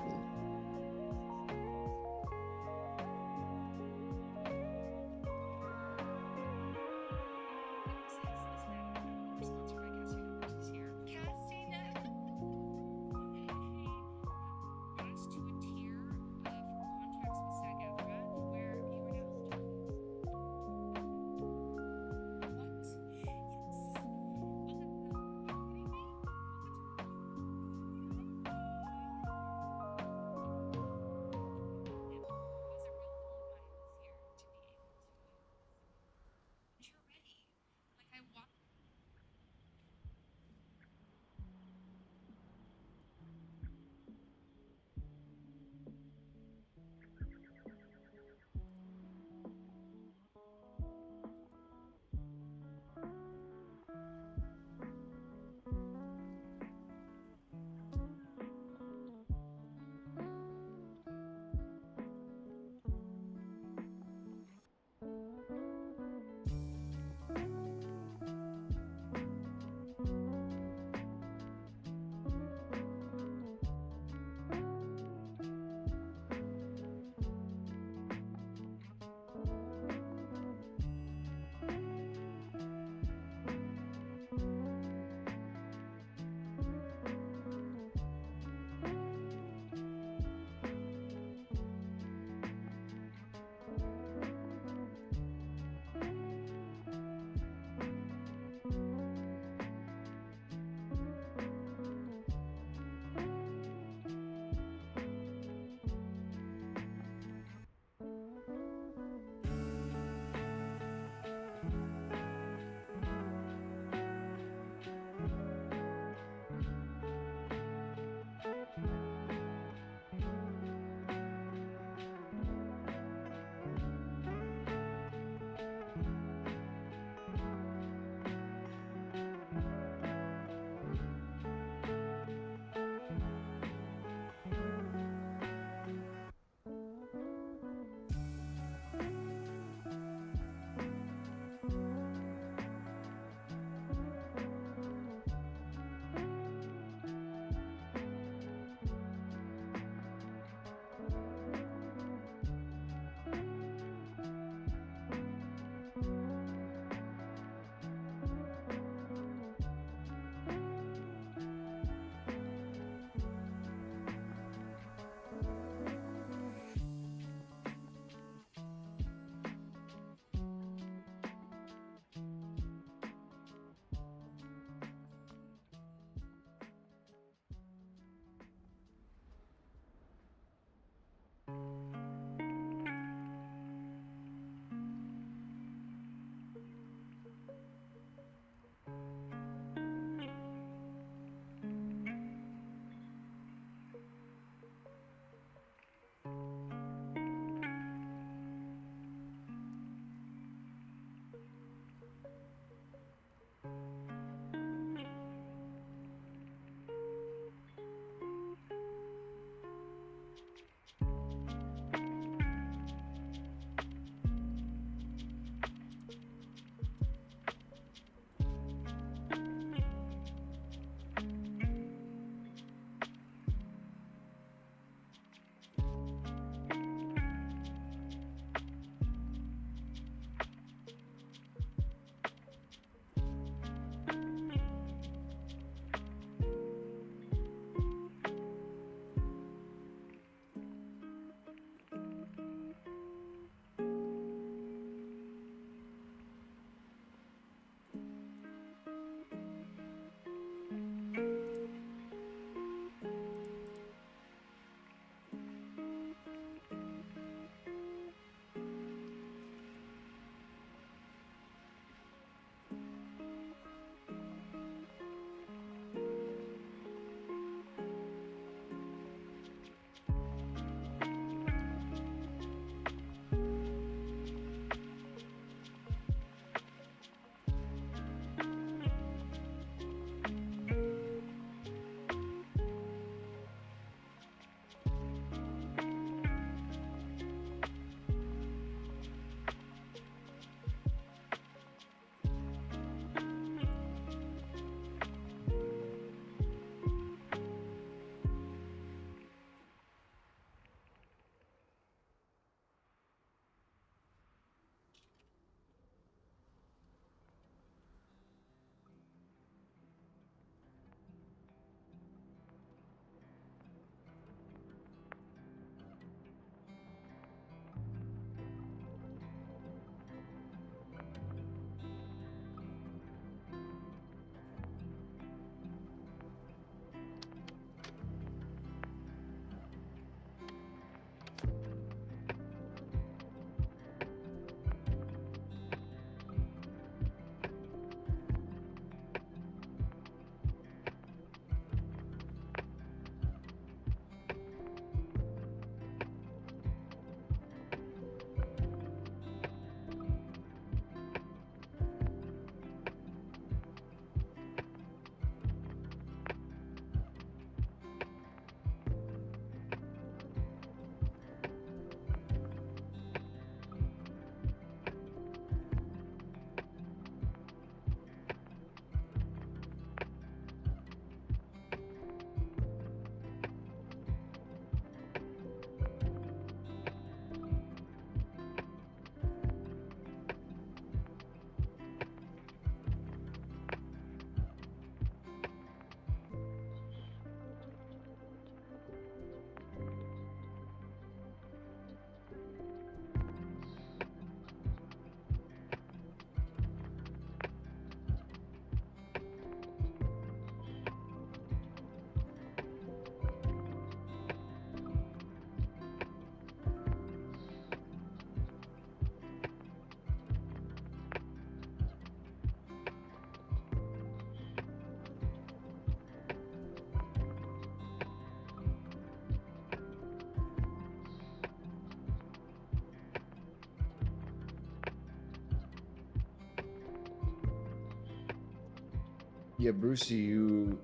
Yeah, Brucey, you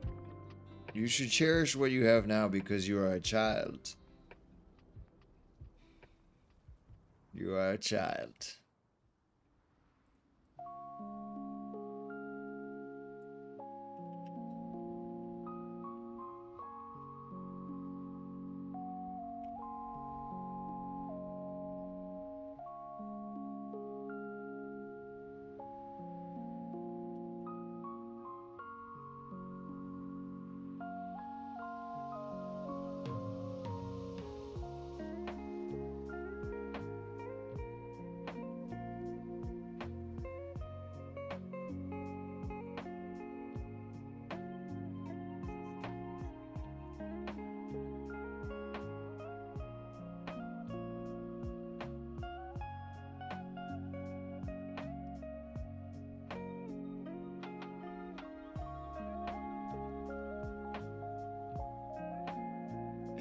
should cherish what you have now because you are a child. You are a child.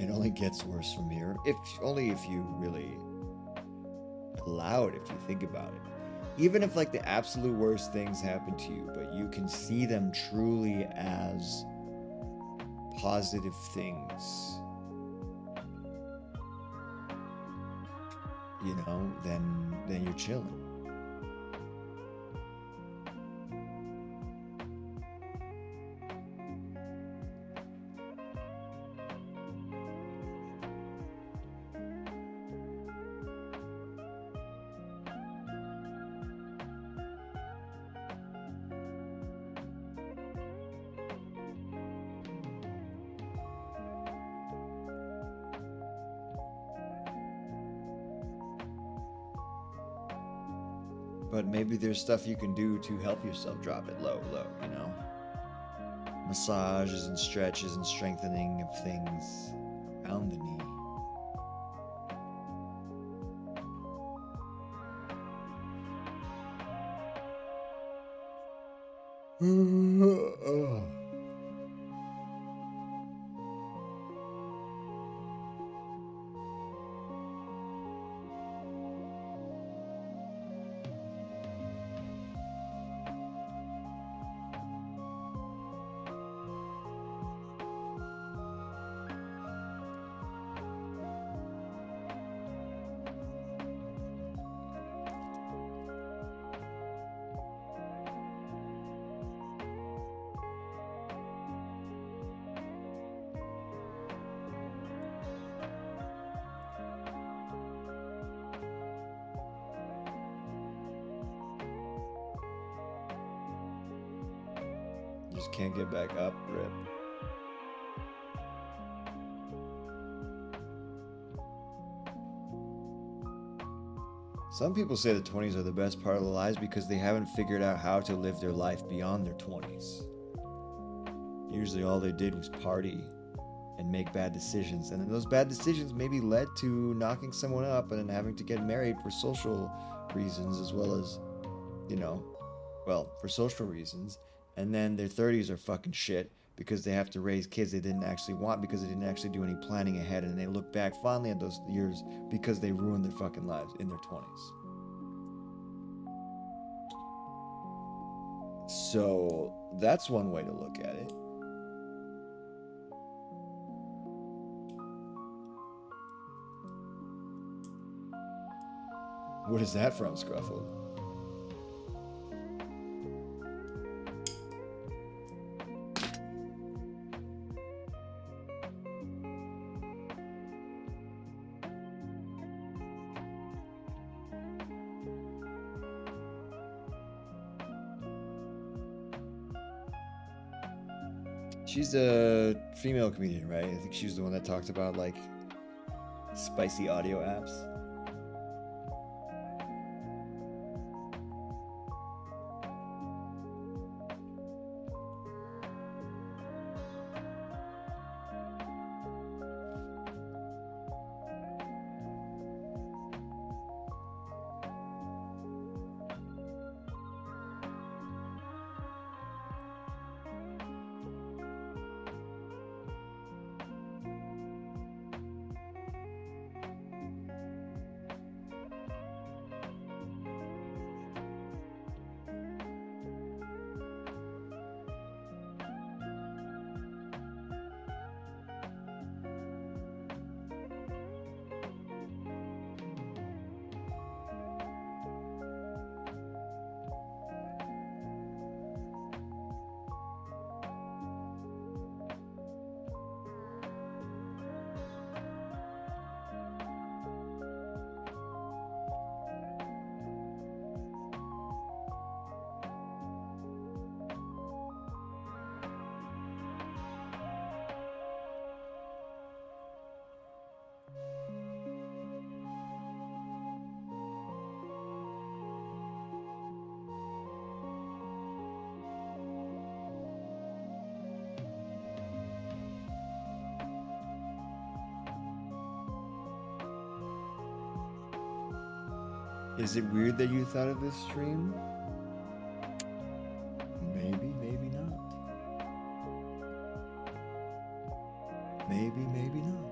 It only gets worse from here. If only if you really allow it, if you think about it. Even if like the absolute worst things happen to you, but you can see them truly as positive things, you know, then you're chilling. But maybe there's stuff you can do to help yourself drop it low, you know? Massages and stretches and strengthening of things around the knee. Just can't get back up, rip. Some people say the 20s are the best part of their lives because they haven't figured out how to live their life beyond their 20s. Usually all they did was party and make bad decisions, and then those bad decisions maybe led to knocking someone up and then having to get married for social reasons as well as, you know, well, for social reasons. And then their 30s are fucking shit because they have to raise kids they didn't actually want because they didn't actually do any planning ahead, and they look back fondly at those years because they ruined their fucking lives in their 20s. So that's one way to look at it. What is that from, Scruffle? She's a female comedian, right? I think she's the one that talked about like spicy audio apps. Is it weird that you thought of this stream? Maybe, maybe not. Maybe, maybe not.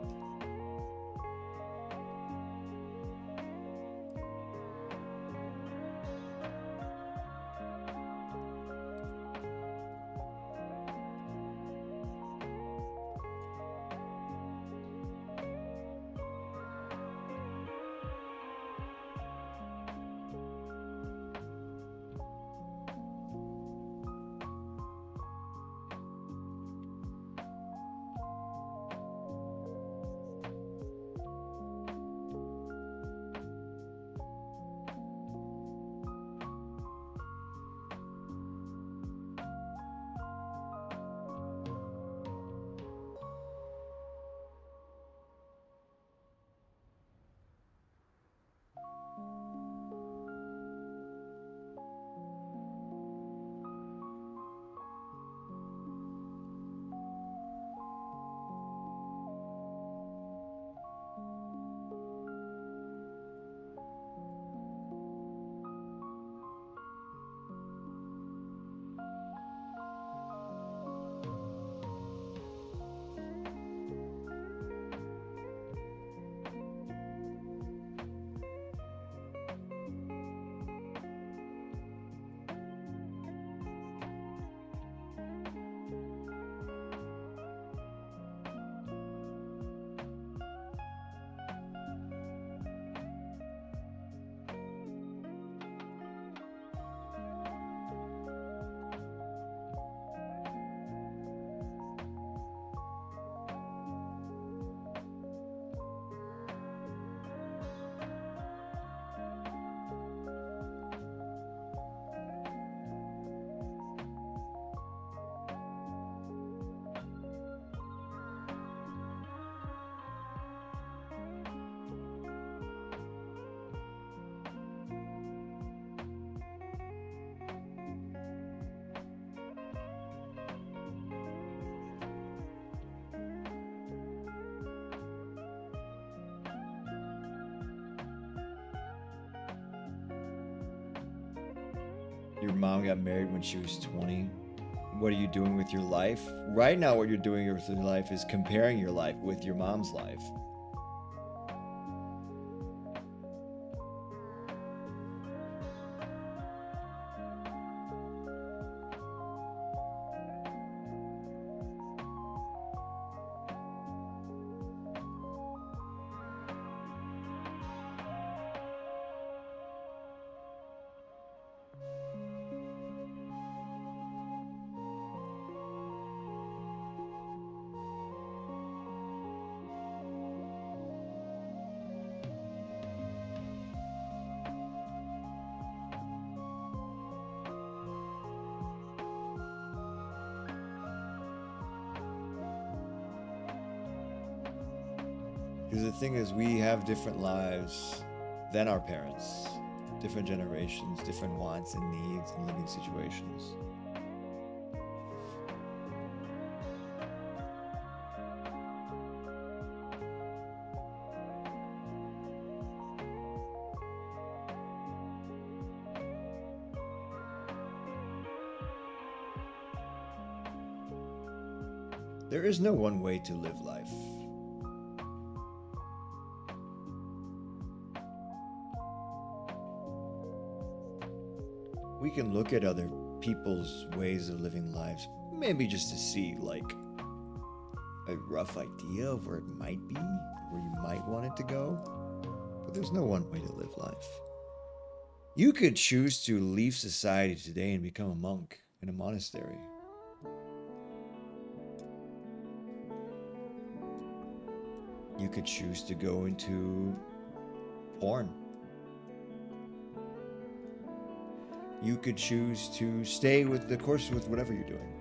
Your mom got married when she was 20. What are you doing with your life? Right now, what you're doing with your life is comparing your life with your mom's life. Because the thing is, we have different lives than our parents, different generations, different wants and needs and living situations. There is no one way to live life. We can look at other people's ways of living lives, maybe just to see like a rough idea of where it might be, where you might want it to go. But there's no one way to live life. You could choose to leave society today and become a monk in a monastery. You could choose to go into porn. You could choose to stay with the course with whatever you're doing.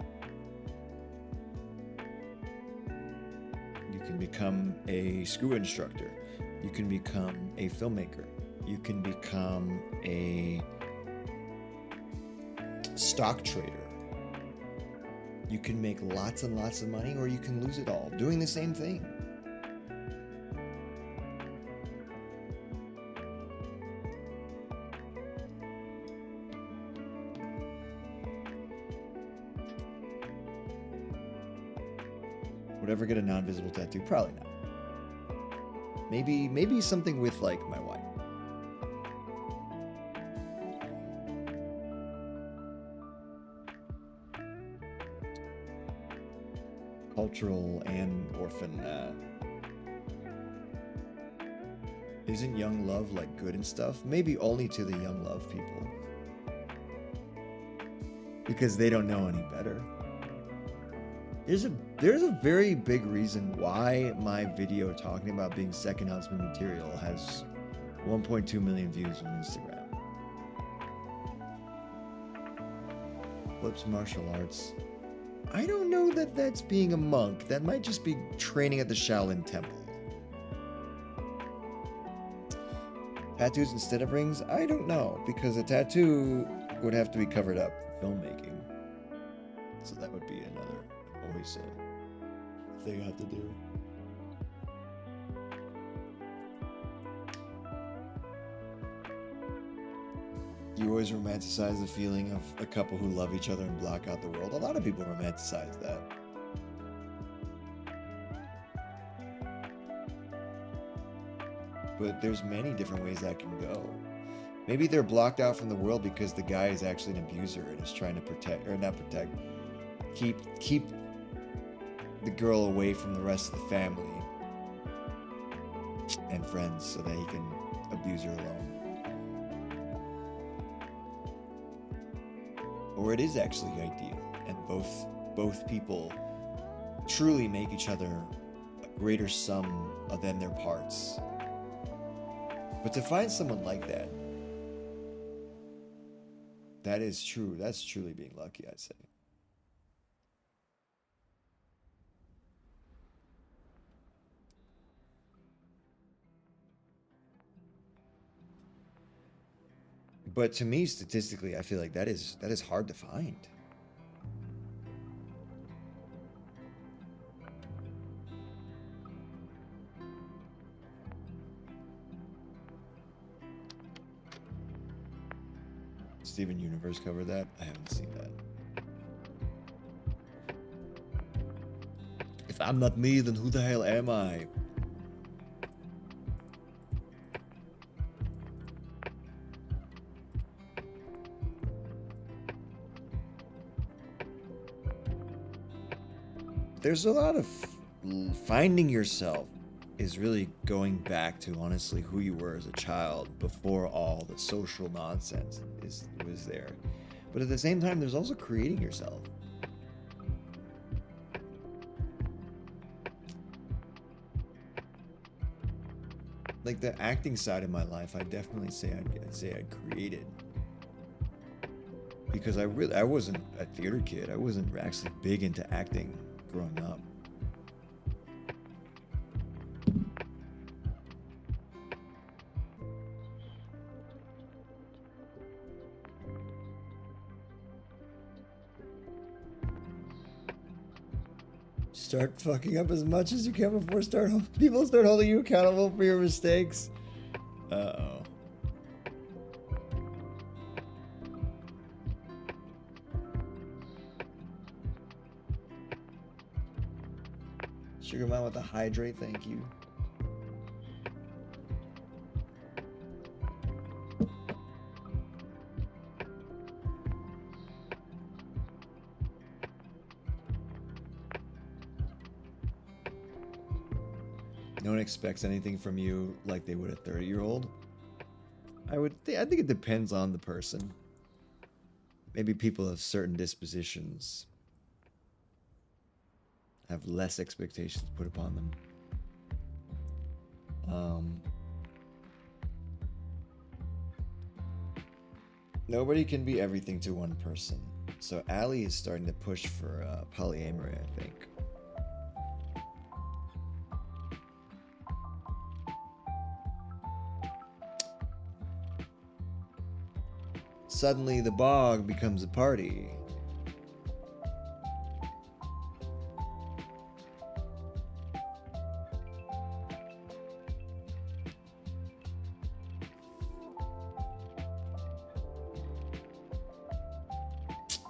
You can become a scuba instructor. You can become a filmmaker. You can become a stock trader. You can make lots and lots of money, or you can lose it all doing the same thing. Would ever get a non-visible tattoo? Probably not. Maybe something with like my wife. Cultural and orphan. Isn't young love like good and stuff? Maybe only to the young love people. Because they don't know any better. There's a very big reason why my video talking about being second husband material has 1.2 million views on Instagram. Flips martial arts. I don't know that that's being a monk. That might just be training at the Shaolin Temple. Tattoos instead of rings? I don't know, because a tattoo would have to be covered up for filmmaking. So that would be another always a thing I have to do. You always romanticize the feeling of a couple who love each other and block out the world. A lot of people romanticize that. But there's many different ways that can go. Maybe they're blocked out from the world because the guy is actually an abuser and is trying to protect, or not protect, keep the girl away from the rest of the family and friends so that he can abuse her alone. Or it is actually ideal, and both people truly make each other a greater sum than their parts. But to find someone like that, that is true. That's truly being lucky, I'd say. But to me, statistically, I feel like that is hard to find. Steven Universe covered that? I haven't seen that. If I'm not me, then who the hell am I? There's a lot of finding yourself is really going back to honestly who you were as a child before all the social nonsense was there. But at the same time, there's also creating yourself. Like the acting side of my life, I definitely say I created. Because I wasn't a theater kid. I wasn't actually big into acting growing up. Start fucking up as much as you can before people start holding you accountable for your mistakes. Uh-oh. Sugar Mom with a hydrate, thank you. No one expects anything from you like they would a 30-year-old. I think it depends on the person. Maybe people of certain dispositions have less expectations put upon them. Nobody can be everything to one person. So Allie is starting to push for polyamory, I think. Suddenly the bog becomes a party.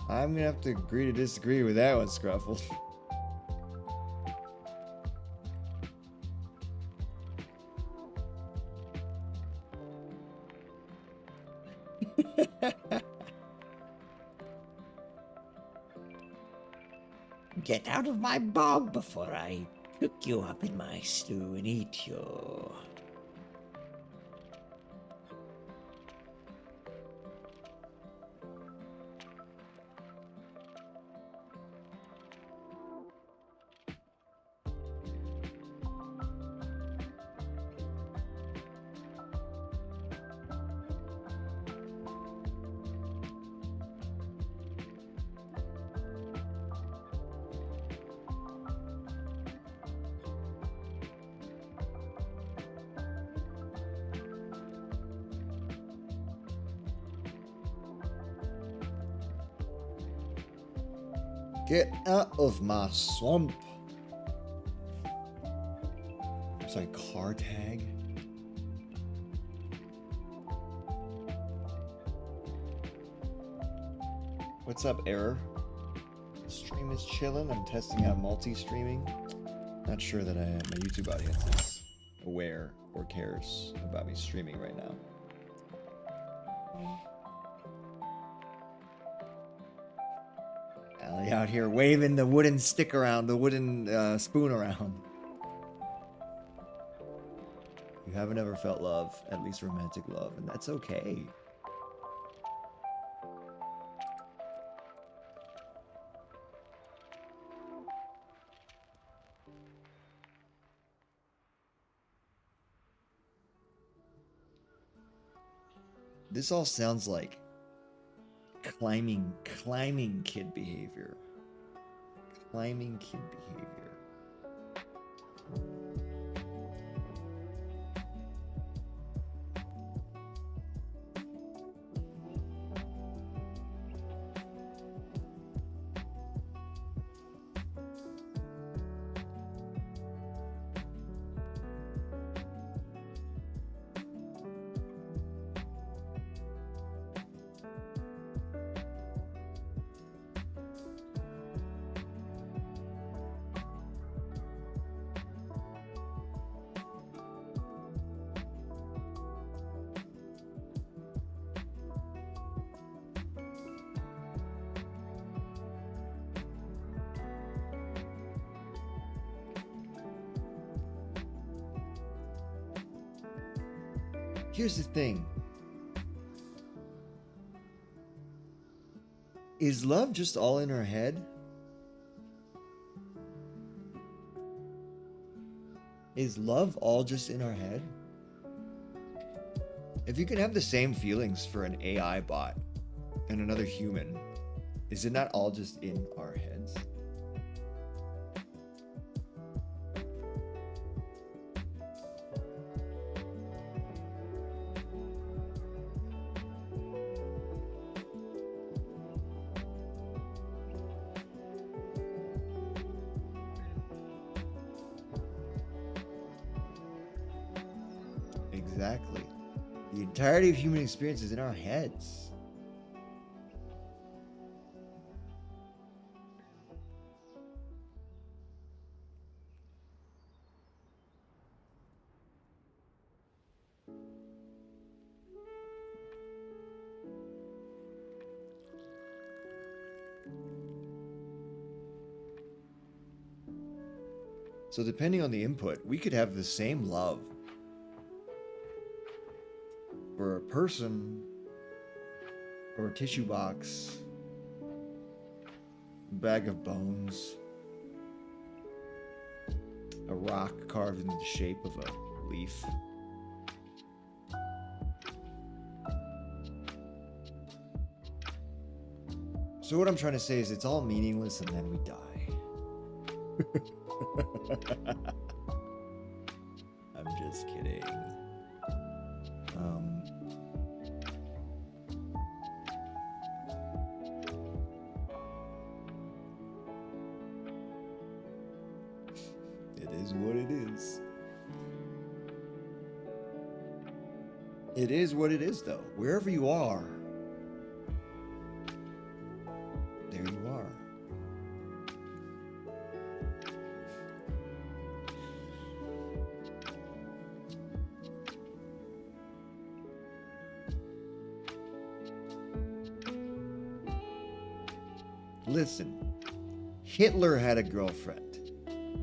I'm gonna have to agree to disagree with that one, Scruffle. Get out of my bog before I cook you up in my stew and eat you. Get out of my swamp. Sorry, car tag. What's up, Error? Stream is chilling. I'm testing out multi-streaming. Not sure that my YouTube audience is aware or cares about me streaming right now. Allie out here waving the wooden stick around, the wooden spoon around. You haven't ever felt love, at least romantic love, and that's okay. This all sounds like climbing kid behavior. Climbing kid behavior. Here's the thing. Is love just all in her head? Is love all just in our head? If you can have the same feelings for an AI bot and another human, is it not all just in our heads? Exactly. The entirety of human experience is in our heads. So depending on the input, we could have the same love for a person or a tissue box, a bag of bones, a rock carved into the shape of a leaf. So what I'm trying to say is it's all meaningless and then we die. I'm just kidding. It is what it is. It is what it is, though. Wherever you are, there you are. Listen, Hitler had a girlfriend.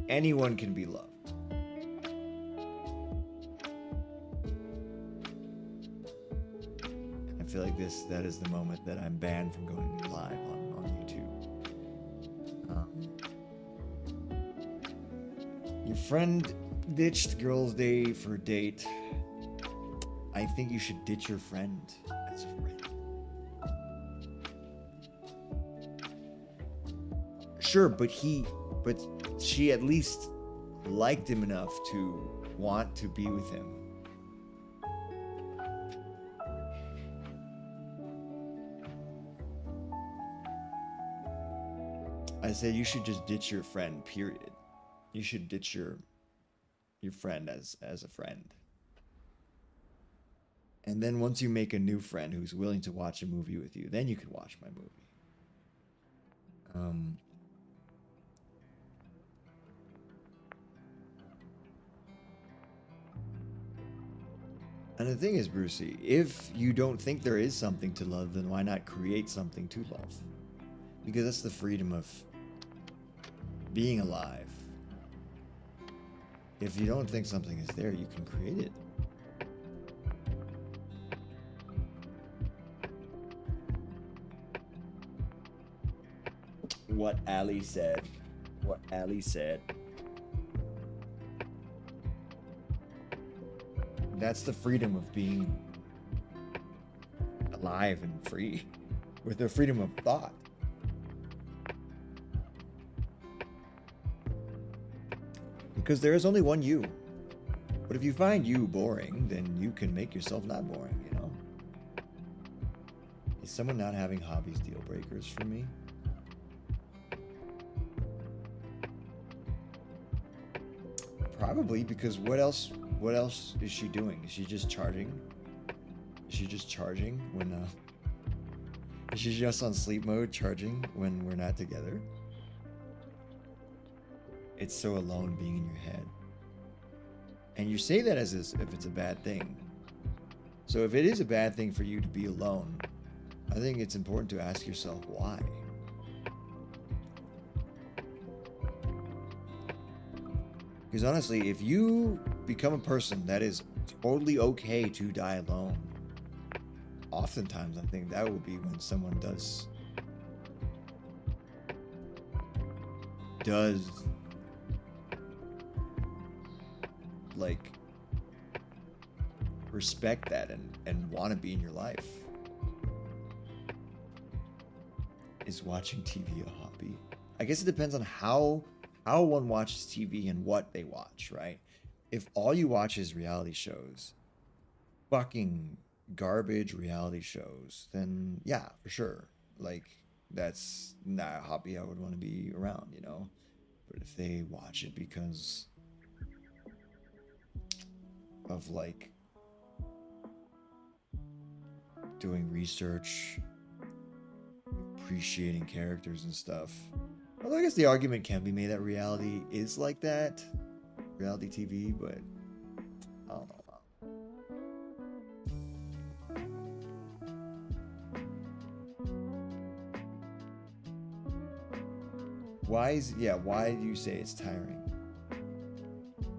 Anyone can be loved. I feel like that is the moment that I'm banned from going live on YouTube. Your friend ditched girls' day for a date. I think you should ditch your friend as a friend. Sure, but she at least liked him enough to want to be with him. I said you should just ditch your friend, period. You should ditch your friend as a friend. And then once you make a new friend who's willing to watch a movie with you, then you can watch my movie. And the thing is, Brucey, if you don't think there is something to love, then why not create something to love? Because that's the freedom of being alive. If you don't think something is there, you can create it. What Ali said. What Ali said. That's the freedom of being alive and free. With the freedom of thought. Because there is only one you. But if you find you boring, then you can make yourself not boring, you know? Is someone not having hobbies deal breakers for me? Probably, because what else is she doing? Is she just charging? Is she just charging when is she just on sleep mode charging when we're not together? It's so alone being in your head. And you say that as if it's a bad thing. So if it is a bad thing for you to be alone, I think it's important to ask yourself why. Because honestly, if you become a person that is totally okay to die alone, oftentimes I think that will be when someone does like respect that and want to be in your life. Is watching TV a hobby? I guess it depends on how one watches TV and what they watch, right? If all you watch is reality shows, fucking garbage reality shows, then yeah, for sure. Like, that's not a hobby I would want to be around, you know? But if they watch it because of, like, doing research, appreciating characters and stuff. Although I guess the argument can be made that reality is like that. Reality TV, but I don't know. Why do you say it's tiring?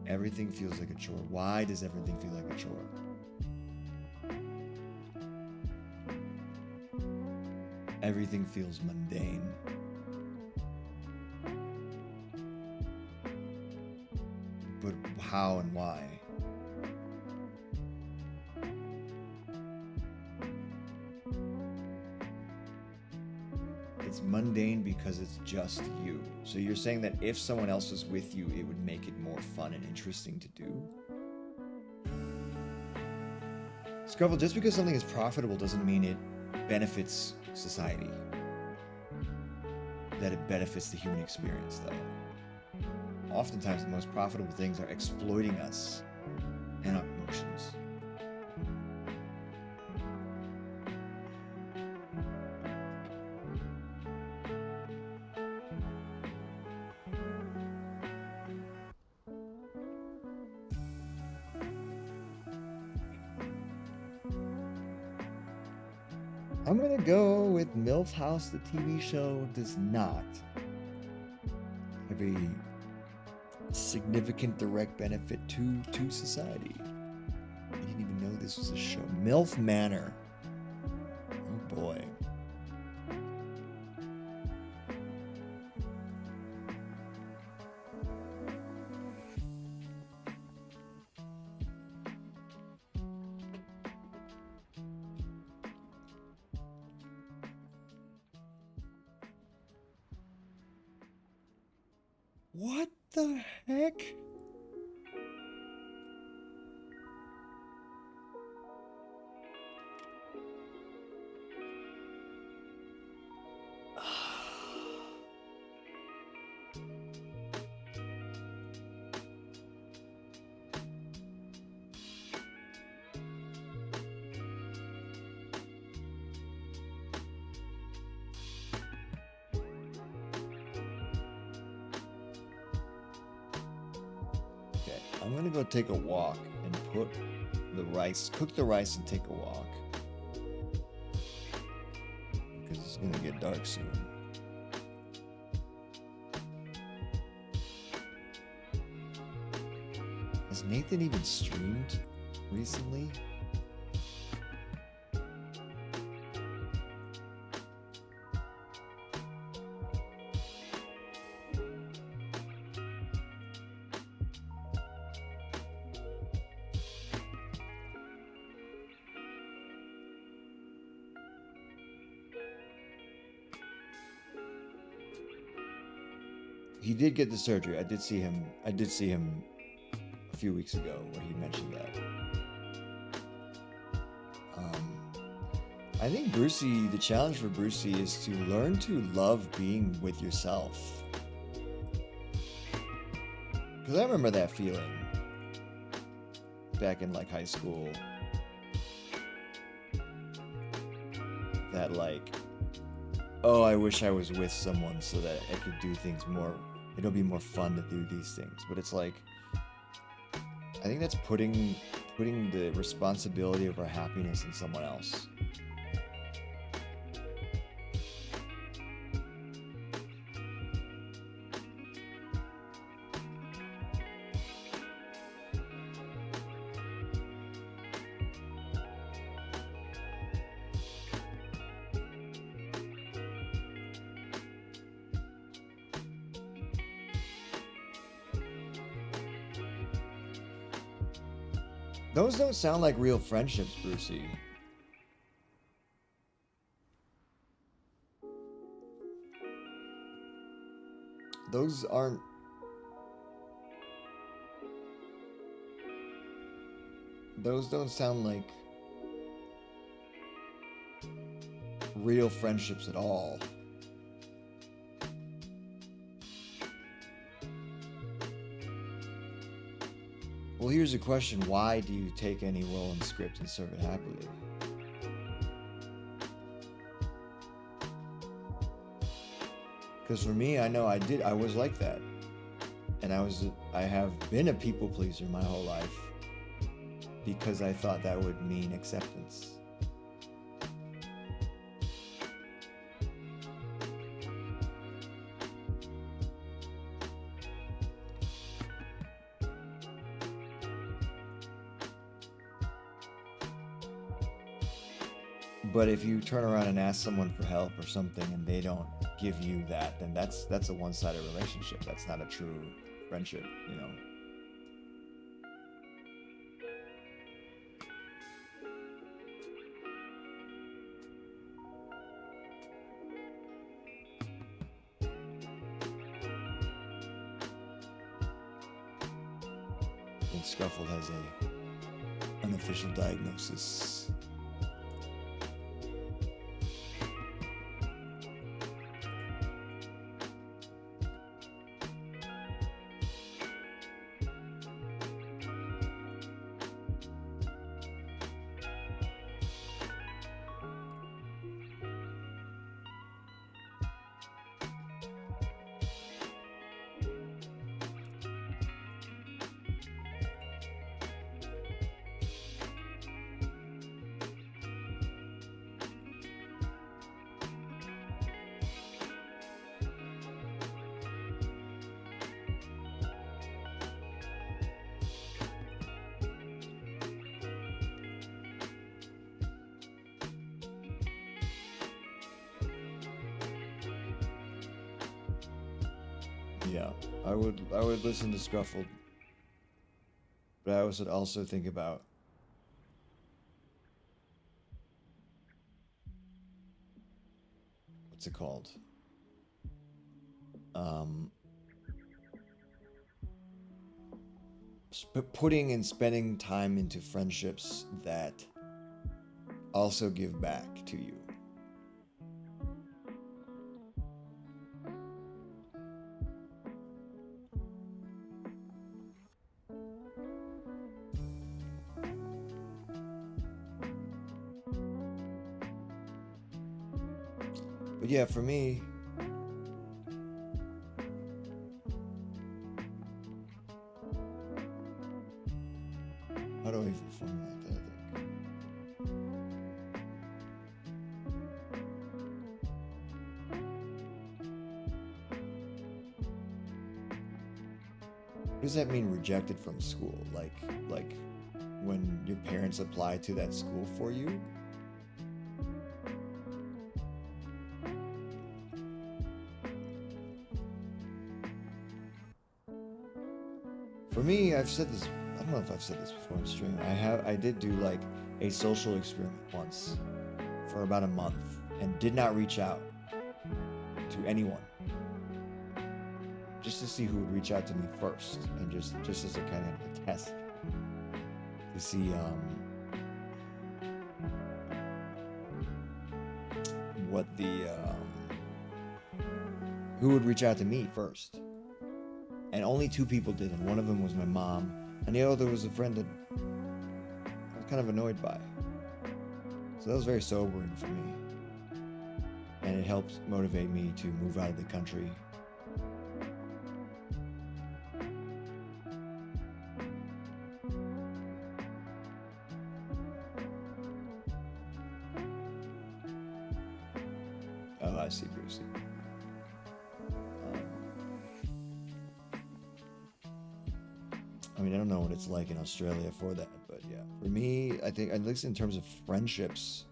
Everything feels like a chore. Why does everything feel like a chore? Everything feels mundane. But how and why? It's mundane because it's just you. So you're saying that if someone else was with you, it would make it more fun and interesting to do? Scruffle, just because something is profitable doesn't mean it benefits society. That it benefits the human experience, though. Oftentimes, the most profitable things are exploiting us and our emotions. I'm gonna go with MILF House, the TV show, does not have a significant direct benefit to society. I didn't even know this was a show. MILF Manor. Oh boy. What the heck? Okay, I'm gonna go take a walk and put the rice, cook the rice and take a walk. Because it's gonna get dark soon. Has Nathan even streamed recently? He did get the surgery. I did see him a few weeks ago where he mentioned that. I think Brucey, the challenge for Brucey is to learn to love being with yourself. Because I remember that feeling back in like high school. That like, oh, I wish I was with someone so that I could do things more. It'll be more fun to do these things. But it's like, I think that's putting the responsibility of our happiness in someone else. Those don't sound like real friendships, Brucey. Those aren't... Those don't sound like real friendships at all. Well, here's a question. Why do you take any role in script and serve it happily? Because for me, I know I was like that. And I have been a people pleaser my whole life because I thought that would mean acceptance. But if you turn around and ask someone for help or something and they don't give you that, then that's a one-sided relationship. That's not a true friendship, you know. I think Scuffle has a unofficial diagnosis. Yeah, I would listen to Scruffled, but I would also think about what's it called? Um, putting and spending time into friendships that also give back to you. But yeah, for me, how do I even formulate that? What does that mean, rejected from school? Like when your parents apply to that school for you? For me, I've said this, I don't know if I've said this before on stream. I did do like a social experiment once for about a month and did not reach out to anyone. Just to see who would reach out to me first, and just as a kind of a test to see what the who would reach out to me first. And only 2 people did, and one of them was my mom, and the other was a friend that I was kind of annoyed by. So that was very sobering for me, and it helped motivate me to move out of the country. Oh, I see, Brucey. I mean, I don't know what it's like in Australia for that, but yeah. For me, I think, at least in terms of friendships,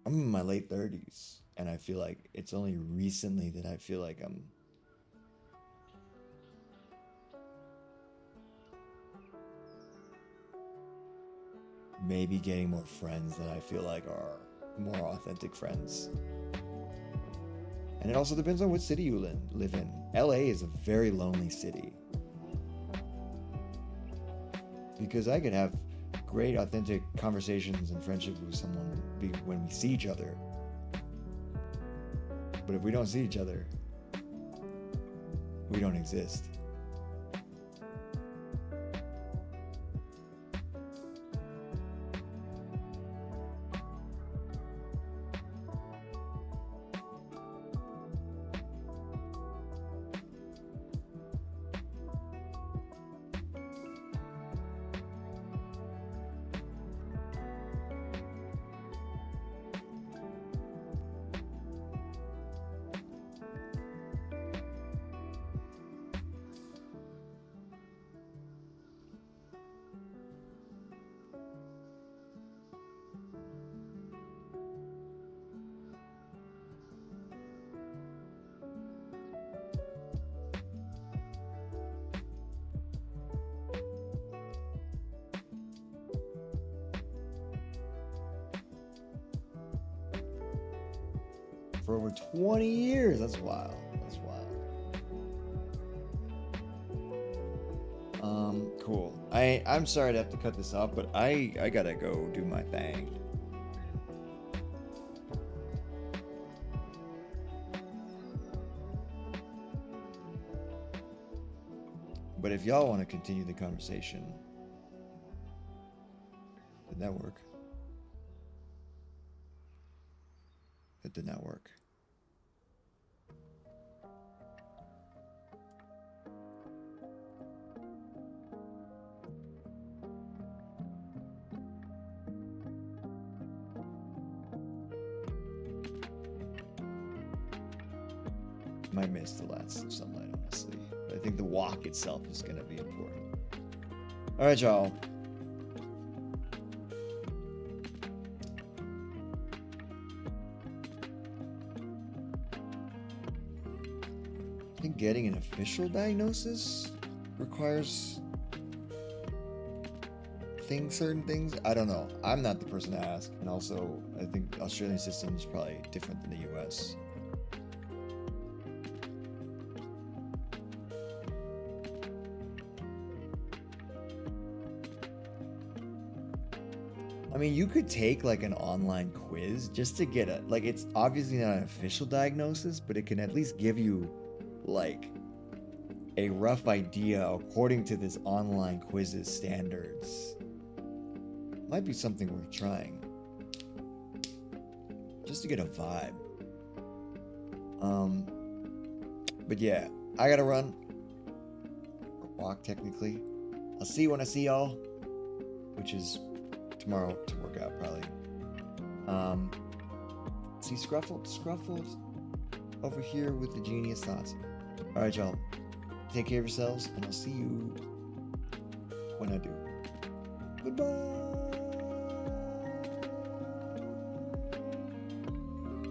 I'm in my late 30s, and I feel like it's only recently that I feel like I'm maybe getting more friends that I feel like are more authentic friends. And it also depends on what city you live in. LA is a very lonely city. Because I could have great, authentic conversations and friendships with someone when we see each other. But if we don't see each other, we don't exist. For over 20 years. That's wild. That's wild. Cool. I'm sorry to have to cut this off, but I gotta go do my thing. But if y'all want to continue the conversation, did that work? It did not work. Might miss the last sunlight, honestly. But I think the walk itself is going to be important. All right, y'all. I think getting an official diagnosis requires certain things. I don't know. I'm not the person to ask. And also, I think the Australian system is probably different than the US. I mean, you could take like an online quiz just to get a, like, it's obviously not an official diagnosis, but it can at least give you like a rough idea according to this online quiz's standards. Might be something worth trying. Just to get a vibe. But yeah, I gotta run. Or walk, technically. I'll see you when I see y'all. Which is tomorrow to work out, probably. See Scruffled over here with the genius thoughts. Alright, y'all. Take care of yourselves, and I'll see you when I do. Goodbye.